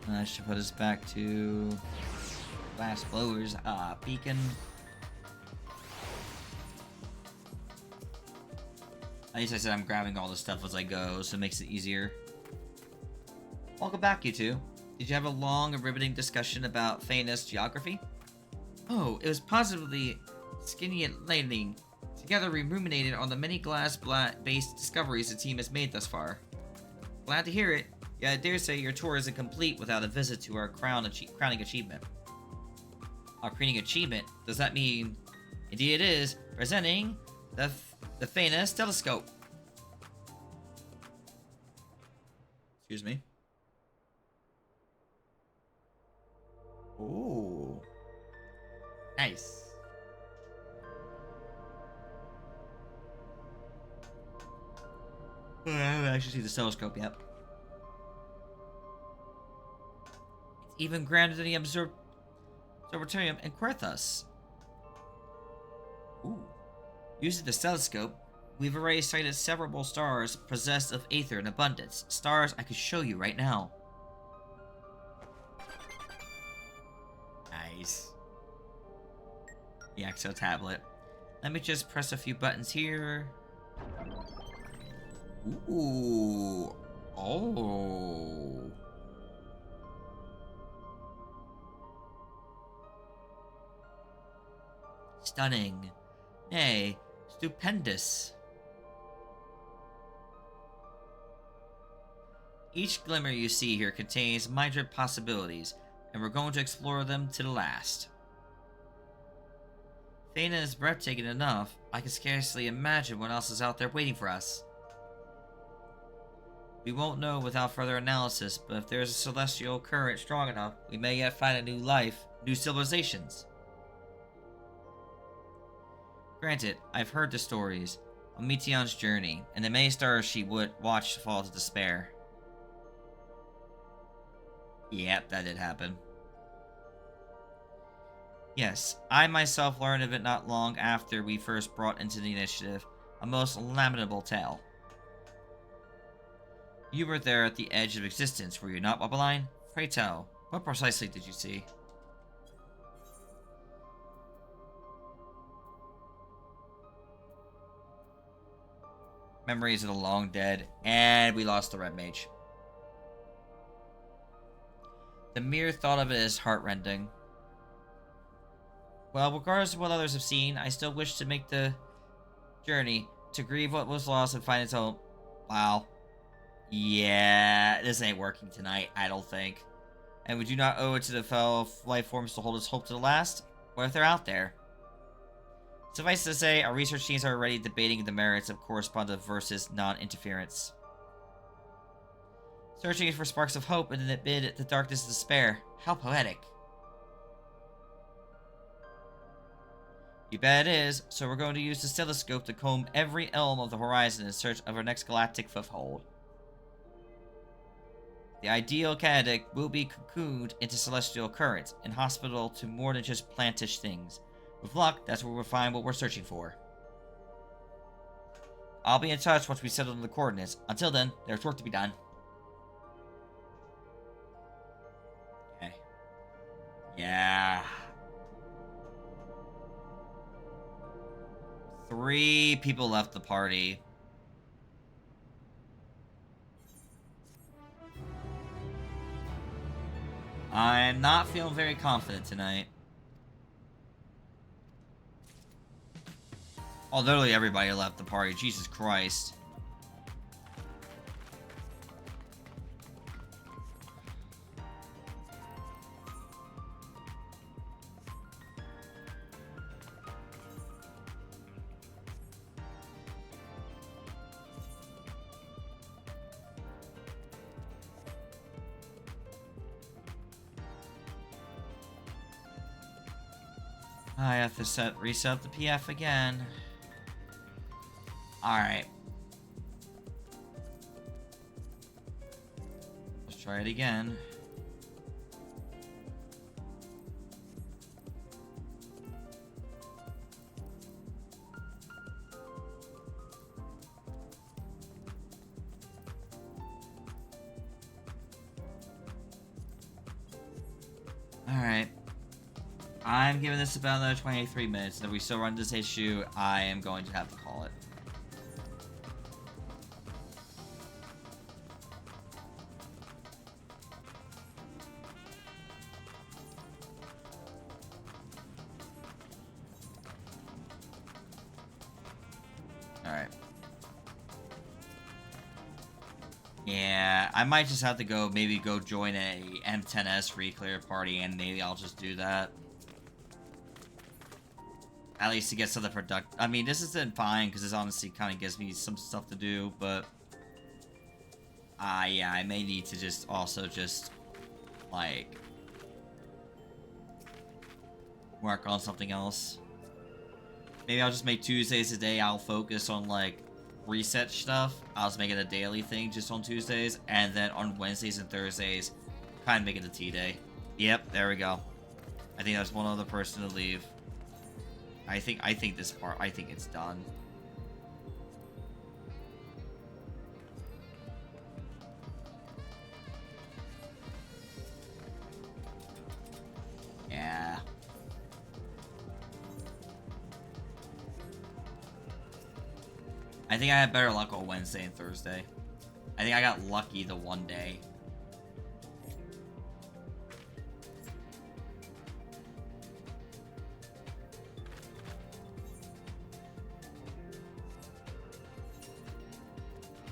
I should put us back to Blast Blowers Beacon. At least I said I'm grabbing all the stuff as I go, so it makes it easier. Welcome back, you two. Did you have a long and riveting discussion about Thena's geography? Oh, it was positively scintillating. Together we ruminated on the many glass-based discoveries the team has made thus far. Glad to hear it. Yeah, I dare say your tour isn't complete without a visit to our crowning achievement. Our crowning achievement? Does that mean... Indeed it is. Presenting the Thena's telescope. Excuse me. Ooh. Nice. I haven't actually seen the telescope yet. It's even grander than the observatorium in Querthus. Ooh. Using the telescope, we've already sighted several stars possessed of aether in abundance. Stars I could show you right now. Nice. The Exo tablet. Let me just press a few buttons here. Ooh. Oh. Stunning. Nay, stupendous. Each glimmer you see here contains mindred possibilities, and we're going to explore them to the last. Thena is breathtaking enough, I can scarcely imagine what else is out there waiting for us. We won't know without further analysis, but if there is a celestial current strong enough, we may yet find a new life, new civilizations. Granted, I've heard the stories of Meteon's journey, and the many stars she would watch fall to despair. Yep, that did happen. Yes, I myself learned of it not long after we first brought into the initiative, a most lamentable tale. You were there at the edge of existence, were you not, Wabaline? Pray tell, what precisely did you see? Memories of the long dead, and we lost the Red Mage. The mere thought of it is heartrending. Well, regardless of what others have seen, I still wish to make the journey, to grieve what was lost and find its home. Wow. Yeah, this ain't working tonight, I don't think. And we do not owe it to the fellow life forms to hold its hope to the last? What if they're out there? Suffice to say, our research teams are already debating the merits of correspondence versus non-interference. Searching for sparks of hope and amid the darkness of despair. How poetic. You bet it is, so we're going to use the telescope to comb every elm of the horizon in search of our next galactic foothold. The ideal candidate will be cocooned into celestial currents and hospital to more than just plantish things. With luck, that's where we'll find what we're searching for. I'll be in touch once we settle on the coordinates. Until then, there's work to be done. Okay. Yeah. 3 people left the party. I'm not feeling very confident tonight. Oh, literally everybody left the party. Jesus Christ. I have to reset the PF again. Alright. Let's try it again. Alright. I'm giving this about another 23 minutes, and if we still run this issue, I am going to have to call it. Alright. Yeah, I might just have to maybe go join a M10S reclear party, and maybe I'll just do that. At least to get some of the product. I mean, this isn't fine because this honestly kind of gives me some stuff to do, but yeah, I may need to just also just like work on something else. Maybe I'll just make Tuesdays a day I'll focus on like reset stuff. I'll just make it a daily thing just on Tuesdays, and then on Wednesdays and Thursdays kind of make it a tea day. Yep, there we go. I think there's one other person to leave. I think this part, I think it's done. Yeah. I think I had better luck on Wednesday and Thursday. I think I got lucky the one day.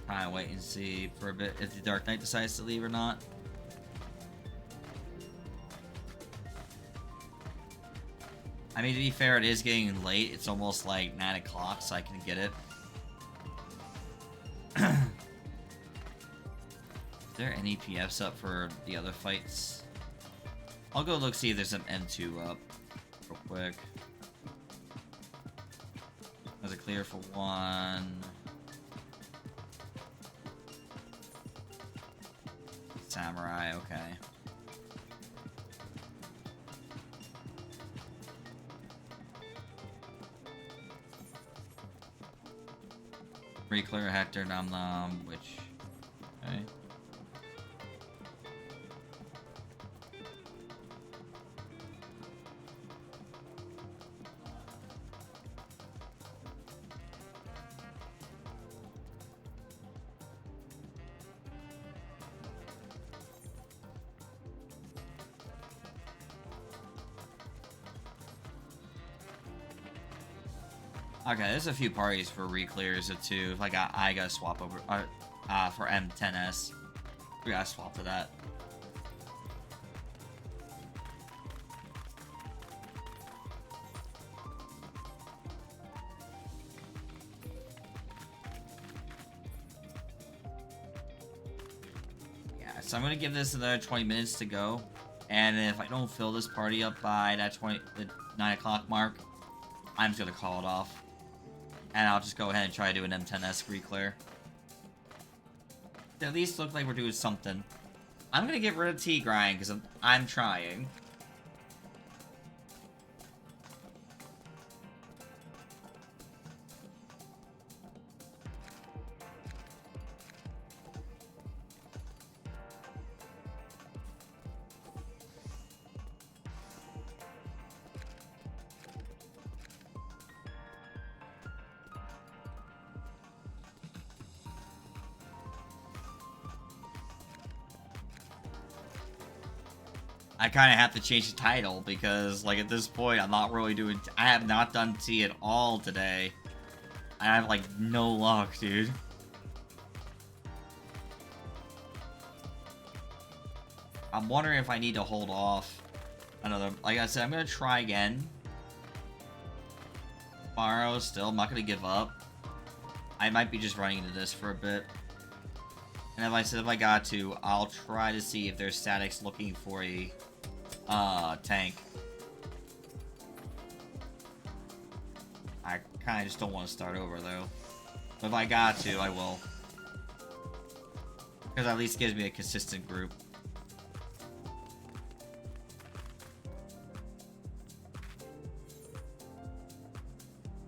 Try and wait and see for a bit if the Dark Knight decides to leave or not. I mean, to be fair, it is getting late. It's almost like 9 o'clock, so I can get it. Is there any PFs up for the other fights? I'll go look, see if there's an M2 up real quick. There's a clear for 1. Samurai, okay. Reclear Hector Nom Nom, which... Okay. Okay, there's a few parties for re-clears too. If I gotta swap over for M10S. We gotta swap to that. Yeah, so I'm gonna give this another 20 minutes to go, and if I don't fill this party up by that the 9 o'clock mark, I'm just gonna call it off. And I'll just go ahead and try to do an M10S re-clear. At least look like we're doing something. I'm gonna get rid of Tea Grind because I'm trying. I kind of have to change the title because, like, at this point, I'm not really doing... I have not done tea at all today. I have, like, no luck, dude. I'm wondering if I need to hold off another... Like I said, I'm going to try again. Tomorrow, still, I'm not going to give up. I might be just running into this for a bit. And if I said if I got to, I'll try to see if there's statics looking for a... tank. I kind of just don't want to start over, though. But if I got to, I will. Because at least gives me a consistent group.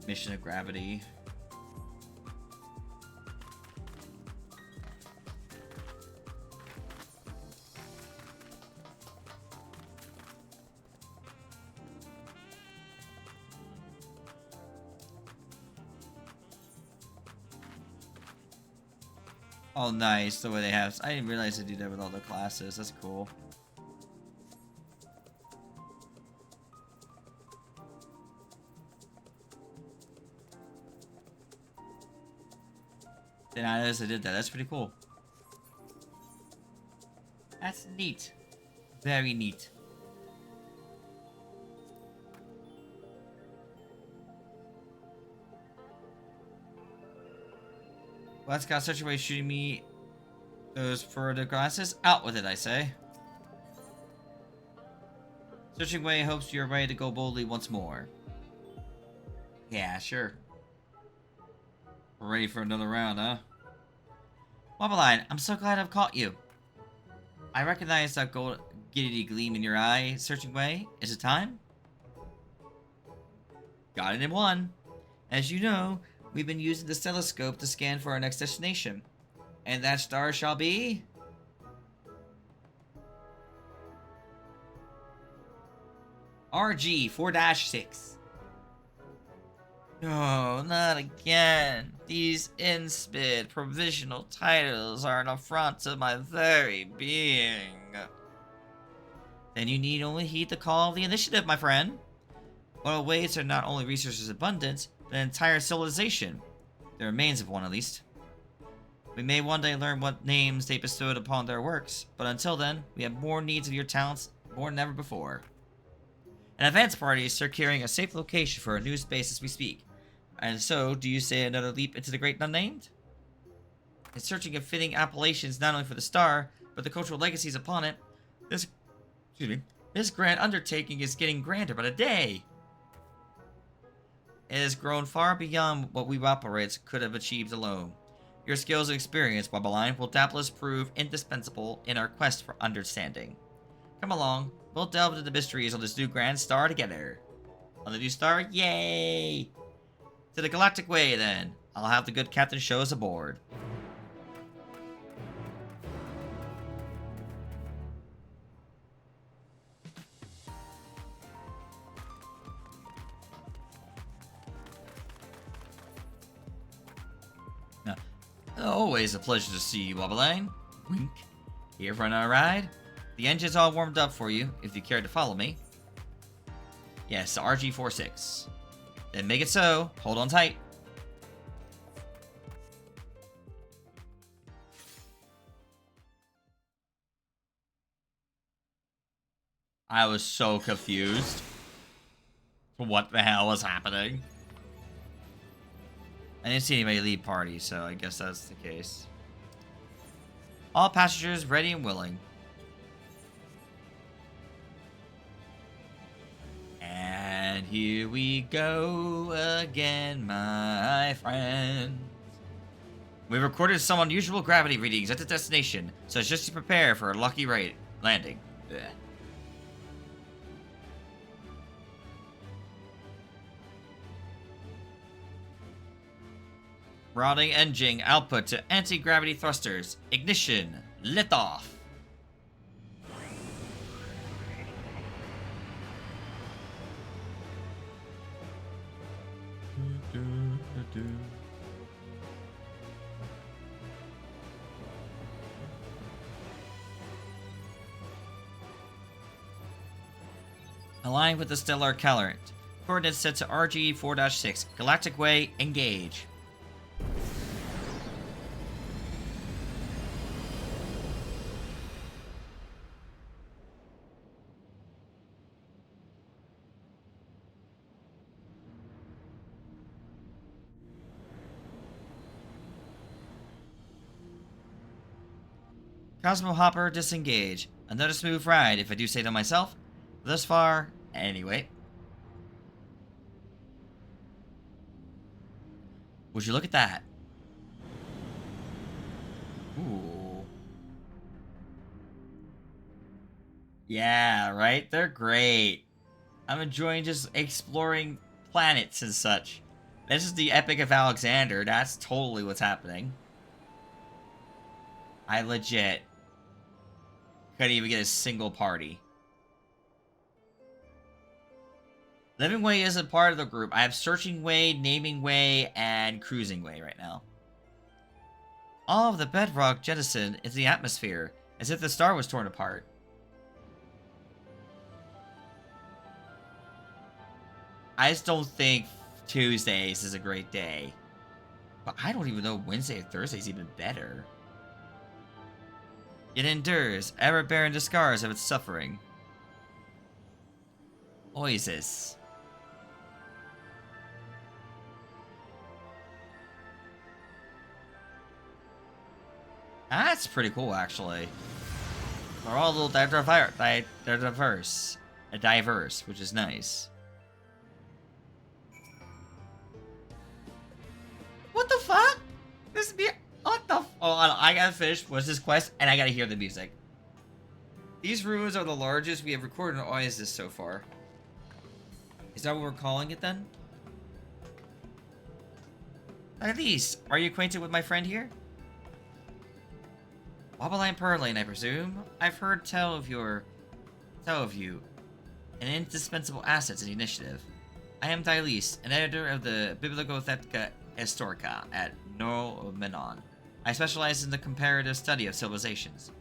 Mission of Gravity. Oh, nice, the way they have... I didn't realize they do that with all the classes. That's cool. Didn't I notice they did that? That's pretty cool. That's neat. Very neat. Well, that's got such a way of shooting me those further glasses. Out with it, I say. Searching Way hopes you're ready to go boldly once more. Yeah, sure. We're ready for another round, huh? Wabaline, I'm so glad I've caught you. I recognize that gold giddity gleam in your eye. Searching Way, is it time? Got it in one. As you know, we've been using the telescope to scan for our next destination. And that star shall be... RG 4-6. No, not again. These inspid provisional titles are an affront to my very being. Then you need only heed the call of the initiative, my friend. What awaits are not only resources abundant, but an entire civilization. The remains of one, at least. We may one day learn what names they bestowed upon their works, but until then, we have more needs of your talents more than ever before. An advance party is securing a safe location for a new space as we speak. And so, do you say another leap into the great unnamed? In searching of fitting appellations not only for the star, but the cultural legacies upon it, this grand undertaking is getting grander by the day. It has grown far beyond what we operators could have achieved alone. Your skills and experience, Wabaline, will doubtless prove indispensable in our quest for understanding. Come along, we'll delve into the mysteries of this new grand star together. On the new star, yay! To the Galactic Way, then. I'll have the good captain show us aboard. Always a pleasure to see you, Wabaline. Wink. Here for another ride? The engine's all warmed up for you, if you care to follow me. Yes, RG46. Then make it so. Hold on tight. I was so confused. What the hell was happening? I didn't see anybody leave party, so I guess that's the case. All passengers ready and willing. And here we go again, my friend. We recorded some unusual gravity readings at the destination, so just to prepare for a lucky landing. Ugh. Routing engine output to anti-gravity thrusters. Ignition. Lift off. Aligned with the stellar calendar. Coordinates set to RG 4-6. Galactic Way, engage. Cosmo Hopper, disengage. Another smooth ride, if I do say so myself. Thus far, anyway. Would you look at that? Ooh. Yeah, right? They're great. I'm enjoying just exploring planets and such. This is the Epic of Alexander. That's totally what's happening. I legit couldn't even get a single party. Living Way isn't part of the group. I have Searching Way, Naming Way, and Cruising Way right now. All of the bedrock jettisoned into the atmosphere, as if the star was torn apart. I just don't think Tuesdays is a great day. But I don't even know Wednesday or Thursday is even better. It endures, ever bearing the scars of its suffering. Oasis. That's pretty cool, actually. They're all a little diverse, which is nice. What the fuck? This be what the? Oh, I gotta finish. What's this quest? And I gotta hear the music. These ruins are the largest we have recorded in Oasis so far. Is that what we're calling it then? At least, are you acquainted with my friend here? Wabaline Perlane, I presume. I've heard tell of you, an indispensable asset to the initiative. I am Dylis, an editor of the Bibliotheca Historica at Menon. I specialize in the comparative study of civilizations.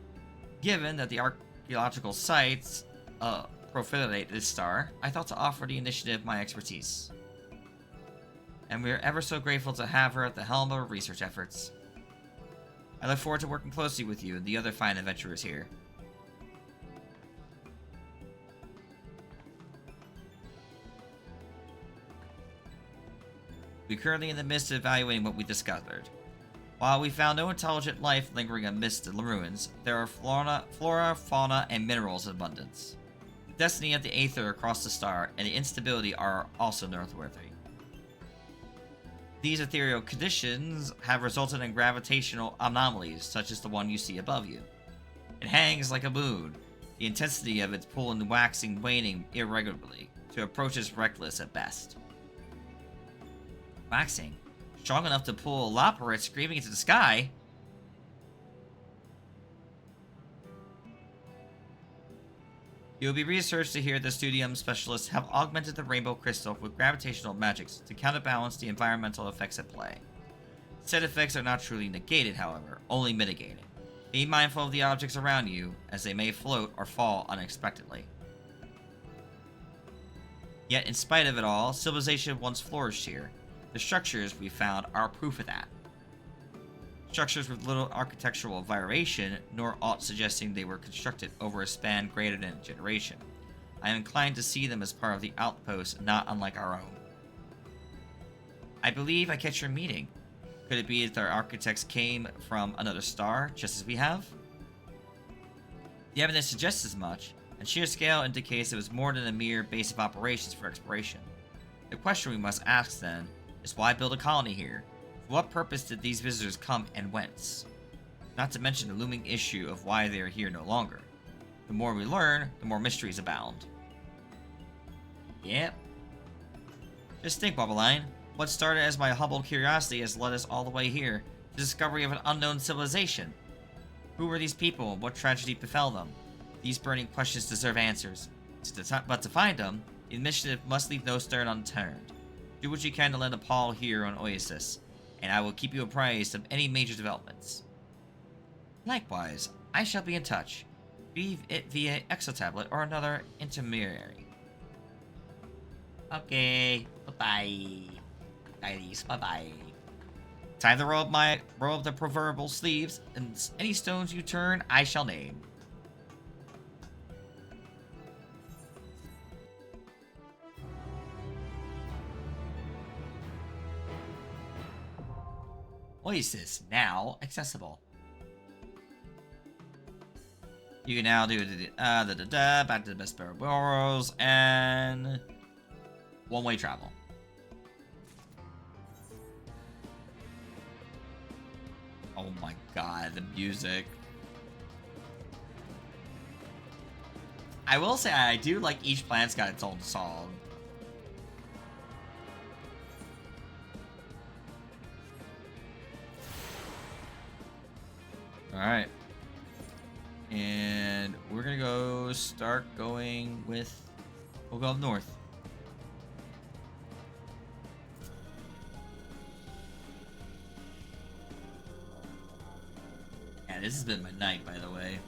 Given that the archaeological sites profilate this star, I thought to offer the initiative my expertise. And we are ever so grateful to have her at the helm of our research efforts. I look forward to working closely with you and the other fine adventurers here. We're currently in the midst of evaluating what we discovered. While we found no intelligent life lingering amidst the ruins, there are flora, fauna, and minerals in abundance. The destiny of the Aether across the star and the instability are also noteworthy. These ethereal conditions have resulted in gravitational anomalies, such as the one you see above you. It hangs like a moon, the intensity of its pull and waxing waning irregularly, to approaches reckless at best. Waxing? Strong enough to pull a Loporrit screaming into the sky? It will be researched to hear the studium specialists have augmented the rainbow crystal with gravitational magics to counterbalance the environmental effects at play. Said effects are not truly negated, however, only mitigated. Be mindful of the objects around you, as they may float or fall unexpectedly. Yet, in spite of it all, civilization once flourished here. The structures we found are proof of that. Structures with little architectural variation, nor aught suggesting they were constructed over a span greater than a generation. I am inclined to see them as part of the outpost, not unlike our own. I believe I catch your meaning. Could it be that our architects came from another star, just as we have? The evidence suggests as much, and sheer scale indicates it was more than a mere base of operations for exploration. The question we must ask, then, is why build a colony here? For what purpose did these visitors come and whence? Not to mention the looming issue of why they are here no longer. The more we learn, the more mysteries abound. Yep. Just think, Wabaline. What started as my humble curiosity has led us all the way here. The discovery of an unknown civilization. Who were these people and what tragedy befell them? These burning questions deserve answers. But to find them, the initiative must leave no stone unturned. Do what you can to lend a paw here on Oasis, and I will keep you apprised of any major developments. Likewise, I shall be in touch, be it via exotablet or another intermediary. Okay, bye-bye. Guys, bye-bye. Time to roll up the proverbial sleeves, and any stones you turn, I shall name. Oasis, now accessible. You can now do back to the best barrels and one-way travel. Oh my god, the music. I will say I do like each planet's got its own song. Alright. And we're gonna start going with... We'll go up north. Yeah, this has been my night, by the way.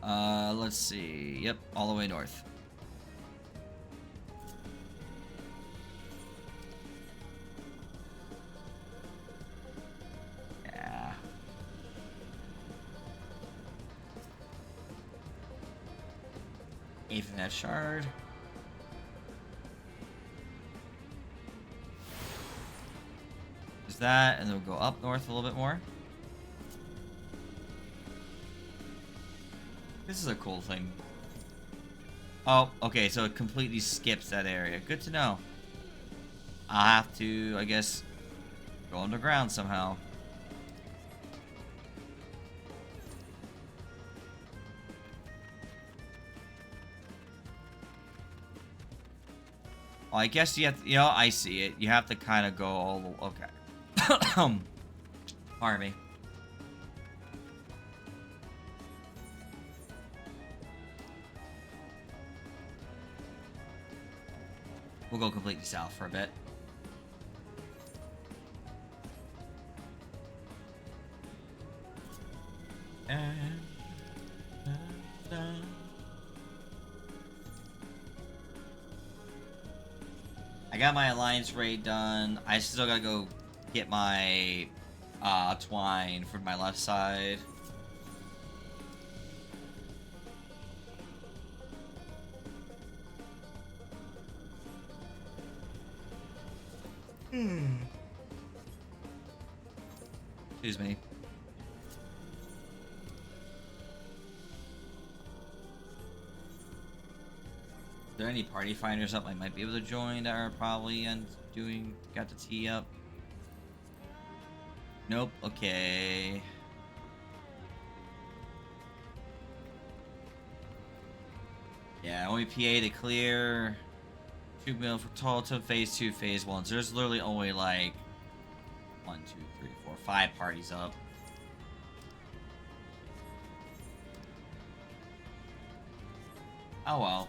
Let's see. Yep, all the way north. Yeah. Eighth and that shard. There's that, and then we'll go up north a little bit more. This is a cool thing. Oh, okay, so it completely skips that area. Good to know. I'll have to, I guess, go underground somehow. Well, I guess you have to, I see it. You have to kind of go all the... Okay. Pardon me. We'll go completely south for a bit. I got my alliance raid done. I still gotta go get my twine for my left side. Excuse me. Are there any party finders up I might be able to join that are probably got the tea up? Nope, okay. Yeah, only PA to clear. 2 mil for total phase 2, phase 1. So there's literally only like 1, 2, 3, 4, 5 parties up. Oh well.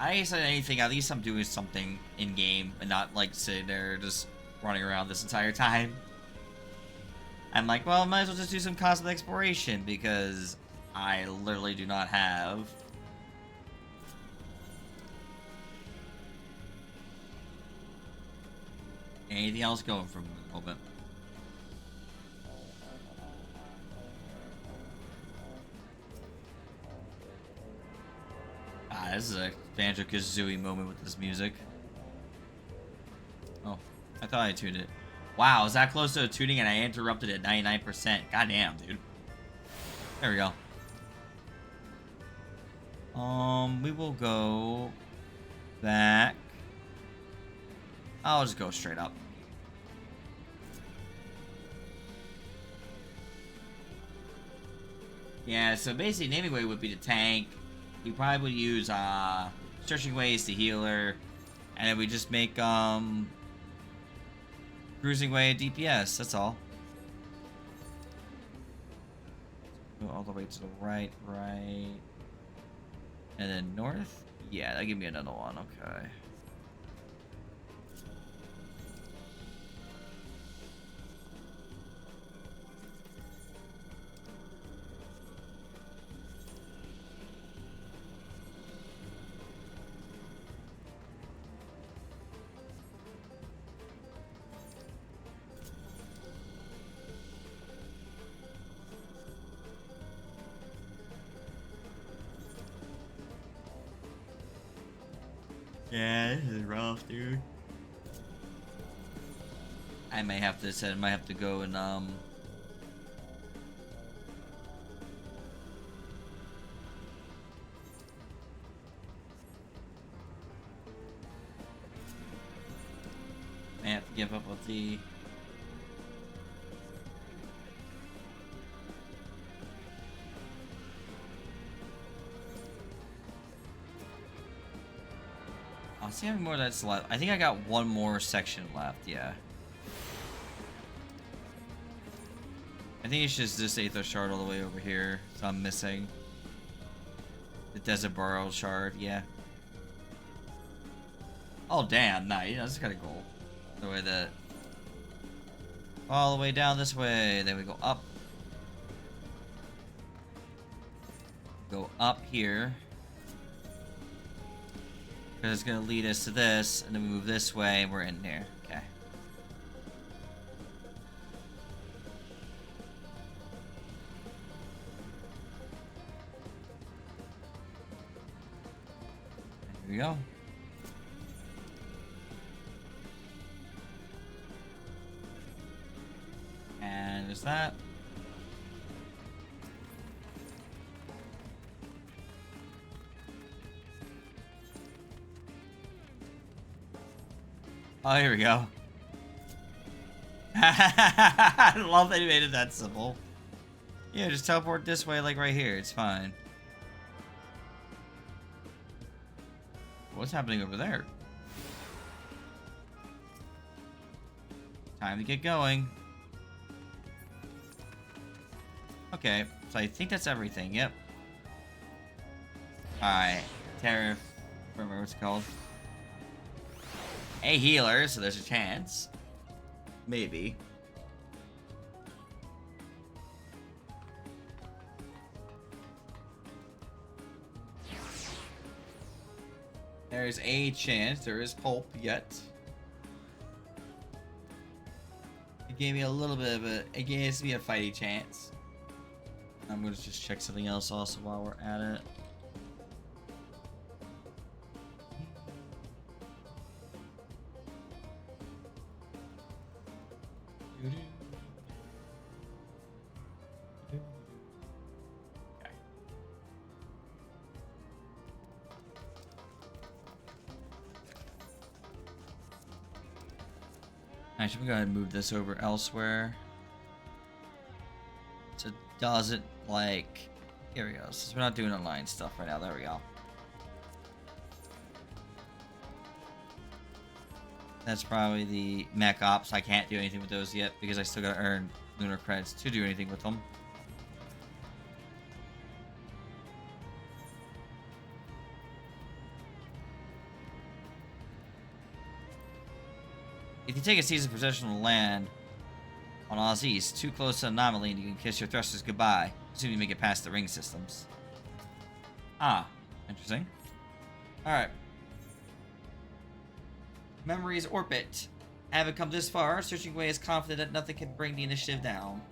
I ain't said anything, at least I'm doing something in game and not like sitting there just running around this entire time. I'm like, well, I might as well just do some cosmic exploration because I literally do not have anything else going for me a little bit. Ah, this is a Banjo-Kazooie moment with this music. Oh, I thought I tuned it. Wow, I was that close to a tuning and I interrupted at 99%. Goddamn, dude. There we go. We will go back. I'll just go straight up. Yeah, so basically naming way would be the tank. We probably would use searching ways to healer. And then we just make cruising way a DPS, that's all. Go all the way to the right. And then north? Yeah, that'll give me another one, okay. Yeah, this is rough, dude. I might have to go and I have to give up with the I'll see how many more that's left. I think I got one more section left, yeah. I think it's just this Aether shard all the way over here. So I'm missing the Desert Burrow shard, yeah. Oh damn, nice. Yeah, that's kind of cool. The way that all the way down this way. Then we go up. Go up here. Because it's going to lead us to this, and then we move this way, and we're in there. Okay. Here we go. And there's that. Oh, here we go. I love that he made it that simple. Yeah, just teleport this way, like right here. It's fine. What's happening over there? Time to get going. Okay, so I think that's everything. Yep. Alright. Tariff. I remember what it's called. A healer, so there's a chance. Maybe. There's a chance. There is pulp yet. It gave me a little bit of a... It gives me a fighty chance. I'm going to just check something else also while we're at it. Actually, I'm gonna go ahead and move this over elsewhere. So it doesn't like... Here we go. Since we're not doing online stuff right now. There we go. That's probably the mech ops. I can't do anything with those yet because I still gotta earn lunar credits to do anything with them. If you take a season possession of the land on Oz East, too close to an anomaly, and you can kiss your thrusters goodbye, assuming you make it past the ring systems. Ah, interesting. Alright. Memories Orbit. Haven't come this far. Searching Way is confident that nothing can bring the initiative down.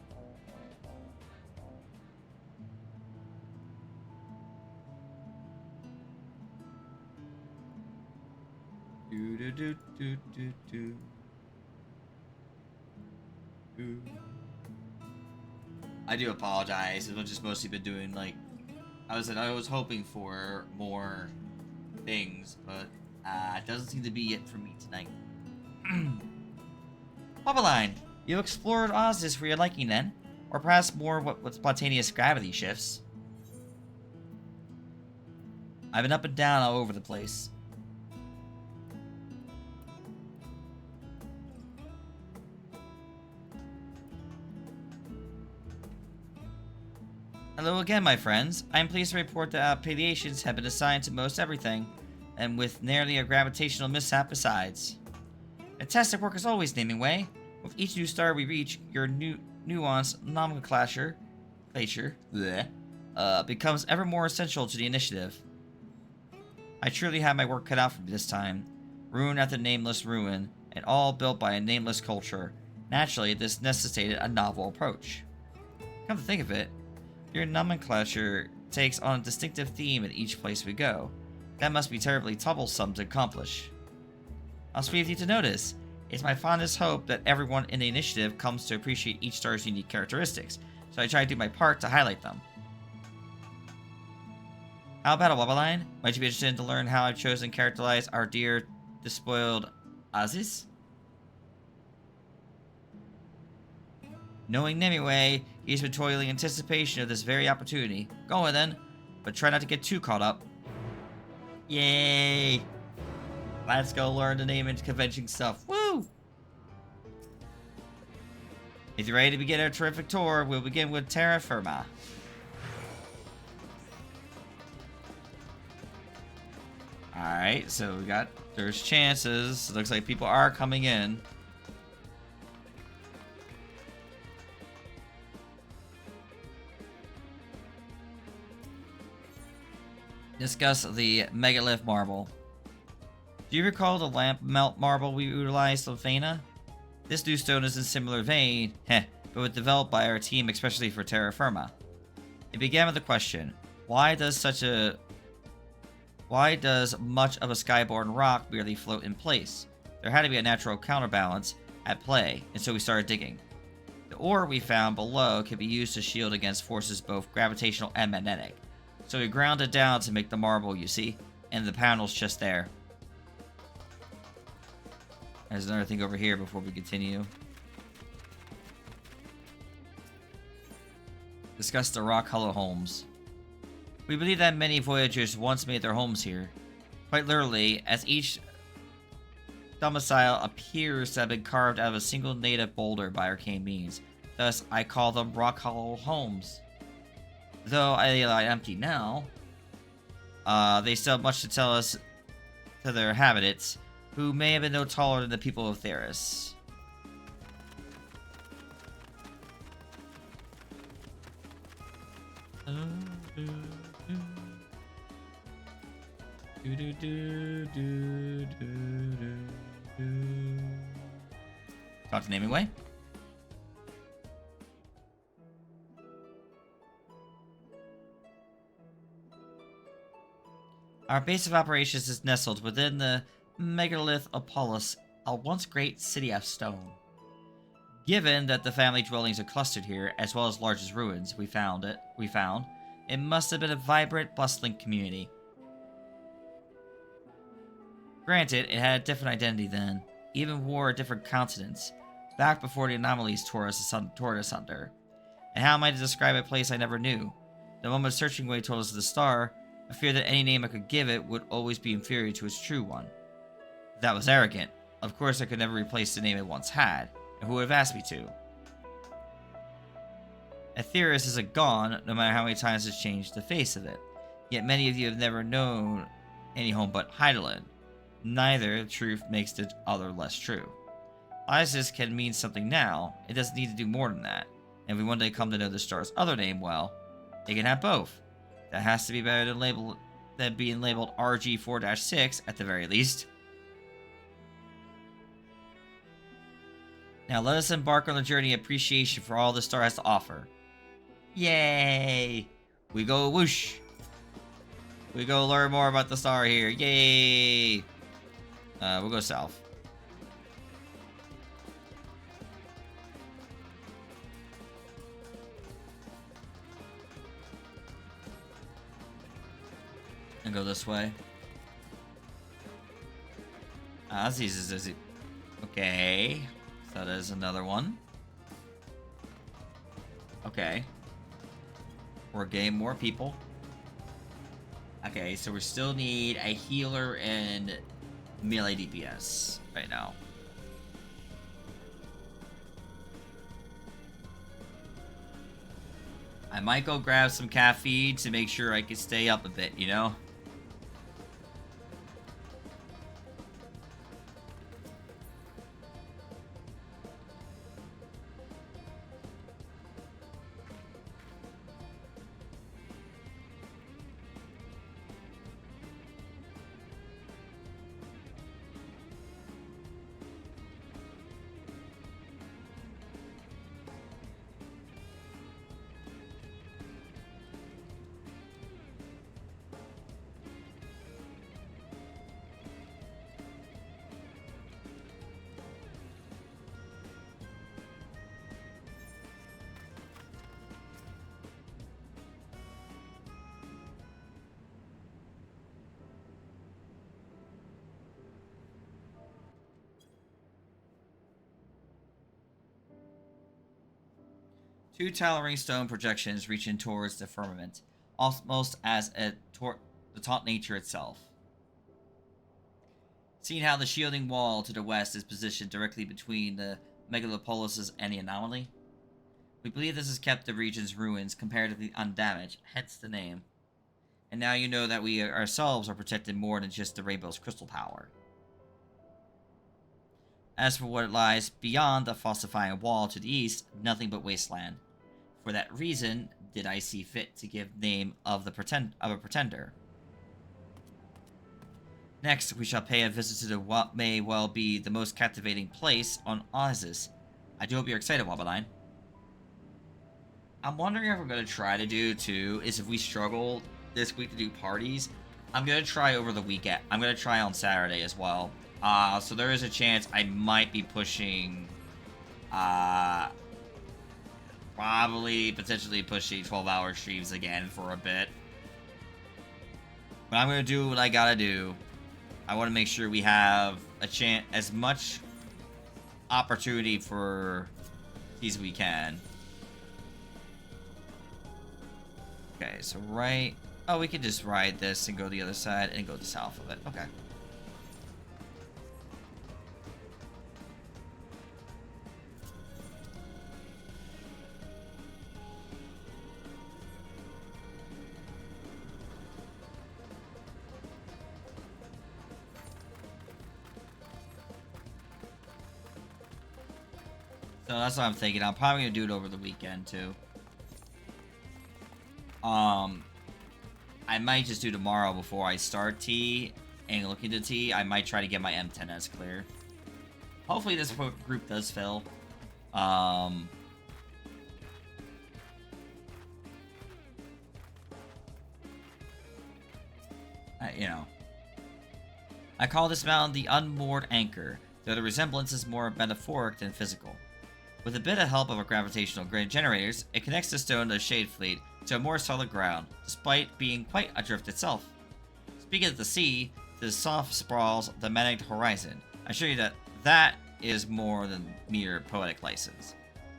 Do do do do do do. I do apologize. I've just mostly been doing like I was hoping for more things, but it doesn't seem to be it for me tonight. Wabaline, you explored Oasis for your liking then? Or perhaps more what spontaneous gravity shifts? I've been up and down all over the place. Hello again, my friends. I am pleased to report that palliations have been assigned to most everything, and with nearly a gravitational mishap besides. Fantastic work as always, Naming Way. With each new star we reach, your nuanced nomenclature becomes ever more essential to the initiative. I truly had my work cut out for me this time. Ruin after nameless ruin, and all built by a nameless culture. Naturally, this necessitated a novel approach. Come to think of it, your nomenclature takes on a distinctive theme at each place we go. That must be terribly troublesome to accomplish. I'll sweet of you to notice. It's my fondest hope that everyone in the initiative comes to appreciate each star's unique characteristics, so I try to do my part to highlight them. How about it, Wabaline? Might you be interested to learn how I've chosen to characterize our dear, despoiled Aziz? Knowing Nemiway, he's been toiling in anticipation of this very opportunity. Go on then, but try not to get too caught up. Yay! Let's go learn the name and convention stuff. Woo! If you're ready to begin our terrific tour, we'll begin with Terra Firma. Alright, so there's chances. It looks like people are coming in. Discuss the Megalith Marble. Do you recall the lamp melt marble we utilized on Fana? This new stone is in similar vein, but was developed by our team especially for Terra Firma. It began with the question, why does much of a skyborne rock merely float in place? There had to be a natural counterbalance at play, and so we started digging. The ore we found below could be used to shield against forces both gravitational and magnetic. So we ground it down to make the marble, you see, and the panel's just there. There's another thing over here before we continue. Discuss the rock hollow homes. We believe that many voyagers once made their homes here. Quite literally, as each domicile appears to have been carved out of a single native boulder by arcane means. Thus, I call them rock hollow homes. Though they lie empty now, they still have much to tell us to their inhabitants, who may have been no taller than the people of Theris. Talk to Naming Way. Our base of operations is nestled within the Megalith Apollos, a once great city of stone. Given that the family dwellings are clustered here, as well as largest ruins we found, it must have been a vibrant, bustling community. Granted, it had a different identity then, even wore a different countenance, back before the anomalies tore us under. And how am I to describe a place I never knew? The moment Searching Way told us of the star, I fear that any name I could give it would always be inferior to its true one. That was arrogant. Of course, I could never replace the name it once had, and who would have asked me to? Aetheris isn't gone, no matter how many times it's changed the face of it. Yet many of you have never known any home but Heidelin. Neither truth makes the other less true. Isis can mean something now, it doesn't need to do more than that. And if we one day come to know the star's other name, well, it can have both. That has to be better than being labeled RG4-6 at the very least. Now let us embark on the journey of appreciation for all the star has to offer. Yay! We go whoosh! We go learn more about the star here. Yay! We'll go south. And go this way. Aziz is Okay. So there's another one. Okay. We're getting more people. Okay, so we still need a healer and melee DPS right now. I might go grab some caffeine to make sure I can stay up a bit, you know? Two towering stone projections reaching towards the firmament, almost as the taut nature itself. Seeing how the shielding wall to the west is positioned directly between the megalopolises and the anomaly, we believe this has kept the region's ruins comparatively undamaged, hence the name. And now you know that we ourselves are protected more than just the Rainbow's crystal power. As for what lies beyond the falsifying wall to the east, nothing but wasteland. For that reason, did I see fit to give name of a pretender. Next, we shall pay a visit to what may well be the most captivating place on Oasis. I do hope you're excited, Wabaline. I'm wondering if we're going to try to do, too, is if we struggle this week to do parties, I'm going to try over the weekend. I'm going to try on Saturday as well. So there is a chance I might be pushing, potentially pushing 12-hour streams again for a bit. But I'm going to do what I got to do. I want to make sure we have a chance, as much opportunity for these we can. Okay, so right... Oh, we can just ride this and go to the other side and go to south of it. Okay. So that's what I'm thinking. I'm probably going to do it over the weekend, too. I might just do tomorrow before I start tea and look into tea. I might try to get my M10S clear. Hopefully this group does fill. You know. I call this mountain the unmoored anchor, though the resemblance is more metaphoric than physical. With a bit of help of our gravitational grid generators, it connects the stone to the Shade Fleet to a more solid ground, despite being quite adrift itself. Speaking of the sea, the soft sprawls the magnetic horizon. I assure you that is more than mere poetic license.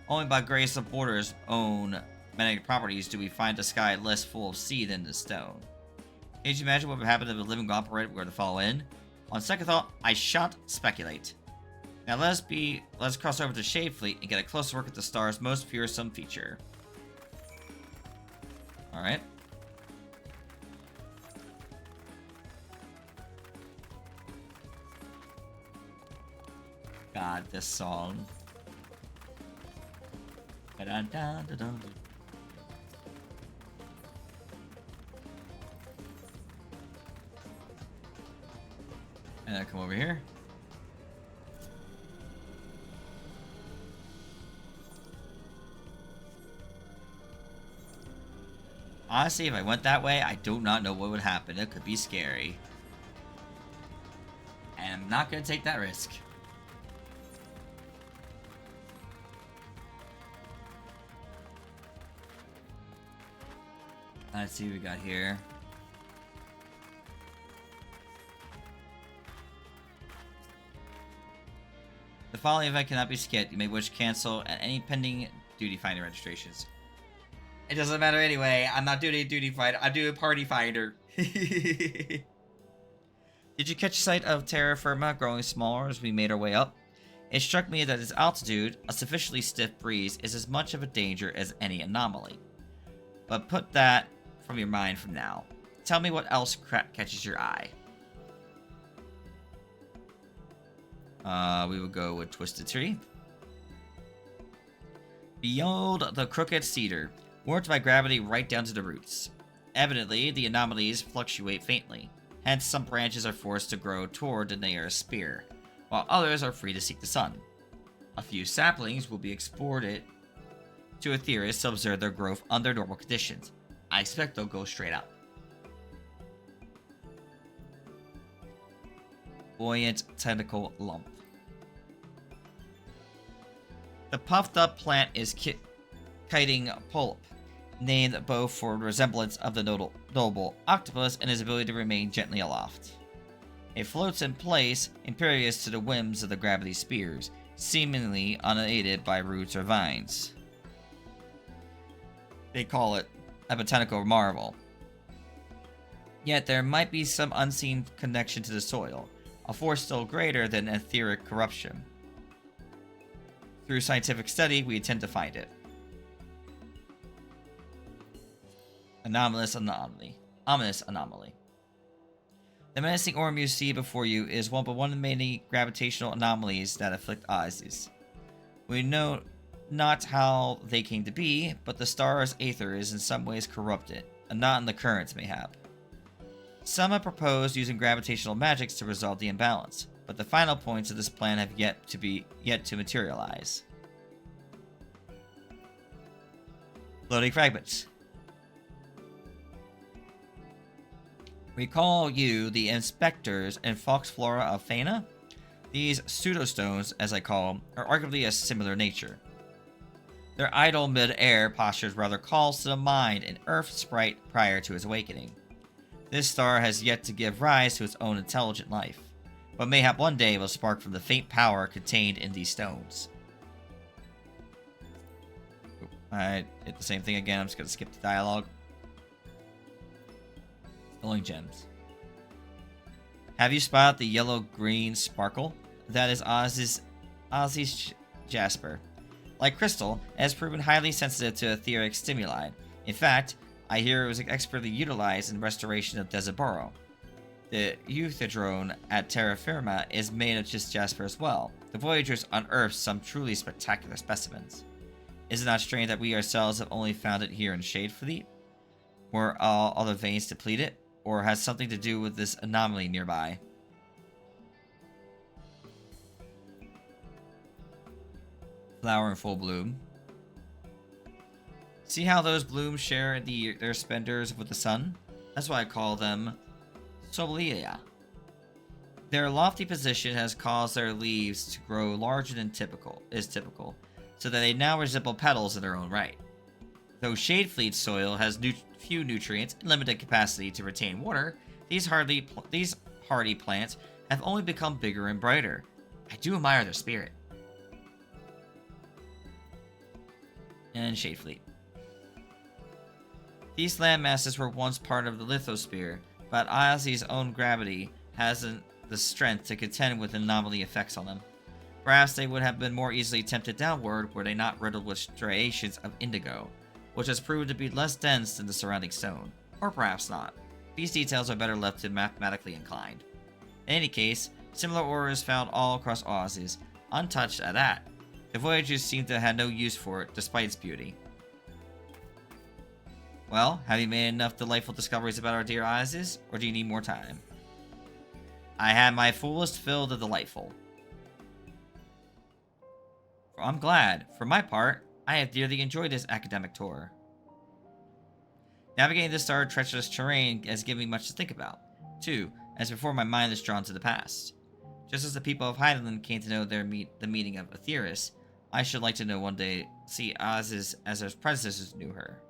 Only by grace of Border's own magnetic properties do we find the sky less full of sea than the stone. Can't you imagine what would happen if a living operator were to fall in? On second thought, I shan't speculate. Now let's cross over to Shade Fleet and get a closer look at the star's most fearsome feature. Alright. God, this song. Ba-dun-dun-dun-dun. And I come over here. Honestly, if I went that way, I do not know what would happen. It could be scary. And I'm not going to take that risk. Let's see what we got here. The following event cannot be skipped. You may wish to cancel at any pending duty finder registrations. It doesn't matter anyway. I'm not doing a duty finder. I'm doing a party finder. Did you catch sight of terra firma growing smaller as we made our way up? It struck me that its altitude, a sufficiently stiff breeze, is as much of a danger as any anomaly. But put that from your mind from now. Tell me what else catches your eye. We will go with Twisted Tree. Behold the crooked cedar, warped by gravity right down to the roots. Evidently, the anomalies fluctuate faintly. Hence, some branches are forced to grow toward the nearest spear, while others are free to seek the sun. A few saplings will be exported to Aetherius to observe their growth under normal conditions. I expect they'll go straight up. Buoyant tentacle lump. The puffed up plant is kiting pulp, named both for resemblance of the noble octopus and his ability to remain gently aloft. It floats in place, impervious to the whims of the gravity spears, seemingly unaided by roots or vines. They call it a botanical marvel. Yet there might be some unseen connection to the soil, a force still greater than etheric corruption. Through scientific study, we intend to find it. Anomalous anomaly. Ominous anomaly. The menacing orb you see before you is one of the many gravitational anomalies that afflict Oasis. We know not how they came to be, but the star's aether is in some ways corrupted, and not in the currents mayhap. Some have proposed using gravitational magics to resolve the imbalance, but the final points of this plan have yet to materialize. Floating fragments. Recall you the inspectors and fox flora of Faena? These pseudostones, as I call them, are arguably a similar nature. Their idle mid-air postures rather calls to the mind an earth sprite prior to its awakening. This star has yet to give rise to its own intelligent life, but mayhap one day will spark from the faint power contained in these stones. I did the same thing again. I'm just going to skip the dialogue. Glowing gems. Have you spotted the yellow-green sparkle? That is Ozzy's jasper. Like crystal, it has proven highly sensitive to etheric stimuli. In fact, I hear it was expertly utilized in the restoration of Desiboro. The euthydrone at terra firma is made of just jasper as well. The Voyagers unearthed some truly spectacular specimens. Is it not strange that we ourselves have only found it here in Shadefleet? Were all other veins depleted? Or has something to do with this anomaly nearby? Flower in full bloom. See how those blooms share their splendors with the sun? That's why I call them Solelia. Their lofty position has caused their leaves to grow larger than typical, so that they now resemble petals in their own right. Though Shadefleet's soil has few nutrients and limited capacity to retain water, these hardy plants have only become bigger and brighter. I do admire their spirit. And Shadefleet. These land masses were once part of the lithosphere, but Ozzy's own gravity hasn't the strength to contend with anomaly effects on them. Perhaps they would have been more easily tempted downward were they not riddled with striations of indigo, which has proven to be less dense than the surrounding stone. Or perhaps not. These details are better left to mathematically inclined. In any case, similar auras found all across Oasis, untouched at that. The Voyagers seem to have no use for it, despite its beauty. Well, have you made enough delightful discoveries about our dear Oasis, or do you need more time? I had my fullest fill of the delightful. I'm glad. For my part, I have dearly enjoyed this academic tour. Navigating this star treacherous terrain has given me much to think about. Too, as before my mind is drawn to the past. Just as the people of Hydaelyn came to know the meaning of Aetherius, I should like to know one day see Oasis as their predecessors knew her.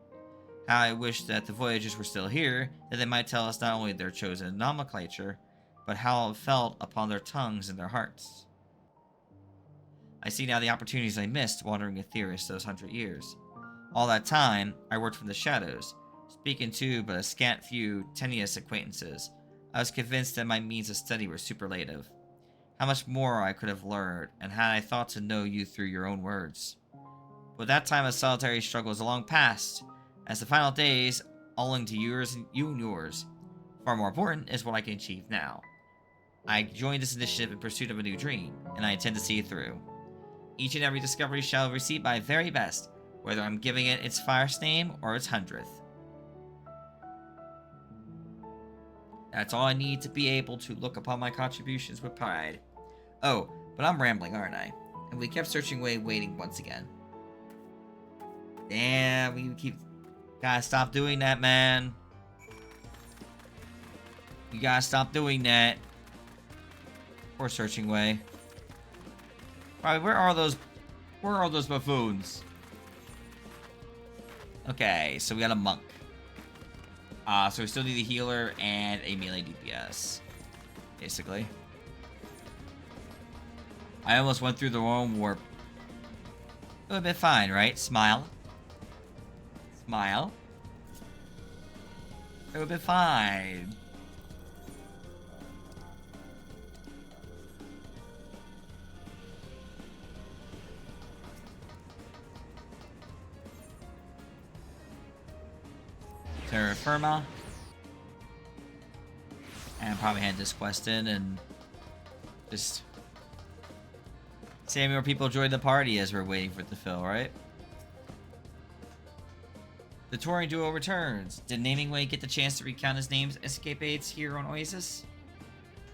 How I wish that the Voyagers were still here, that they might tell us not only their chosen nomenclature, but how it felt upon their tongues and their hearts. I see now the opportunities I missed wandering a theorist those 100 years. All that time, I worked from the shadows, speaking to but a scant few tenuous acquaintances. I was convinced that my means of study were superlative. How much more I could have learned, and had I thought to know you through your own words. But that time of solitary struggle is long past, as the final days, owing to you and yours. Far more important is what I can achieve now. I joined this initiative in pursuit of a new dream, and I intend to see it through. Each and every discovery shall receive my very best, whether I'm giving it its first name or its 100th. That's all I need to be able to look upon my contributions with pride. Oh, but I'm rambling, aren't I? And we kept searching away, waiting once again. Damn, we keep... Gotta stop doing that, man. You gotta stop doing that. Poor searching way. Alright, where are those buffoons? Okay, so we got a monk. So we still need a healer and a melee DPS. Basically. I almost went through the wrong warp. It would have been fine, right? Smile. Smile. It would have been fine. Terra Firma. And probably hand this quest in and just see how many more people join the party as we're waiting for it to fill, right? The touring duo returns. Did Naming Way get the chance to recount his name's escapades here on Oasis?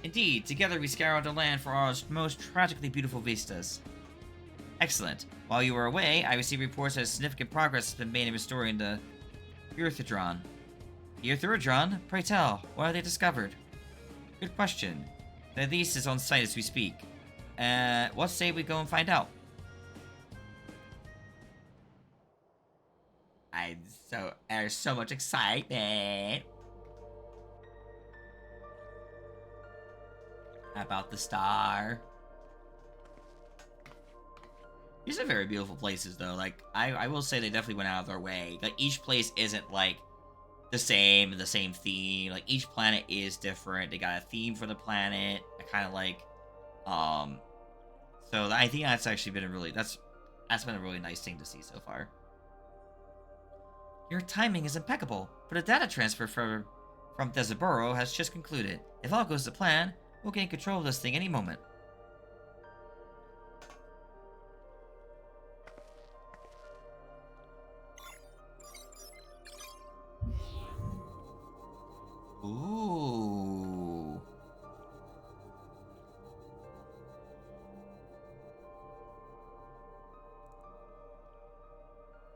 Indeed, together we scoured the land for our most tragically beautiful vistas. Excellent. While you were away, I received reports that significant progress has been made in restoring the Earthidron. Earthidron? Pray tell, what have they discovered? Good question. The Elise is on site as we speak. What say we go and find out? There's so much excitement about the star. These are very beautiful places, though. Like, I will say they definitely went out of their way. Like, each place isn't, like, the same theme. Like, each planet is different. They got a theme for the planet. I kind of like, so I think that's actually been that's been a really nice thing to see so far. Your timing is impeccable, but a data transfer from Desiboro has just concluded. If all goes to plan, we'll gain control of this thing any moment. Ooh.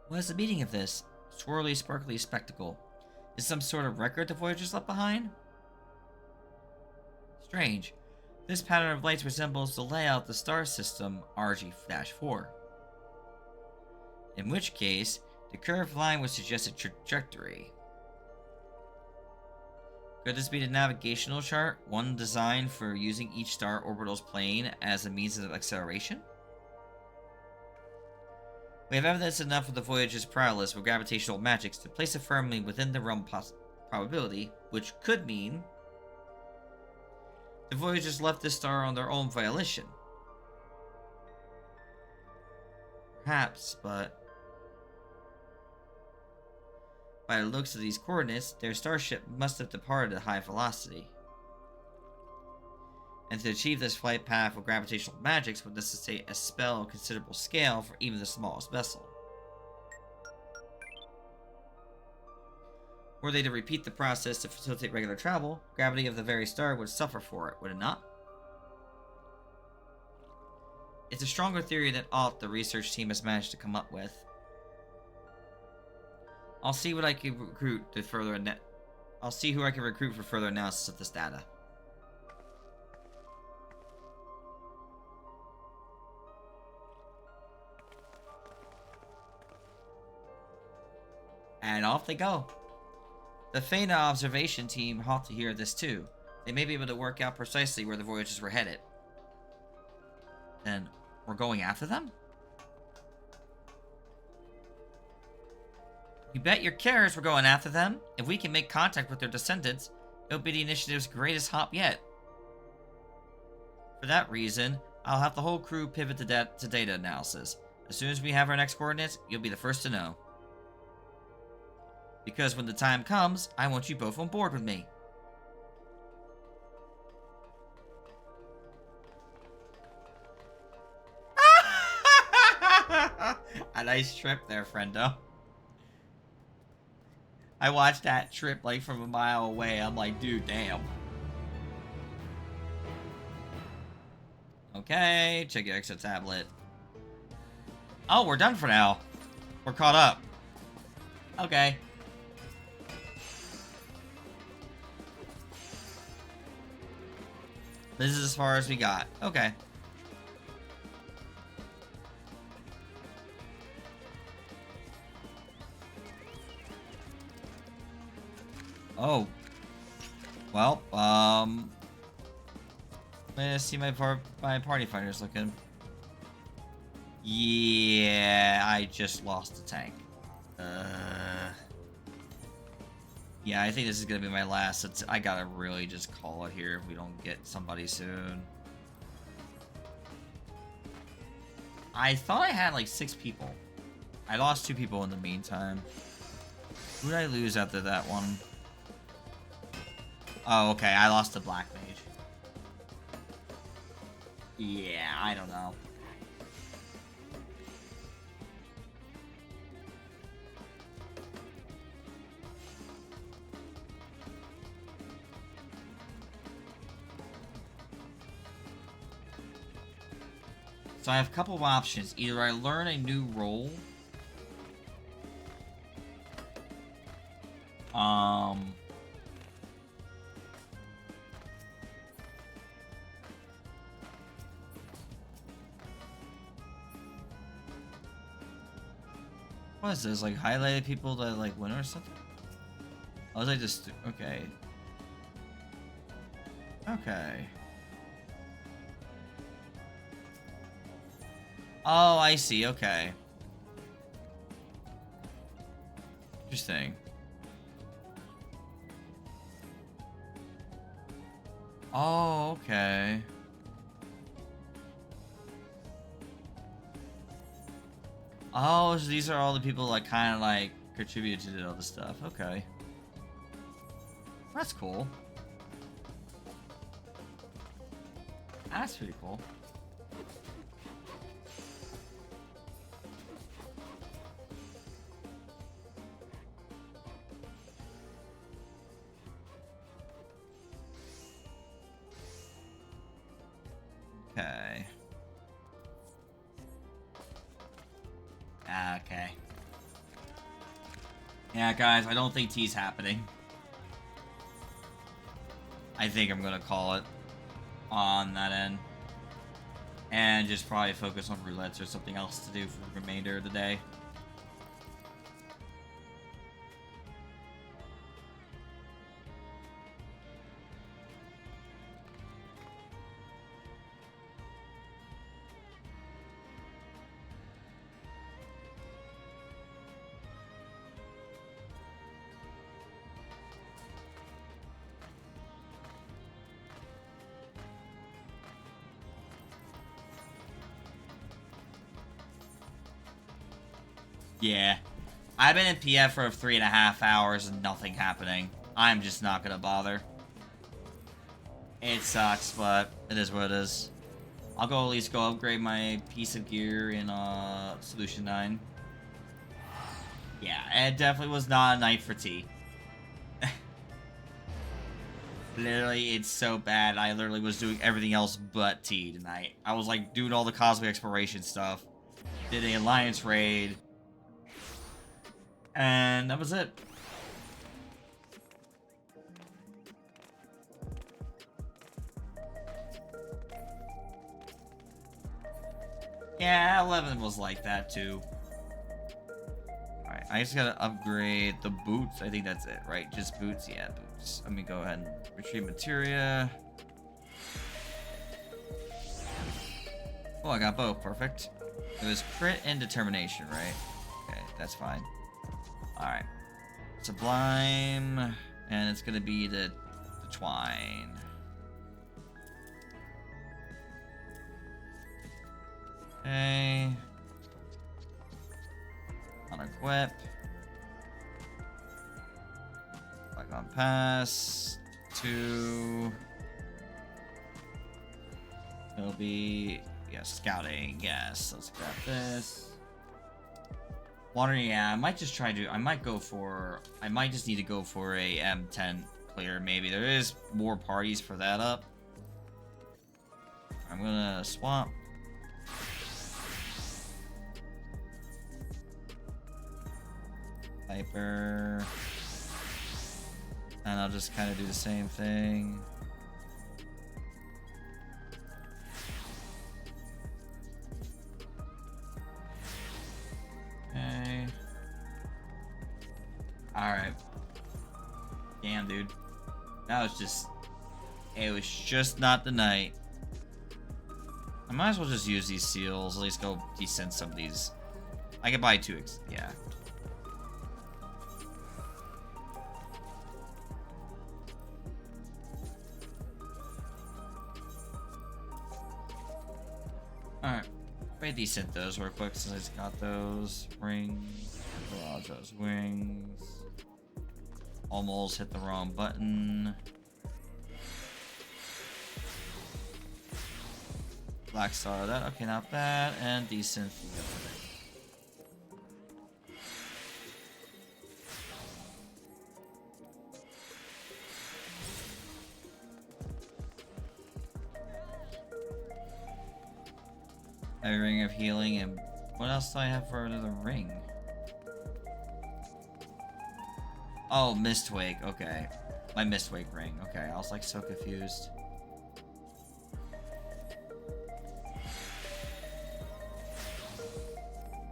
What is the meaning of this? Swirly, sparkly spectacle. Is some sort of record the Voyagers left behind? Strange. This pattern of lights resembles the layout of the star system RG-4. In which case, the curved line would suggest a trajectory. Could this be the navigational chart, one designed for using each star orbital's plane as a means of acceleration? We have evidence enough of the Voyager's prowess with gravitational magics to place it firmly within the realm probability, which could mean the Voyagers left this star on their own volition. Perhaps, but by the looks of these coordinates, their starship must have departed at high velocity. And to achieve this flight path with gravitational magics would necessitate a spell of considerable scale for even the smallest vessel. Were they to repeat the process to facilitate regular travel, gravity of the very star would suffer for it, would it not? It's a stronger theory than aught the research team has managed to come up with. I'll see what I can recruit to further I'll see who I can recruit for further analysis of this data. And off they go. The Fana observation team halt to hear this too. They may be able to work out precisely where the Voyagers were headed. Then, We're going after them? You bet your carrots we're going after them. If we can make contact with their descendants, it'll be the initiative's greatest hop yet. For that reason, I'll have the whole crew pivot to data analysis. As soon as we have our next coordinates, you'll be the first to know. Because when the time comes, I want you both on board with me. A nice trip there, friendo. I watched that trip like from a mile away. I'm like, dude, damn. Okay, check your exit tablet. Oh, we're done for now. We're caught up. Okay. This is as far as we got. Okay. Oh. Well, let's see my party fighters looking. Yeah, I just lost a tank. Yeah, I think this is gonna be my last. I gotta really just call it here if we don't get somebody soon. I thought I had like 6 people. I lost 2 people in the meantime. Who did I lose after that one? Oh, okay, I lost the Black Mage. Yeah, I don't know. So I have a couple of options. Either I learn a new role. What is this? Like highlighted people that like win or something? I was like just okay. Okay. Oh, I see. Okay. Interesting. Oh, okay. Oh, so these are all the people that kind of like contributed to all this stuff. Okay. That's cool. That's pretty cool. Okay. Okay. Yeah, guys, I don't think tea's happening. I think I'm gonna call it on that end. And just probably focus on roulettes or something else to do for the remainder of the day. Yeah. I've been in PF for 3.5 hours and nothing happening. I'm just not gonna bother. It sucks, but it is what it is. I'll go at least go upgrade my piece of gear in Solution 9. Yeah, it definitely was not a night for tea. Literally, it's so bad. I literally was doing everything else but tea tonight. I was like doing all the cosmic exploration stuff. Did an alliance raid. And that was it. Yeah, 11 was like that too. Alright, I just gotta upgrade the boots. I think that's it, right? Just boots? Yeah, boots. Let me go ahead and retrieve materia. Oh, I got both. Perfect. It was crit and determination, right? Okay, that's fine. Alright. Sublime. And it's gonna be the twine. Okay. Unequip. Back on pass. 2. It'll be, yeah, scouting. Yes, let's grab this. Water, yeah, I might just try to, I might just need to go for a M10 clear, maybe. There is more parties for that up. I'm gonna swap. Viper. And I'll just kind of do the same thing. Okay. Alright. Damn, dude. That was just... It was just not the night. I might as well just use these seals. At least go descend some of these. I could buy 2 yeah. Alright. Decent those real quick since I just got those rings. Garage those wings. Almost hit the wrong button. Black star that. Okay, not bad. And decent. A ring of healing, and what else do I have for another ring? Oh, Mistwake, okay. My Mistwake ring, okay. I was like so confused.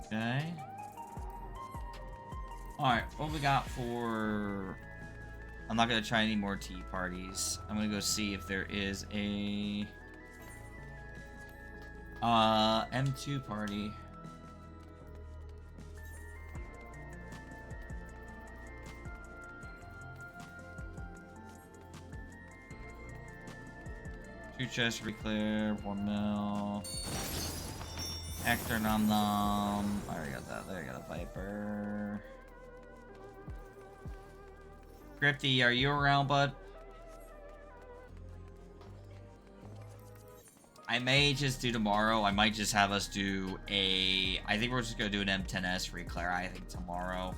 Okay. Alright, what we got for... I'm not gonna try any more tea parties. I'm gonna go see if there is a... M2 party. Two chests reclear, 1 mil. Hector Nom Nom. I already got that. There you got a Viper. Crypty, are you around, bud? I may just do tomorrow. I might just have us do a... I think we're just going to do an M10S reclair, I think, tomorrow.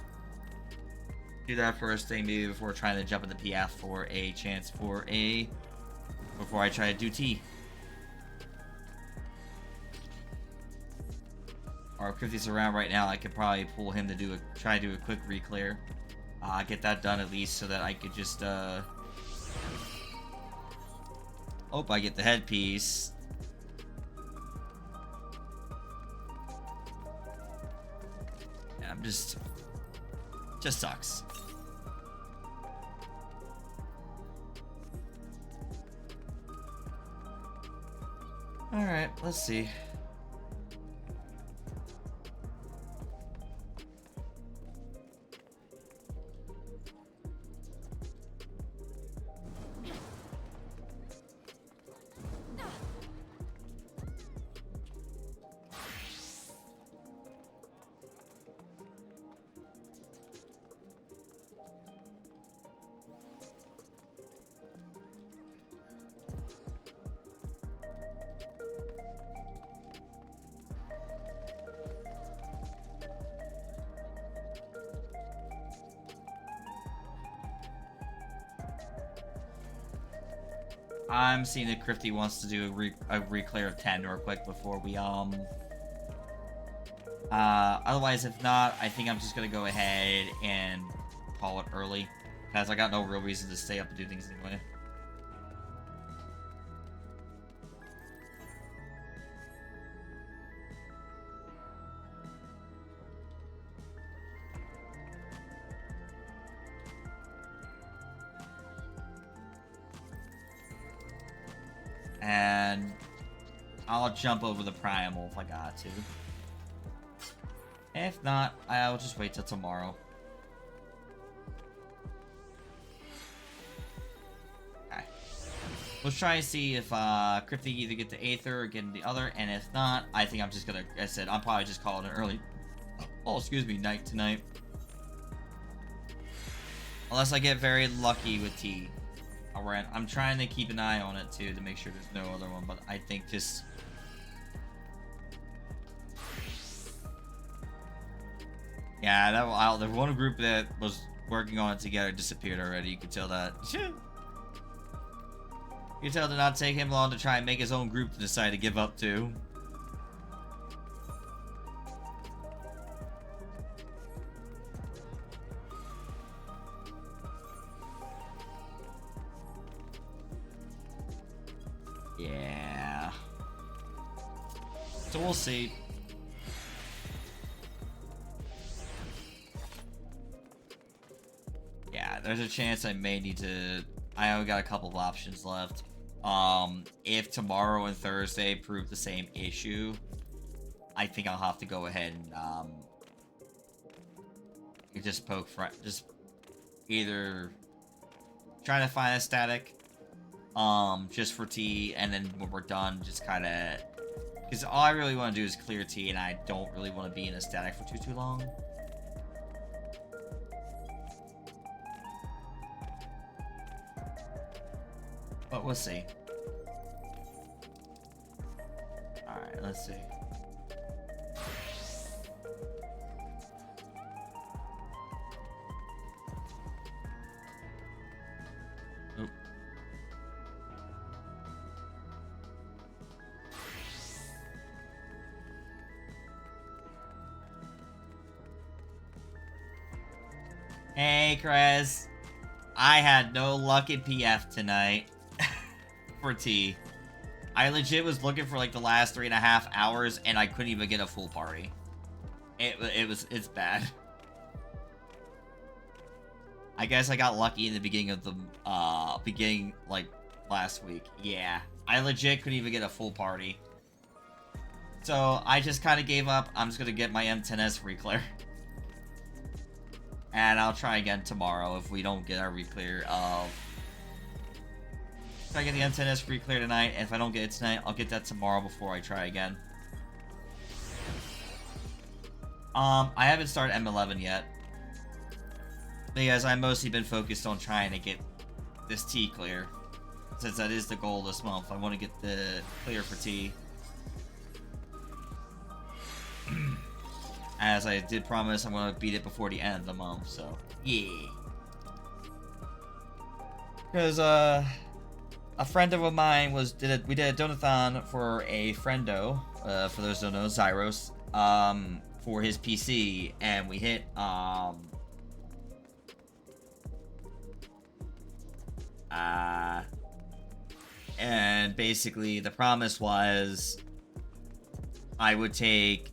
Do that first thing, maybe before trying to jump in the PF for a chance for a... Before I try to do T. Or if Crypty's around right now, I could probably pull him to do a... Try to do a quick reclear. Get that done at least so that I could just, Hope I get the headpiece. I'm just sucks. All right, let's see. I'm seeing if Crypty wants to do a reclear of 10 real quick before we, otherwise, if not, I think I'm just gonna go ahead and call it early. Because I got no real reason to stay up and do things anyway. And I'll jump over the primal if I got to. If not, I'll just wait till tomorrow. Okay. Let's try and see if Cryptic either get the Aether or get the other, and if not, I think I'm just gonna, I said, I'm probably just calling it early. Oh, excuse me, night tonight. Unless I get very lucky with tea. Alright, I'm trying to keep an eye on it too to make sure there's no other one, but I think just... Yeah, that the one group that was working on it together disappeared already. You could tell that. You could tell it did not take him long to try and make his own group to decide to give up to. Yeah. So we'll see. Yeah, there's a chance I may need to... I only got a couple of options left. If tomorrow and Thursday prove the same issue, I think I'll have to go ahead and just poke just either try to find a static just for tea, and then when we're done, just kind of, because all I really want to do is clear tea, and I don't really want to be in a static for too long. But we'll see. Alright, let's see. Oop. Hey, Chris. I had no luck at PF tonight. For tea. I legit was looking for like the last 3.5 hours and I couldn't even get a full party. It's bad. I guess I got lucky in the beginning of the like last week. Yeah. I legit couldn't even get a full party. So I just kind of gave up. I'm just gonna get my M10S reclear. And I'll try again tomorrow if we don't get our reclear of... If I get the M10S free clear tonight, and if I don't get it tonight, I'll get that tomorrow before I try again. I haven't started M11 yet. Because I've mostly been focused on trying to get this T clear. Since that is the goal this month. I want to get the clear for T. As I did promise, I'm going to beat it before the end of the month, so... Yeah. Because, a friend of mine we did a donathon for a friendo, for those who don't know, Zyros, for his PC, and we hit, and basically the promise was I would take,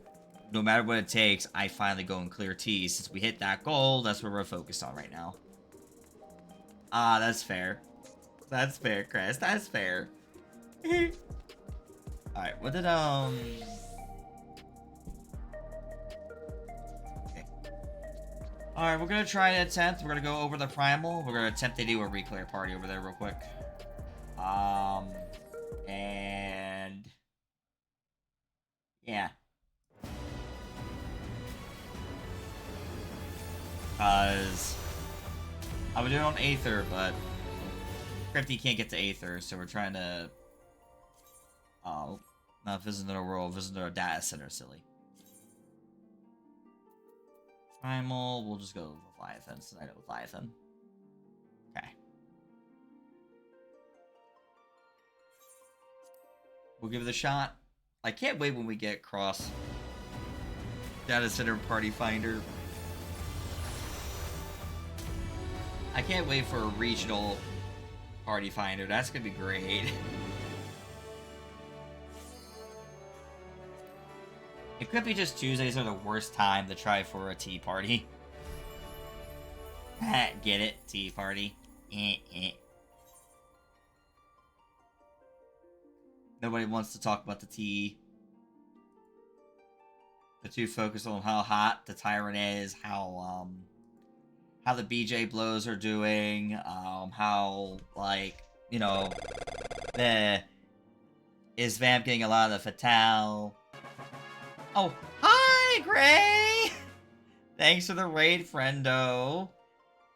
no matter what it takes, I finally go and clear T. Since we hit that goal, that's what we're focused on right now. That's fair. That's fair, Chris. That's fair. Alright, what did, Okay. Alright, we're gonna try an attempt. We're gonna go over the primal. We're gonna attempt to do a reclear party over there real quick. And... yeah. Because... I would do it on Aether, but... Crypty can't get to Aether, so we're trying to... oh, not visit another world, visit another data center, silly. Primal, we'll just go with Leviathan, tonight with Leviathan. Okay. We'll give it a shot. I can't wait when we get cross data center party finder. I can't wait for a regional party finder. That's gonna be great. It could be just Tuesdays are the worst time to try for a tea party. Get it? Tea party. Nobody wants to talk about the tea. They're too focused on how hot the Tyrant is, how the BJ blows are doing, how, like, you know, is Vamp getting a lot of the Fatale. Oh, hi, Gray! Thanks for the raid, friendo.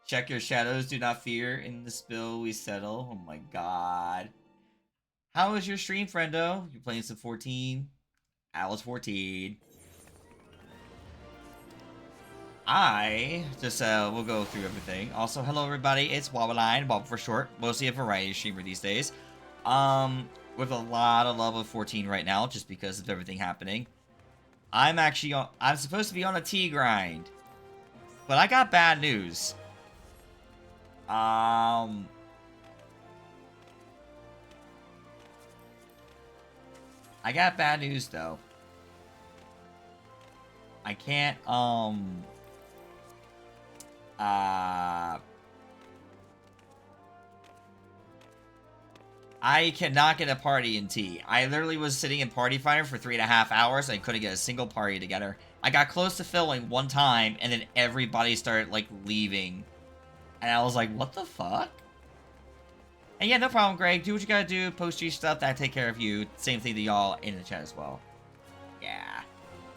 Check your shadows, do not fear. In the spill, we settle. Oh my god. How was your stream, friendo? You playing some 14? I was 14. We'll go through everything. Also, hello everybody, it's Wabaline, Bob for short. Mostly a variety streamer these days. With a lot of level 14 right now, just because of everything happening. I'm supposed to be on a tea grind. But I got bad news. I got bad news though. I can't, I cannot get a party in tea. I literally was sitting in Party Finder for 3.5 hours and I couldn't get a single party together. I got close to filling one time and then everybody started, like, leaving. And I was like, what the fuck? And yeah, no problem, Greg. Do what you gotta do. Post your stuff. That take care of you. Same thing to y'all in the chat as well. Yeah.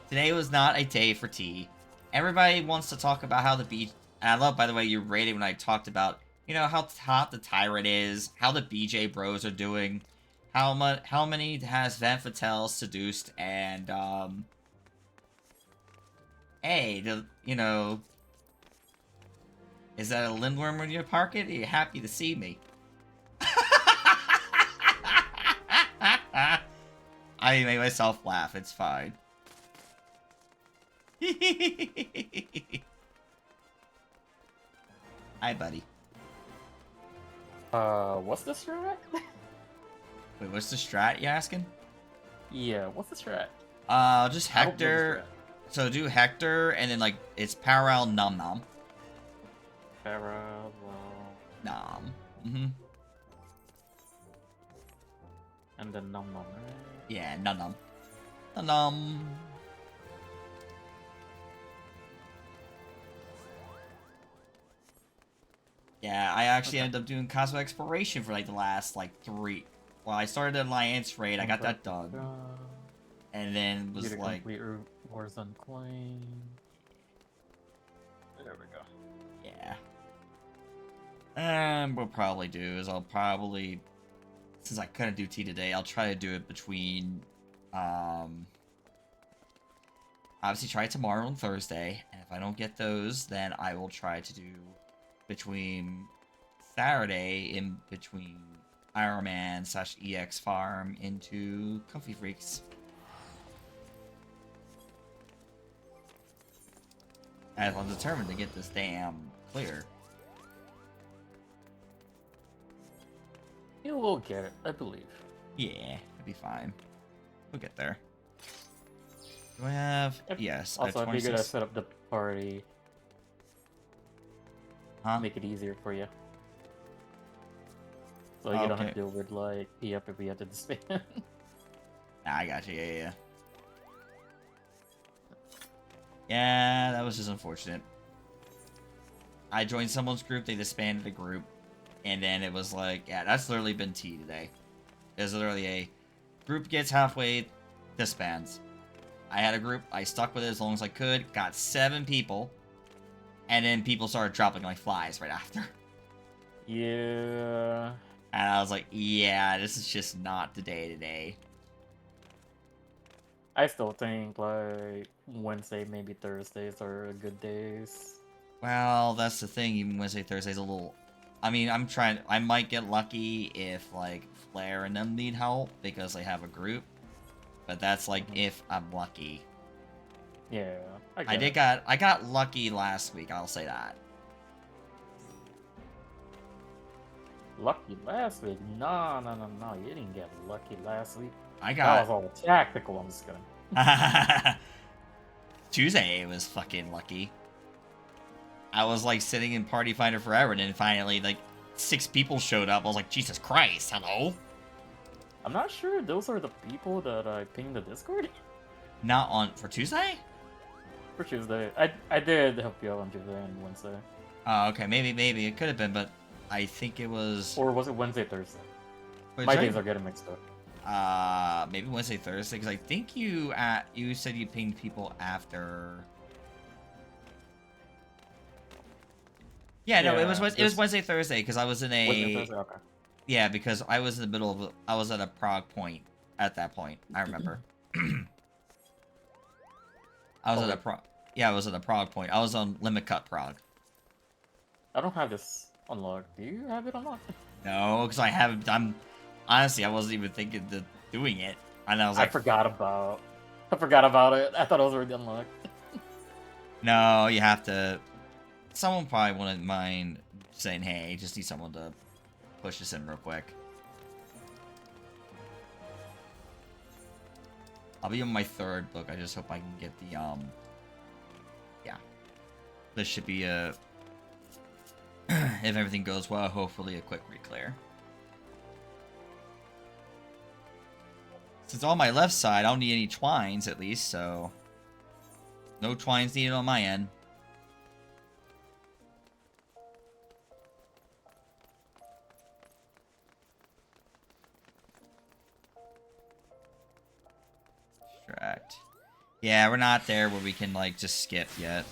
Today was not a day for tea. Everybody wants to talk about how the beach... And I love, by the way, you rated when I talked about, you know, how hot the Tyrant is, how the BJ bros are doing, how many has Van Fatale seduced, and, hey, you know, is that a lindworm in your pocket? Are you happy to see me? I made myself laugh, it's fine. Hi, buddy. What's the strat? Wait, what's the strat, you asking? Yeah, what's the strat? Just Hector. So do Hector, and then, like, it's Parallel Num Nom. Parallel... Nom. Mm-hmm. And then Num Num, right? Yeah, Num Nom. Num Nom. Yeah, I actually ended up doing Cosmic Exploration for, like, the last, like, 3... Well, I started the Alliance raid, I got that done. And then was like... complete Wars Unclaimed. There we go. Yeah. And what we'll probably do is I'll probably... Since I couldn't do tea today, I'll try to do it between... Obviously try it tomorrow and Thursday. And if I don't get those, then I will try to do... between Saturday in between Iron Man / EX Farm into Comfy Freaks. As I'm determined to get this damn clear. You will get it, I believe. Yeah, it'll be fine. We'll get there. Do I have... Yep. Yes, I have Also, it'd be good to 26... set up the party. Huh? Make it easier for you. So you don't have to deal with, like, PF if we have to disband. Nah, I got you, yeah. Yeah, that was just unfortunate. I joined someone's group, they disbanded the group, and then it was like, yeah, that's literally been tea today. There's literally a group gets halfway, disbands. I had a group, I stuck with it as long as I could, got 7 people, and then people started dropping like flies right after. Yeah. And I was like, yeah, this is just not the day today. I still think, like, Wednesday, maybe Thursdays are good days. Well, that's the thing, even Wednesday, Thursday's a little... I mean, I might get lucky if, like, Flair and them need help, because they have a group. But that's, like, if I'm lucky. Yeah, I got lucky last week, I'll say that. Lucky last week? No, you didn't get lucky last week. I got... That was all tactical, I'm just kidding. Tuesday was fucking lucky. I was, like, sitting in Party Finder forever, and then finally, like, 6 people showed up. I was like, Jesus Christ, hello? I'm not sure those are the people that I pinged the Discord Not on for Tuesday? for Tuesday. I did help you out on Tuesday and Wednesday. Oh, okay. Maybe it could have been, but I think it was. Or was it Wednesday, Thursday? Wait, My sorry? days are getting mixed up. Maybe Wednesday, Thursday, because I think you said you pinged people after. Yeah, no, it was Wednesday, Thursday, because I was in a. Wednesday, Thursday, okay. Yeah, because I was in the middle of. I was at a PROG point at that point. I remember. I was at a PROG. Yeah, I was at a PROG point. I was on Limit Cut PROG. I don't have this unlocked. Do you have it unlocked? No, because I haven't. Honestly, I wasn't even thinking of doing it, and I was like, I forgot about it. I thought it was already unlocked. no, you have to. Someone probably wouldn't mind saying, "Hey, just need someone to push this in real quick." I'll be on my 3rd book. I just hope I can get the yeah. This should be a if everything goes well, hopefully a quick reclear. Since on my left side, I don't need any twines at least, so no twines needed on my end. Distract. Yeah, we're not there where we can like just skip yet.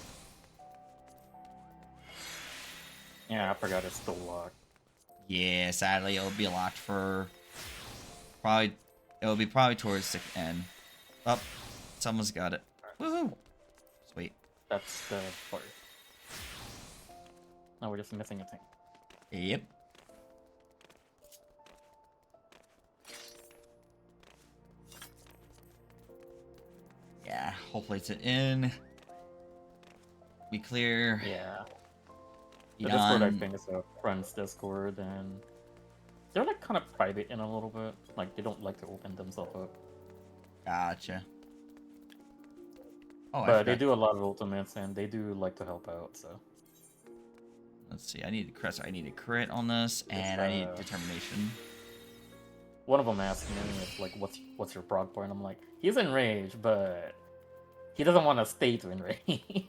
Yeah, I forgot it's still locked. Yeah, sadly it'll be locked for probably. It'll be probably towards the end. Oh, someone's got it. Woohoo! Sweet. That's the part. Now we're just missing a thing. Yep. Yeah, hopefully it's an in. Be clear. Yeah. Be The Discord, I done. think, is a friend's Discord, and they're like kind of private in a little bit. Like they don't like to open themselves up. Gotcha. Oh, I But they forgot. do a lot of ultimates, and they do like to help out. So Let's see. I need a crit on this, and I need determination. one of them asked me, if, like, what's your prog point? I'm like, he's in rage, but he doesn't want to stay to enrage.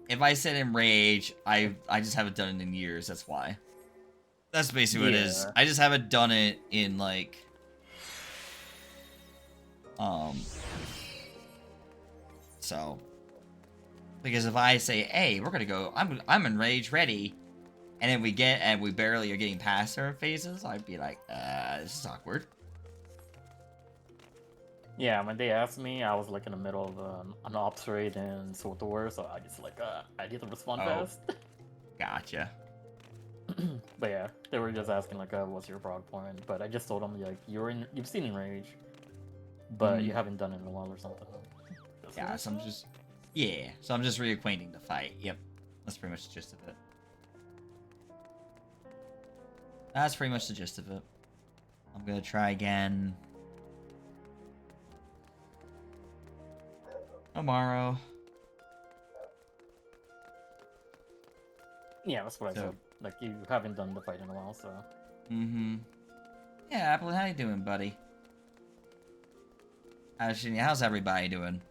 If I said enrage, I just haven't done it in years. That's why. That's basically what it is. Yeah. I just haven't done it in like. So. Because if I say, "Hey, we're gonna go," I'm in rage ready, and then we barely are getting past our phases, I'd be like, this is awkward. Yeah, when they asked me, I was like in the middle of an ops raid in Sota War, so I just like I need to respond Oh. fast. Gotcha. But yeah, they were just asking like, what's your prog point? But I just told them like, you've seen enrage, but you haven't done it in a while or something. That's Yeah, what so I'm I said. just. Yeah, so I'm just reacquainting the fight. Yep, that's pretty much the gist of it. That's pretty much the gist of it. I'm gonna try again tomorrow. Yeah, that's what I So- said. Like you haven't done the fight in a while, so. Mm-hmm. Yeah, Apple, how you doing, buddy? How's everybody doing?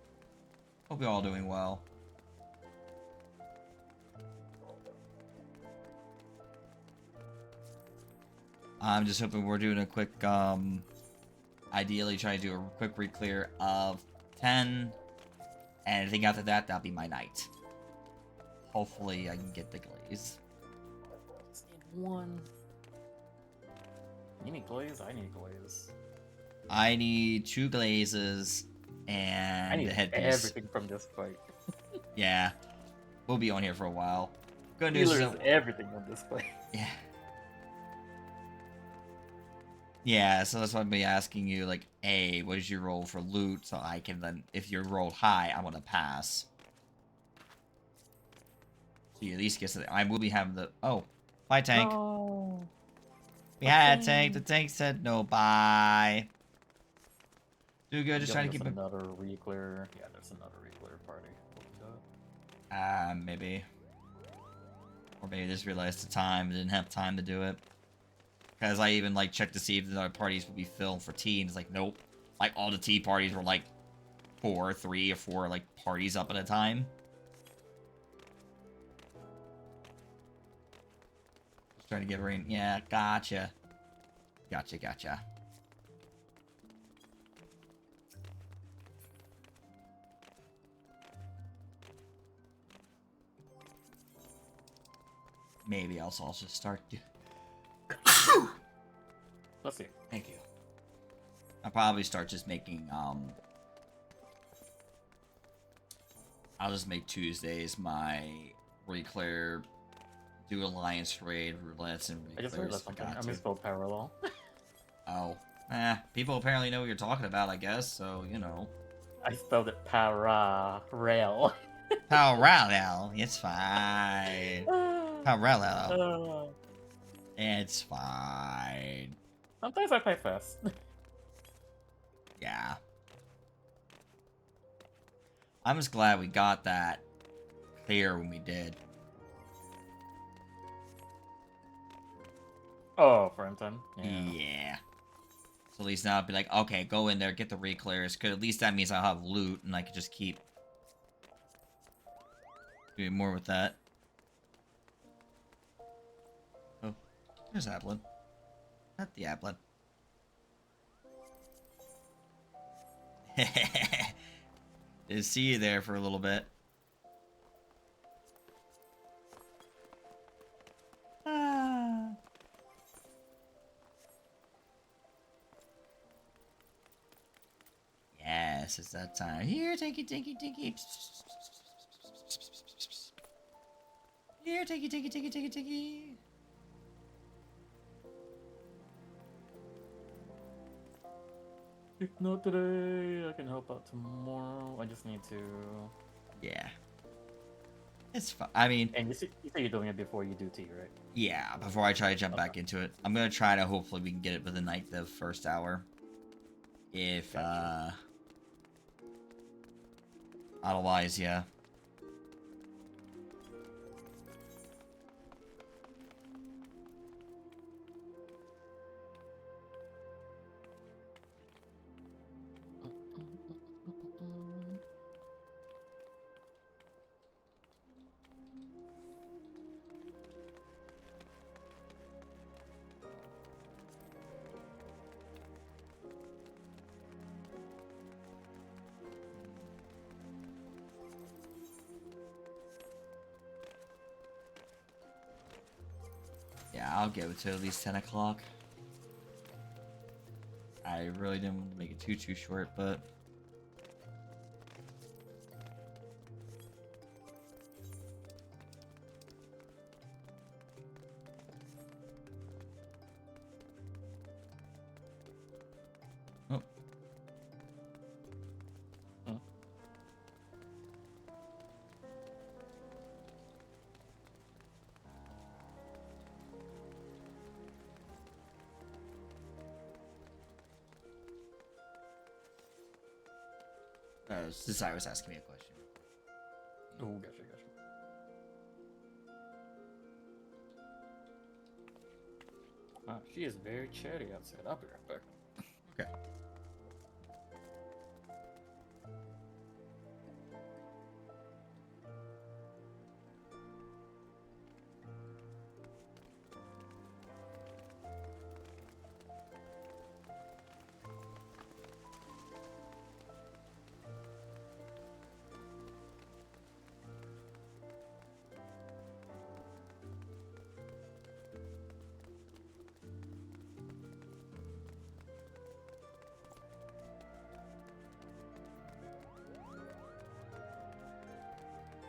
Hope you're all doing well. I'm just hoping we're doing a quick, ideally try to do a quick re-clear of 10, and anything after that, that'll be my night. Hopefully I can get the glaze. Just need one. You need glaze? I need glaze. I need 2 glazes and I need the headpiece. everything from this fight. Yeah, we'll be on here for a while. Good news Healer is is that, everything on this fight. yeah. Yeah, so that's why I'm be asking you, like, hey, what is your roll for loot? So I can then, if you're rolled high, I want to pass. So you at least get to I will be having the, oh, bye tank. No. We had a tank, the tank said no bye. Do good, just Yeah, trying to keep there's it. another re-clear. Yeah, there's another re-clear party. We'll do that. Maybe. Or maybe just realized the time, didn't have time to do it. Because I even, like, checked to see if the other parties would be filled for tea, and it's like, nope. Like, all the tea parties were, like, 3 or 4, like, parties up at a time. Just trying to get rain. Yeah, gotcha. Gotcha. Maybe I'll also start... Let's see. Thank you. I'll probably start just making, I'll just make Tuesdays my reclair, do alliance raid, roulettes, and I just realized something. I misspelled parallel. Oh. People apparently know what you're talking about, I guess, so, you know. I spelled it para-rail. Parallel, it's fine. Parallel. Uh, It's fine. Sometimes I play fast. Yeah. I'm just glad we got that clear when we did. Oh, for instance. Yeah. So at least now I'd be like, okay, go in there, get the reclears, because at least that means I'll have loot, and I can just keep doing more with that. Oh, there's Ablin. Not the Ablin. Didn't see you there for a little bit. Ah. Yes, it's that time. Here, tinky. Here, tinky. If not today, I can help out tomorrow. I just need to... Yeah. It's fine. I mean... And you say you're doing it before you do tea, right? Yeah, before I try to jump back into it. I'm gonna try to hopefully we can get it within like the first hour. If otherwise, yeah. Yeah, I'll give it to at least 10 o'clock. I really didn't want to make it too short, but... Oh. Desire was asking me a question. Oh, gotcha. Wow, she is very chatty outside. I'll be right back. Okay.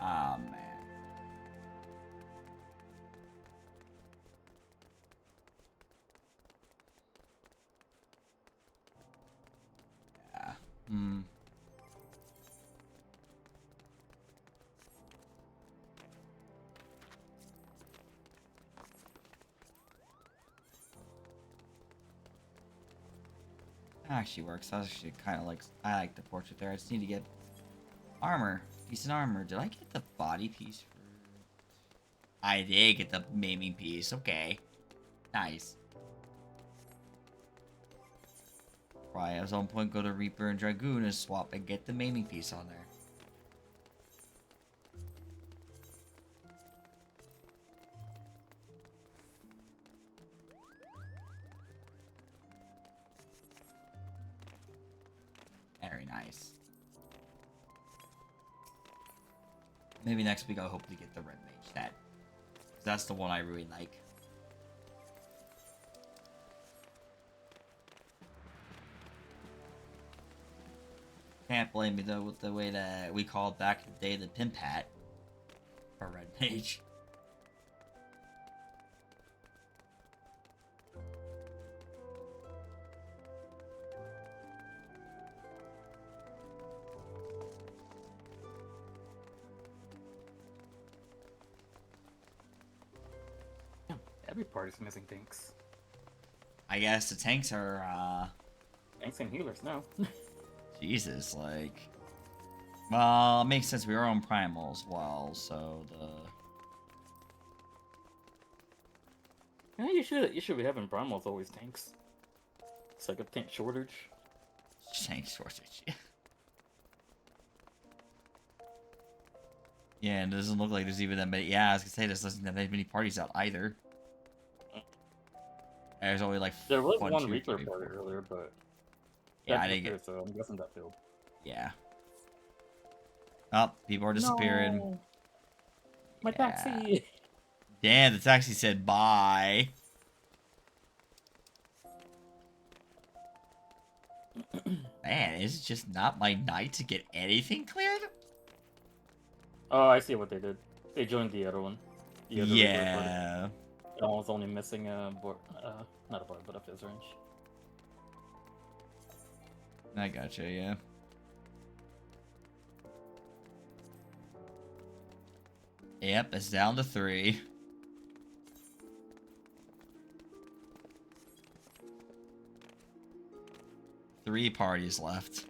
Ah, man. Yeah. Actually works. I actually kind of like. I like the portrait there. I just need to get armor. Decent armor. Did I get the body piece for... I did get the maiming piece. Okay. Nice. Cry. At some point, go to Reaper and Dragoon and swap and get the maiming piece on there. Very nice. Maybe next week I'll hope to get the Red Mage stat. That's the one I really like. Can't blame me though with the way that we called back in the day the Pimp Hat for Red Mage. Every party's missing tanks. I guess the tanks are, Tanks and healers now. Jesus, like... Well, it makes sense. We are on Primal as well, so the... Yeah, you should be having primals always tanks. It's like a tank shortage. Tank shortage, yeah. Yeah, and it doesn't look like there's even that many... Yeah, I was gonna say, there's not that many parties out either. There's only like... There was one, one two, Reaper three, party four. earlier, but... Yeah, that I didn't get... So I'm guessing that failed. Yeah. Oh, people are disappearing. No. My Yeah. taxi! Damn, the taxi said bye. Man, is it just not my night to get anything cleared? Oh, I see what they did. They joined the other one. The other Reaper party. Yeah. That one was only missing a board, not a board, but a fizz range. I gotcha, yeah. Yep, it's down to 3. Three parties left.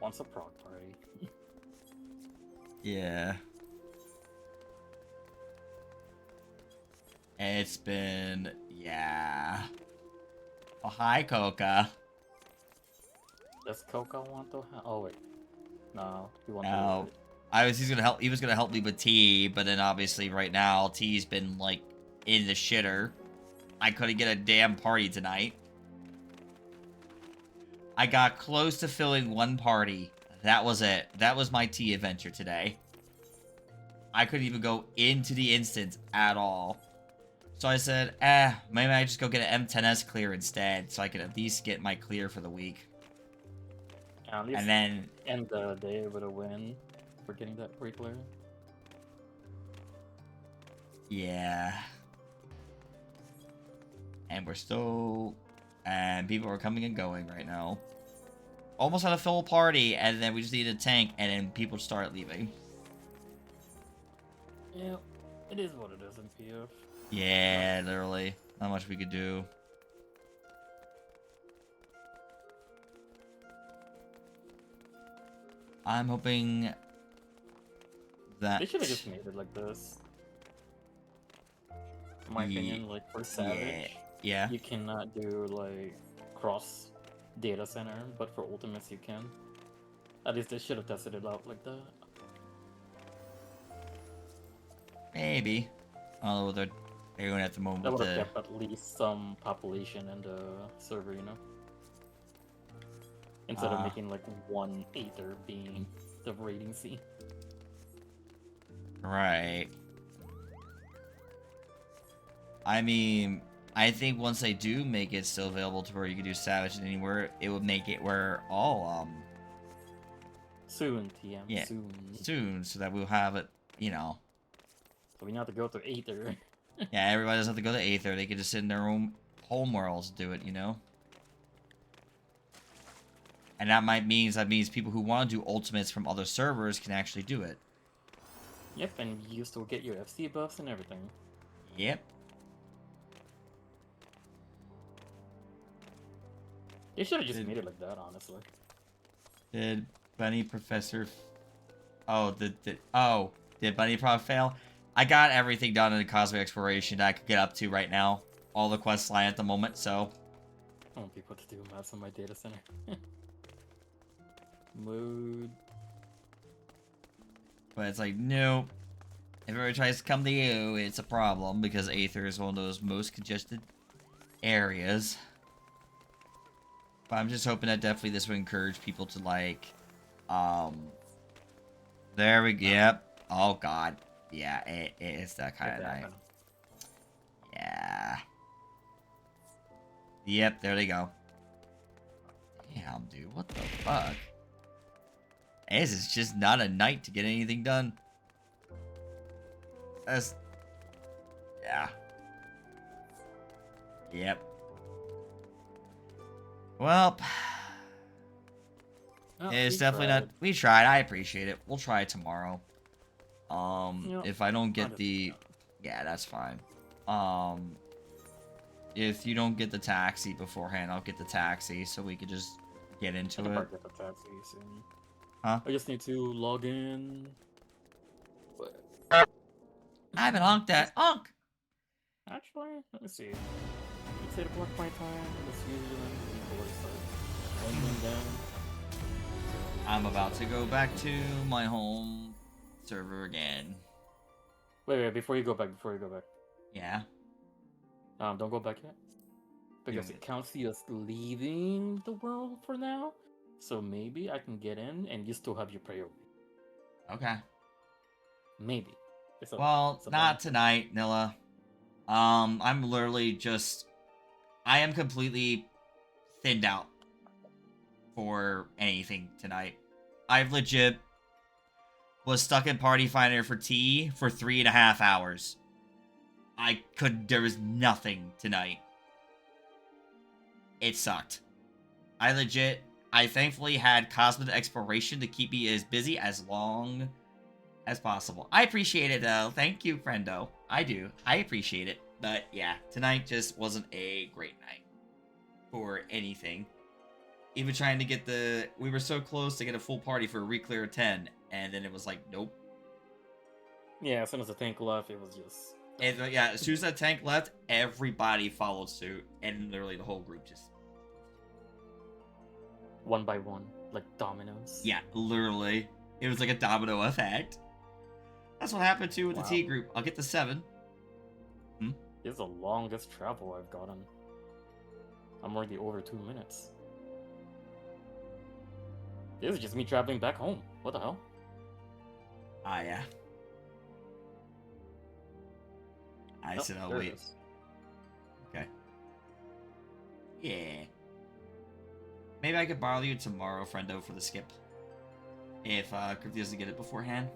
Once a PROG party. Yeah. It's been... Yeah. Oh, hi, Coca. Does Coco want to oh wait. No, he wants No. to He was gonna help me with tea, but then obviously right now tea's been like in the shitter. I couldn't get a damn party tonight. I got close to filling one party. That was it. That was my tea adventure today. I couldn't even go into the instance at all. So I said, maybe I just go get an M10S clear instead, so I could at least get my clear for the week. at least And then, end the day with a win for getting that free clear. yeah. And we're still, and people are coming and going right now. Almost had a full party, and then we just needed a tank, and then people start leaving. Yeah, it is what it is in PF. Yeah, literally. Not much we could do. I'm hoping that... They should have just made it like this. In my opinion, like for Savage, Yeah. you cannot do like cross data center, but for Ultimates you can. At least they should have tested it out like that. Maybe. I don't know what they're doing at the moment That with would have the... kept at least some population in the server, you know? Instead of making like one Aether being the rating C. Right. I mean, I think once they do make it still available to where you can do Savage anywhere, it would make it where all, Soon, TM, Yeah. soon. so that we'll have it, you know. So we now have to go to Aether. Yeah, everybody doesn't have to go to Aether. They can just sit in their own home worlds and do it, you know? And that means people who want to do ultimates from other servers can actually do it. Yep, and you still get your FC buffs and everything. Yep. They should have just made it like that, honestly. Did Bunny Professor... did Bunny Prof fail? I got everything done in the Cosmic Exploration that I could get up to right now. All the quests line at the moment, so... I won't be able to do maps on my data center. Mood. But it's like, nope. If everybody tries to come to you, it's a problem because Aether is one of those most congested areas. But I'm just hoping that definitely this would encourage people to like, there we go. Yep. Oh god. Yeah, it's that kind of night. Yeah. Yep, there they go. Damn, dude, what the fuck? This is just not a night to get anything done. That's... Yeah. Yep. Well... it's definitely not... We tried, I appreciate it. We'll try it tomorrow. If I don't get the... Yeah, that's fine. If you don't get the taxi beforehand, I'll get the taxi so we could just get into it. Get the taxi soon. Huh? I just need to log in. I haven't honked that. Honk! Actually, let me see. Let's say the block my time. Let's use them. I'm about to go back to my home server again. Wait, before you go back. Yeah. Don't go back yet. Because it counts you as leaving the world for now. So maybe I can get in and you still have your priority. Okay. Maybe. Well, not tonight, Nilla. I'm literally just... I am completely thinned out for anything tonight. I've legit was stuck in Party Finder for tea for 3.5 hours. There was nothing tonight. It sucked. I thankfully had Cosmic Exploration to keep me as busy as long as possible. I appreciate it, though. Thank you, friendo. I do. I appreciate it. But, yeah, tonight just wasn't a great night for anything. Even trying to get we were so close to get a full party for a re-clear of 10, and then it was like, nope. Yeah, as soon as the tank left, it was just... And, yeah, as soon as that tank left, everybody followed suit, and literally the whole group just... One by one, like dominoes. Yeah, literally. It was like a domino effect. That's what happened too with the T group. I'll get the 7. This is the longest travel I've gotten. I'm already over 2 minutes. This is just me traveling back home. What the hell? Ah, yeah. I said I'll wait. Okay. Yeah. Maybe I could borrow you tomorrow, friendo, for the skip. If Crypty doesn't get it beforehand.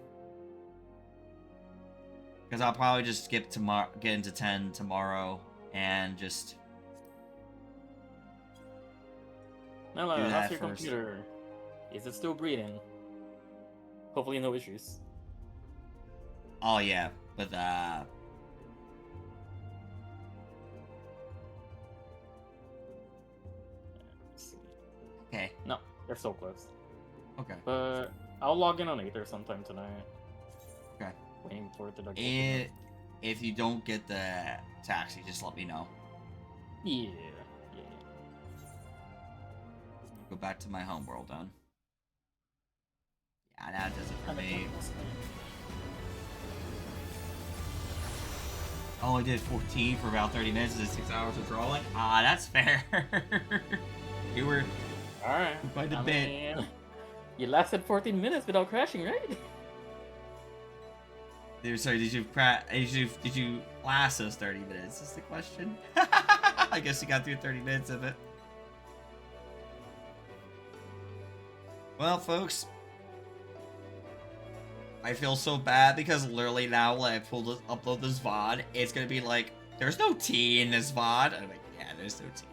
Because I'll probably just skip tomorrow, get into 10 tomorrow, and just... No, how's your computer? Is it still breathing? Hopefully no issues. Oh yeah, with Okay. No, they're so close. Okay. But I'll log in on Aether sometime tonight. Okay. Waiting for it to like. If you don't get the taxi, just let me know. Yeah. Go back to my homeworld then. Yeah, that does it for me. Oh, I did 14 for about 30 minutes. Is it 6 hours of drawing? Ah, that's fair. You were alright. Quite a bit. You lasted 14 minutes without crashing, right? Sorry, did you last those 30 minutes? Is the question? I guess you got through 30 minutes of it. Well, folks, I feel so bad because literally now when I upload this VOD, it's gonna be like, there's no tea in this VOD. And I'm like, yeah, there's no tea.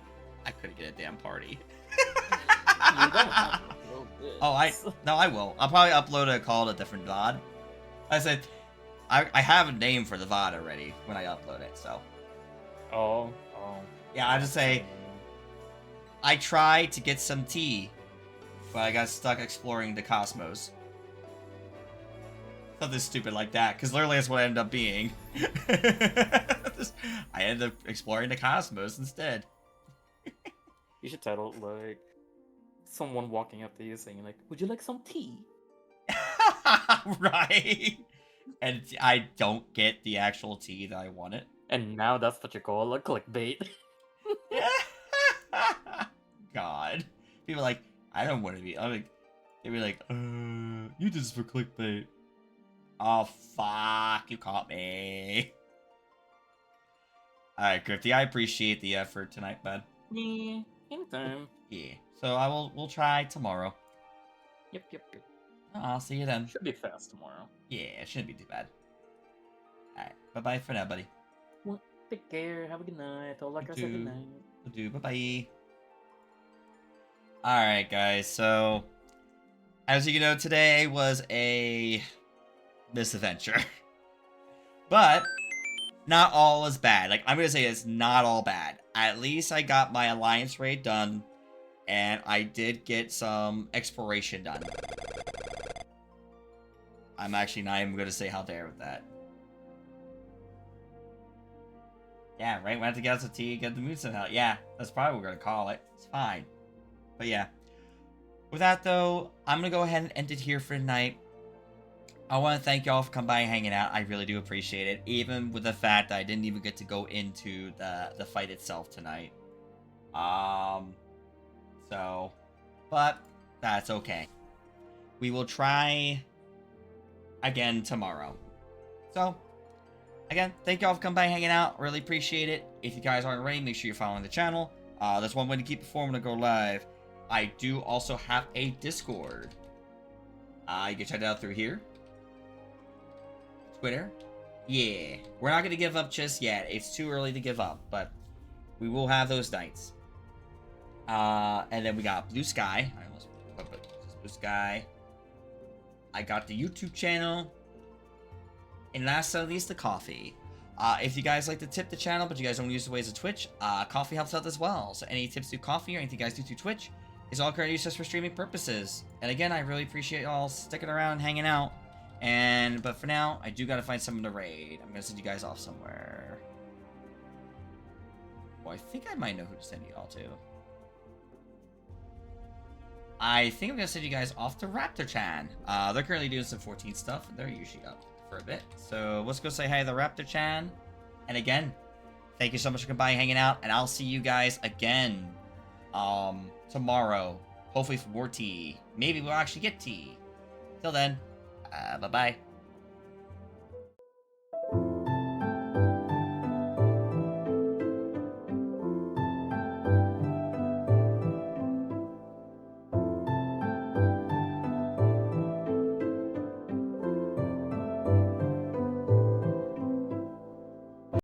I couldn't get a damn party. You don't have to upload this. Oh, no, I will. I'll probably upload it called a different VOD. I said, I have a name for the VOD already when I upload it, so. Oh. Yeah, I just say, I tried to get some tea, but I got stuck exploring the cosmos. Something stupid like that, because literally that's what I ended up being. I ended up exploring the cosmos instead. You should title it like someone walking up to you saying like, "Would you like some tea?" Right. And I don't get the actual tea that I wanted. And now that's what you call a clickbait. God. People are like, I don't want to be. I'm like, they'd be like, you did this for clickbait. Oh, fuck. You caught me. Alright, Grifty, I appreciate the effort tonight, bud. Yeah, anytime. Yeah. So we'll try tomorrow. Yep. I'll see you then. Should be fast tomorrow. Yeah, it shouldn't be too bad. Alright, bye-bye for now, buddy. Well, take care. Have a good night. All like I said, good night. Will do. Bye-bye. Alright, guys. So, as you know, today was a misadventure. But not all is bad. Like, I'm going to say it's not all bad. At least I got my alliance raid done. And I did get some exploration done. I'm actually not even going to say how dare with that. Yeah, right? We have to get us a tea, get the moonstone out. Yeah, that's probably what we're going to call it. It's fine. But yeah. With that, though, I'm going to go ahead and end it here for tonight. I want to thank y'all for coming by and hanging out. I really do appreciate it. Even with the fact that I didn't even get to go into the fight itself tonight. But that's okay. We will try again tomorrow. So, again, thank y'all for coming by and hanging out. Really appreciate it. If you guys aren't already, make sure you're following the channel. That's one way to keep it informed when I go live. I do also have a Discord. You can check it out through here. Twitter. Yeah. We're not going to give up just yet. It's too early to give up, but we will have those nights. And then we got Blue Sky. I almost put Blue Sky. I got the YouTube channel. And last but not least, the coffee. If you guys like to tip the channel, but you guys don't use the ways of Twitch, coffee helps out as well. So any tips through coffee or anything you guys do through Twitch is all currently used just for streaming purposes. And again, I really appreciate y'all sticking around and hanging out. But for now, I do gotta find someone to raid. I'm gonna send you guys off somewhere. Well, I think I might know who to send you all to. I think I'm gonna send you guys off to Raptor-chan. They're currently doing some 14 stuff, and they're usually up for a bit. So let's go say hi to the Raptor-chan. And again, thank you so much for coming by and hanging out, and I'll see you guys again tomorrow. Hopefully for more tea. Maybe we'll actually get tea. Till then, bye-bye.